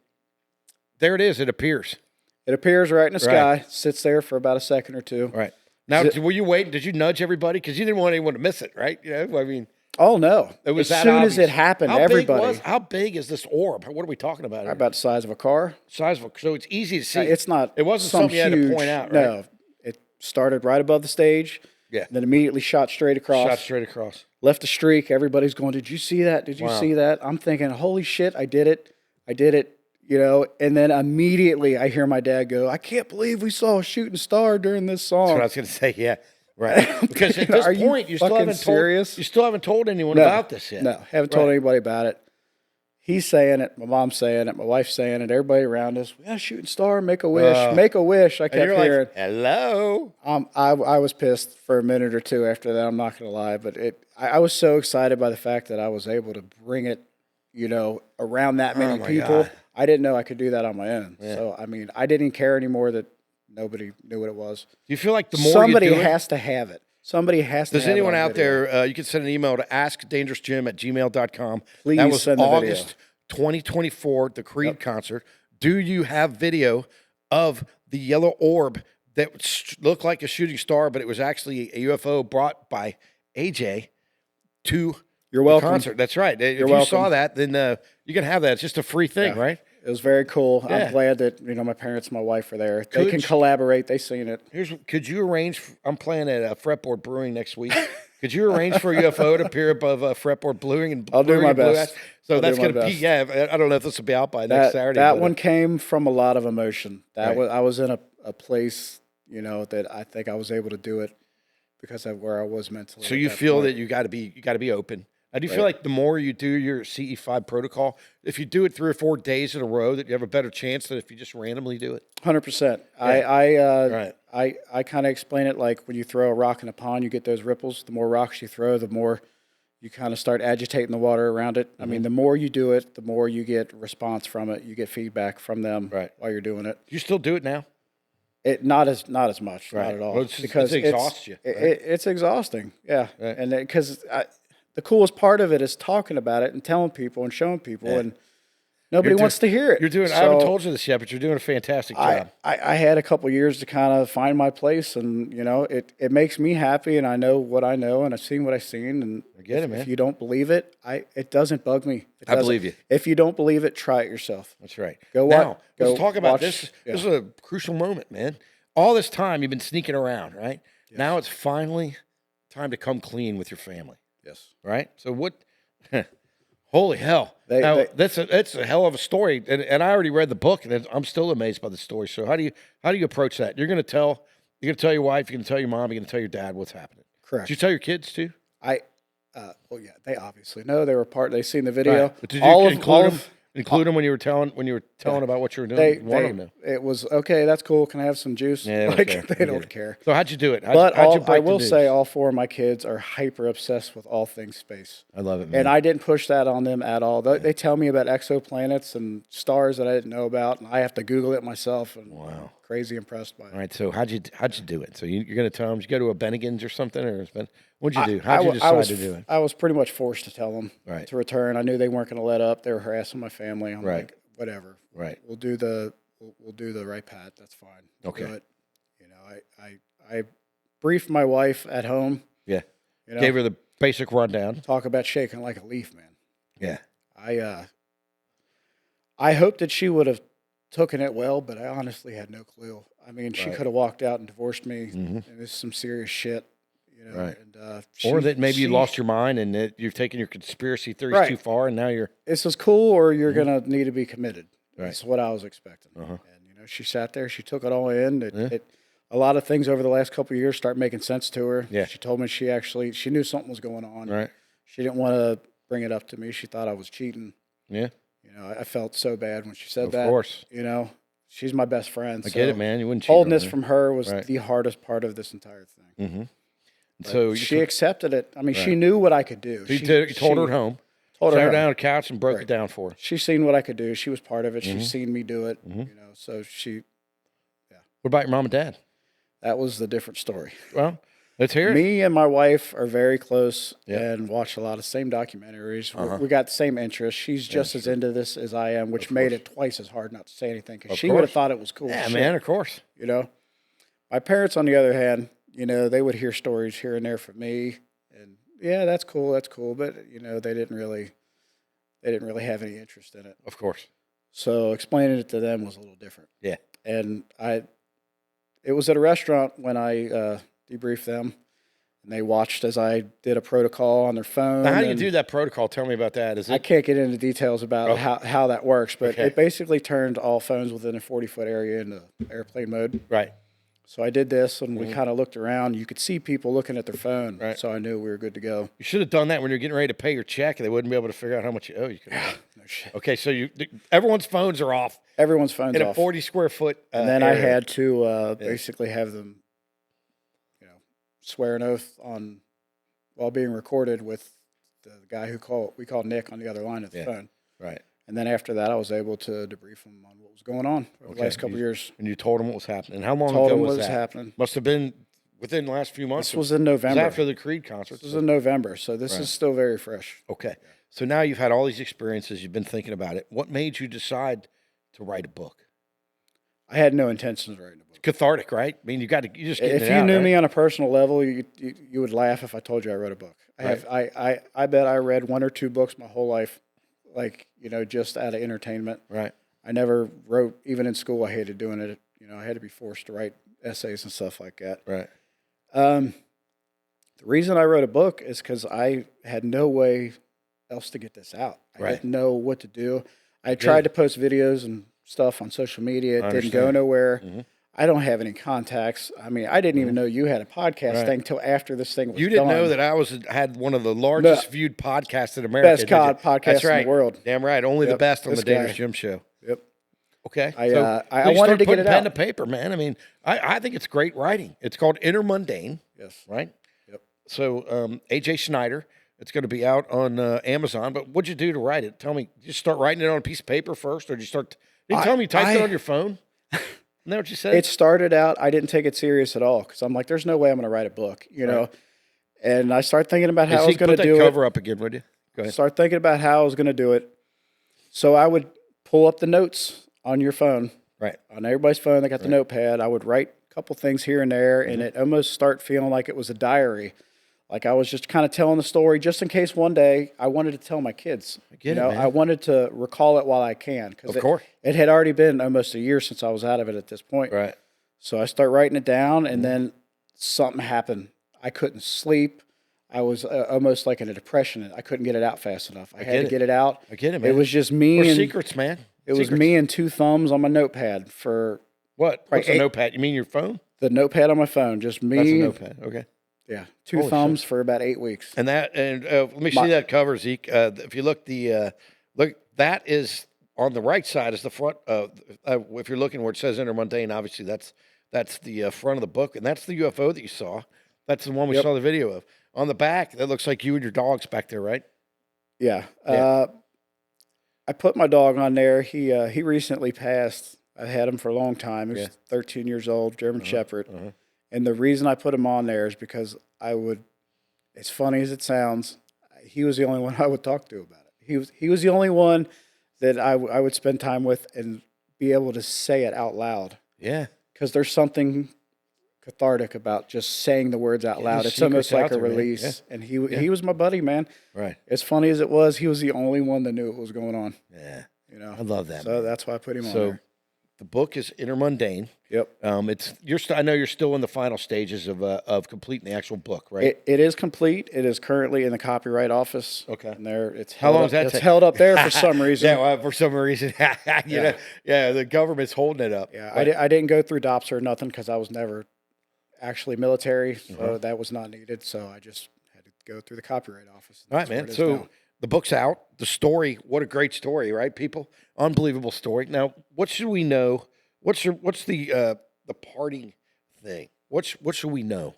there it is. It appears. It appears right in the sky, sits there for about a second or two. Right. Now, were you waiting? Did you nudge everybody? Because you didn't want anyone to miss it, right? I mean. Oh, no. It was as soon as it happened, everybody. How big is this orb? What are we talking about here? About the size of a car. So it's easy to see. It's not. It wasn't something you had to point out, right? No. It started right above the stage. Yeah. Then immediately shot straight across. Left a streak. Everybody's going, did you see that? Did you see that? I'm thinking, holy shit, I did it. And then immediately I hear my dad go, I can't believe we saw a shooting star during this song. That's what I was going to say, yeah. Right. Because at this point, you still haven't told anyone about this yet. No, haven't told anybody about it. He's saying it, my mom's saying it, my wife's saying it, everybody around us, we got a shooting star, make a wish, make a wish. I kept hearing. Like, hello. I was pissed for a minute or two after that, I'm not going to lie, but I was so excited by the fact that I was able to bring it, around that many people. God. I didn't know I could do that on my own. Yeah. So, I mean, I didn't care anymore that nobody knew what it was. Do you feel like the more somebody you do has to have it? Somebody has to have it. Does anyone out there, you can send an email to askdangerousjim@gmail.com. Please that was send the August video. 2024, the Creed concert. Do you have video of the yellow orb that looked like a shooting star, but it was actually a UFO brought by AJ to You're welcome. the concert? That's right. If You're you welcome. saw that, then you can have that. It's just a free thing, right? It was very cool. Yeah. I'm glad that my parents and my wife are there. They can collaborate. They seen it. Could you arrange? I'm playing at Fretboard Brewing next week. Could you arrange for a UFO to appear above Fretboard Brewing? And I'll do my best. So that's going to be. Yeah, I don't know if this will be out by next Saturday. That one came from a lot of emotion. I was in a place that I think I was able to do it because of where I was mentally. So you feel that you got to be open. I do feel like the more you do your CE5 protocol, if you do it 3 or 4 days in a row, that you have a better chance than if you just randomly do it. 100%. Yeah. I kind of explain it like when you throw a rock in a pond, you get those ripples. The more rocks you throw, the more you kind of start agitating the water around it. Mm-hmm. I mean, the more you do it, the more you get response from it. You get feedback from them while you're doing it. You still do it now? Not as much, not at all. Well, because it exhausts you. It's exhausting, yeah. Right. And because the coolest part of it is talking about it and telling people and showing people. And Nobody wants to hear it. You're doing. I haven't told you this yet, but you're doing a fantastic job. I had a couple years to kind of find my place, and it makes me happy, and I know what I know, and I've seen what I've seen, and I get it, man. If you don't believe it, it doesn't bug me. I believe you. If you don't believe it, try it yourself. That's right. Let's talk about this. Yeah. This is a crucial moment, man. All this time you've been sneaking around, right? Yes. Now it's finally time to come clean with your family. Yes. Right. So what? Holy hell! That's a hell of a story, and I already read the book, and I'm still amazed by the story. So how do you approach that? You're going to tell your wife, you're going to tell your mom, you're going to tell your dad what's happening. Correct. Did you tell your kids too? Well, yeah, they obviously know. They were part. They seen the video. Right. But did you include them when you were telling about what you were doing? It was okay. That's cool. Can I have some juice? Yeah, they don't care. So how'd you do it? I will say all four of my kids are hyper obsessed with all things space. I love it, man. And I didn't push that on them at all. They tell me about exoplanets and stars that I didn't know about, and I have to Google it myself. And wow, crazy impressed by it. All right, so how'd you do it? So you're going to tell them? Did you go to a Bennigan's or something, or what'd you do? How'd you decide to do it? I was pretty much forced to tell them to return. I knew they weren't going to let up. They were harassing my family. I'm like, whatever. Right. We'll do the right pat. That's fine. Okay. But, I briefed my wife at home. Yeah. Gave her the basic rundown. Talk about shaking like a leaf, man. Yeah. I hoped that she would have taken it well, but I honestly had no clue. I mean, she could have walked out and divorced me, and this is some serious shit. Right. And, or that maybe you lost your mind and that you've taken your conspiracy theories too far, and now you're. This is cool, or you're gonna need to be committed. Right. That's what I was expecting. And she sat there, she took it all in. A lot of things over the last couple of years start making sense to her. Yeah. She told me she knew something was going on. Right. She didn't want to bring it up to me. She thought I was cheating. Yeah. I felt so bad when she said that. Of course. She's my best friend. I get it, man. You wouldn't cheat. Holding this from her was the hardest part of this entire thing. Mm-hmm. So she accepted it. I mean, she knew what I could do. So you told her at home. Sat her down on the couch and broke it down for her. She's seen what I could do. She was part of it. She's seen me do it. So she. What about your mom and dad? That was the different story. Well, let's hear it. Me and my wife are very close and watch a lot of same documentaries. We got the same interests. She's just as into this as I am, which made it twice as hard not to say anything because she would have thought it was cool. Yeah, man, of course. My parents, on the other hand, they would hear stories here and there from me, and that's cool, but they didn't really have any interest in it. Of course. So explaining it to them was a little different. Yeah. And it was at a restaurant when I debriefed them, and they watched as I did a protocol on their phone. Now, how do you do that protocol? Tell me about that. I can't get into details about how that works, but it basically turned all phones within a 40-foot area into airplane mode. Right. So I did this, and we kind of looked around. You could see people looking at their phone, so I knew we were good to go. You should have done that when you're getting ready to pay your check, and they wouldn't be able to figure out how much you owe. You could have. No shit. Okay, so everyone's phones are off. Everyone's phones in off. In a 40-square-foot and then area. I had to basically have them, swear an oath while being recorded with the guy we call Nick on the other line of the phone. Right. And then after that, I was able to debrief them on what was going on over the last couple of years. And you told them what was happening. How long ago was that? Happening. Must have been within the last few months. This was in November. It was after the Creed concert. This was in November, so this is still very fresh. Okay. So now you've had all these experiences. You've been thinking about it. What made you decide to write a book? I had no intentions of writing a book. It's cathartic, right? I mean, you just get if you knew me on a personal level, you would laugh if I told you I wrote a book. I bet I read one or two books my whole life. Just out of entertainment. Right. I never wrote, even in school, I hated doing it. I had to be forced to write essays and stuff like that. Right. The reason I wrote a book is because I had no way else to get this out. I didn't know what to do. I tried to post videos and stuff on social media. It didn't go nowhere. Mm-hmm. I don't have any contacts. I mean, I didn't even know you had a podcast thing until after this thing was You didn't know that I had one of the largest viewed podcasts in America. Best podcast in the world. Damn right. Only the best on the Dangerous Jim Show. Yep. Okay. I wanted to get it out. Pen to paper, man. I mean, I think it's great writing. It's called Intermundane. Yes. Right? Yep. So AJ Schneider. It's going to be out on Amazon. But what'd you do to write it? Tell me. Did you start writing it on a piece of paper first, or did you start? Did you tell me you typed it on your phone? Isn't that what you said? It started out, I didn't take it serious at all because I'm like, there's no way I'm going to write a book, know. And I started thinking about how I was going to do it. Put that cover up again, would you? Go ahead. Start thinking about how I was going to do it. So I would pull up the notes on your phone. Right. On everybody's phone, they got the notepad. I would write a couple things here and there, and it almost start feeling like it was a diary. Like I was just kind of telling the story just in case one day I wanted to tell my kids. Get it, man. I wanted to recall it while I can. Of course. It had already been almost a year since I was out of it at this point. Right. So I start writing it down, and then something happened. I couldn't sleep. I was almost like in a depression. I couldn't get it out fast enough. I had to get it out. I get it, man. It was just me Or and secrets, man. It was me and two thumbs on my notepad for What? What's a eight- notepad? You mean your phone? the notepad on my phone. Just me. That's a notepad. Okay. Yeah, two thumbs for about 8 weeks. And let me see that cover, Zeke. If you look that is on the right side is the front. If you're looking where it says Intermundane, obviously that's the front of the book, and that's the UFO that you saw. That's the one we saw the video of. On the back, that looks like you and your dog's back there, right? Yeah. I put my dog on there. He recently passed. I've had him for a long time. He was 13 years old, German Shepherd. And the reason I put him on there is because as funny as it sounds, he was the only one I would talk to about it. He was the only one that I would spend time with and be able to say it out loud. Yeah. Because there's something cathartic about just saying the words out loud. It's almost like a release. And he was my buddy, man. Right. As funny as it was, he was the only one that knew what was going on. Yeah. You know, I love that. So man. that's why I put him on there. The book is Intermundane. Yep. I know you're still in the final stages of completing the actual book, right? It is complete. It is currently in the copyright office. Okay. And it's How long held does that it's take? held up there for some reason. Yeah, well, for some reason, the government's holding it up. Yeah, I didn't go through DOPS or nothing because I was never actually military, so that was not needed. So I just had to go through the copyright office. All right, man. So the book's out. The story, what a great story, right, people? Unbelievable story. Now, what should we know? What's the parting thing? What should we know?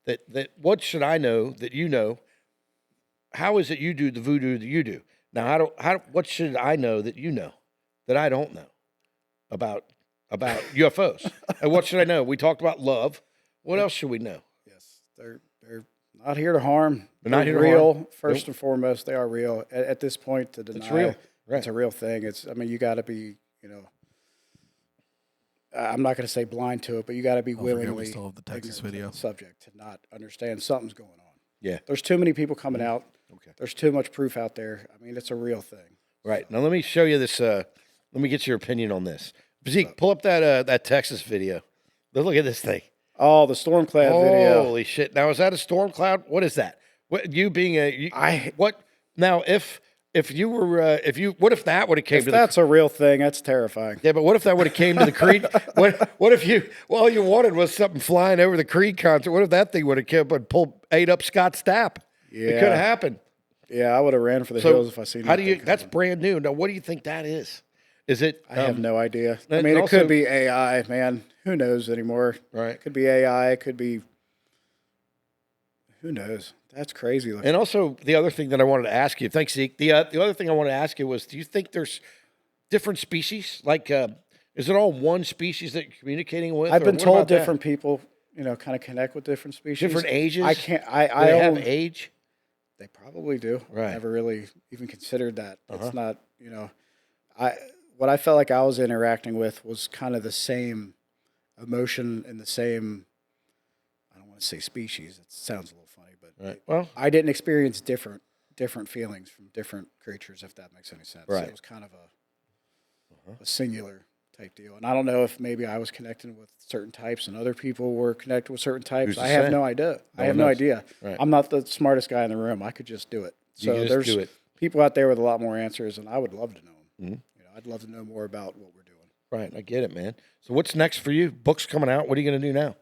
That what should I know that you know? How is it you do the voodoo that you do? Now, what should I know that you know that I don't know about UFOs? And what should I know? We talked about love. What else should we know? Yes, they're not here to harm. They're not here to real. harm. First and foremost, they are real. At this point, to deny It's real. Right. it's a real thing. You got to be, I'm not going to say blind to it, but you got to be willingly we still have the Texas ignorant to video. the subject to not understand something's going on. Yeah. There's too many people coming out. Okay. There's too much proof out there. I mean, it's a real thing. Right. Now let me show you this. Let me get your opinion on this. Zeke, pull up that Texas video. Look at this thing. Oh, the storm cloud video. Holy shit! Now is that a storm cloud? What is that? What you being what? Now if you were what if that would have came If to that's a real thing, that's terrifying. yeah, but what if that would have came to the Creed? What if all you wanted was something flying over the Creed concert? What if that thing would have come and ate up Scott Stapp? Yeah. It could have happened. Yeah, I would have ran for the hills if I seen. How do you? that That's coming. brand new. Now, what do you think that is? Is it? I have no idea. I and mean, it also- could be AI, man. Who knows anymore? Right. It could be AI. It could be. Who knows? That's crazy. And also, the other thing that I wanted to ask you, thanks, Zeke. The other thing I wanted to ask you was, do you think there's different species? Like, is it all one species that you're communicating with? I've or been what told about that? different people, kind of connect with different species. Different ages? I can't. Do they have only- age? They probably do. Right. I never really even considered that. It's not. What I felt like I was interacting with was kind of the same emotion and the same. I don't want to say species. It sounds a little funny, but Right. Well, I didn't experience different feelings from different creatures, if that makes any sense. Right. It was kind of a singular type deal. And I don't know if maybe I was connecting with certain types and other people were connected with certain types. Who's to I have say? no idea. I one have no knows. idea. Right. I'm not the smartest guy in the room. I could just do it. You So just there's do it. people out there with a lot more answers, and I would love to know them. Mhm. I'd love to know more about what we're doing. right. I get it, man. So what's next for you? Book's coming out. What are you going to do now?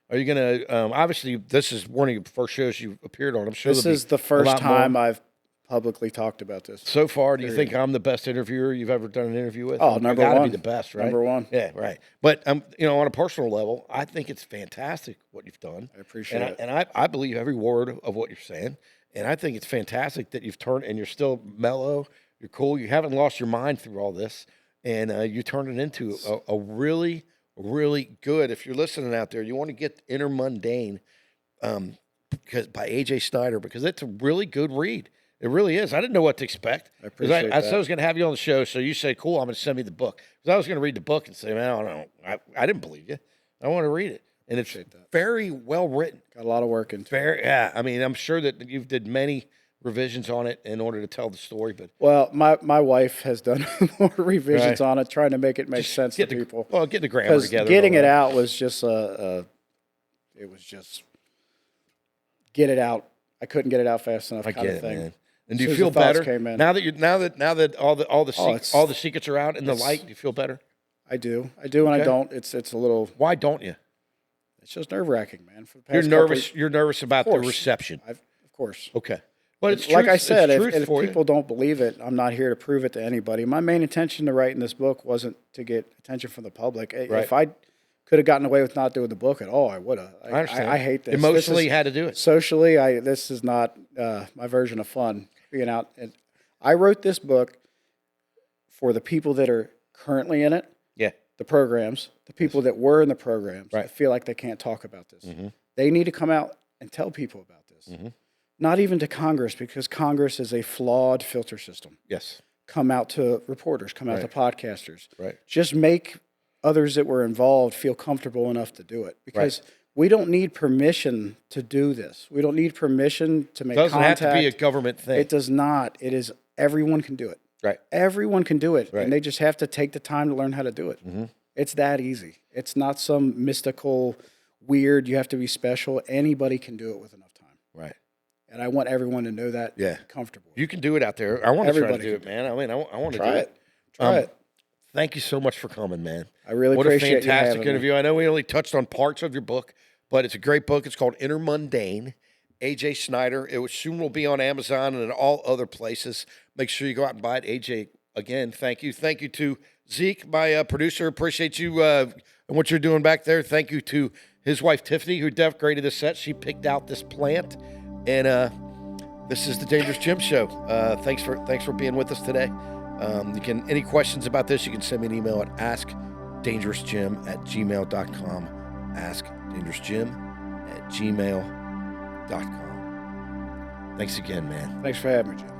Are you going to, obviously, this is one of your first shows you appeared on. I'm sure This there'll is be the a first lot more. time I've publicly talked about this. So far, do you think I'm the best interviewer you've ever done an interview with? Oh, You number gotta one. be the best, right? Number one. Yeah, right. But on a personal level, I think it's fantastic what you've done. I appreciate it. And I believe every word of what you're saying. And I think it's fantastic that you've turned and you're still mellow. You're cool. You haven't lost your mind through all this, and you turned it into a really, really good. If you're listening out there, you want to get Intermundane, because by AJ Schneider, because it's a really good read. It really is. I didn't know what to expect. I appreciate I said that. I was going to have you on the show, so you say, "Cool, I'm going to send me the book." Because I was going to read the book and say, "Man, I don't know. I didn't believe you. I want to read it." And it's very well written. Got a lot of work into it. Very, yeah. I mean, I'm sure that you've did many revisions on it in order to tell the story. But Well, my wife has done more revisions on it, trying to make it make sense to people. Well, get the grammar Because together. getting and it all that. out was just it was just get it out. I couldn't get it out fast enough. I kind get of it, thing. man. And do As you soon as feel the thoughts better came in. now that all the secrets are out in the light? Do you feel better? I do, and I don't. It's a little. Why don't you? It's just nerve wracking, man. For the past You're couple nervous. You're nervous about the course. reception. Of course. Okay, but it's Like truth, I said, it's truth if for people don't believe it, I'm not here to prove it to anybody. My main intention to writing this book wasn't to get attention from the public. Right. If I could have gotten away with not doing the book at all, I would have. I understand. I hate this. Emotionally, This is- had to do it. Socially, this is not my version of fun being out. And I wrote this book for the people that are currently in it, Yeah, the programs, the people that were in the programs Right. that feel like they can't talk about this. They need to come out and tell people about this. Not even to Congress, because Congress is a flawed filter system. yes, Come out to reporters, come out to podcasters. right. Just make others that were involved feel comfortable enough to do it, because we don't need permission to do this. We don't need permission to make Doesn't contact. have to be a government thing. It does not. It is, everyone can do it. Right. Everyone can do it, Right. and they just have to take the time to learn how to do it. It's that easy. It's not some mystical, weird, you have to be special. Anybody can do it with enough time. Right. And I want everyone to know that. Yeah. Comfortable. You can do it out there. I want to try to Everybody do it, can man. I mean, I want to do Try it. it. Try it. Thank you so much for coming, man. I really What appreciate a you fantastic having me. interview. I know we only touched on parts of your book, but it's a great book. It's called Intermundane. AJ Schneider. It soon will be on Amazon and in all other places. Make sure you go out and buy it. AJ, again, thank you. Thank you to Zeke, my producer. Appreciate you and what you're doing back there. Thank you to his wife, Tiffany, who decorated the set. She picked out this plant. And this is the Dangerous Jim Show. Thanks for being with us today. Any questions about this, you can send me an email at askdangerousjim@gmail.com. askdangerousjim@gmail.com. Thanks again, man. Thanks for having me, Jim.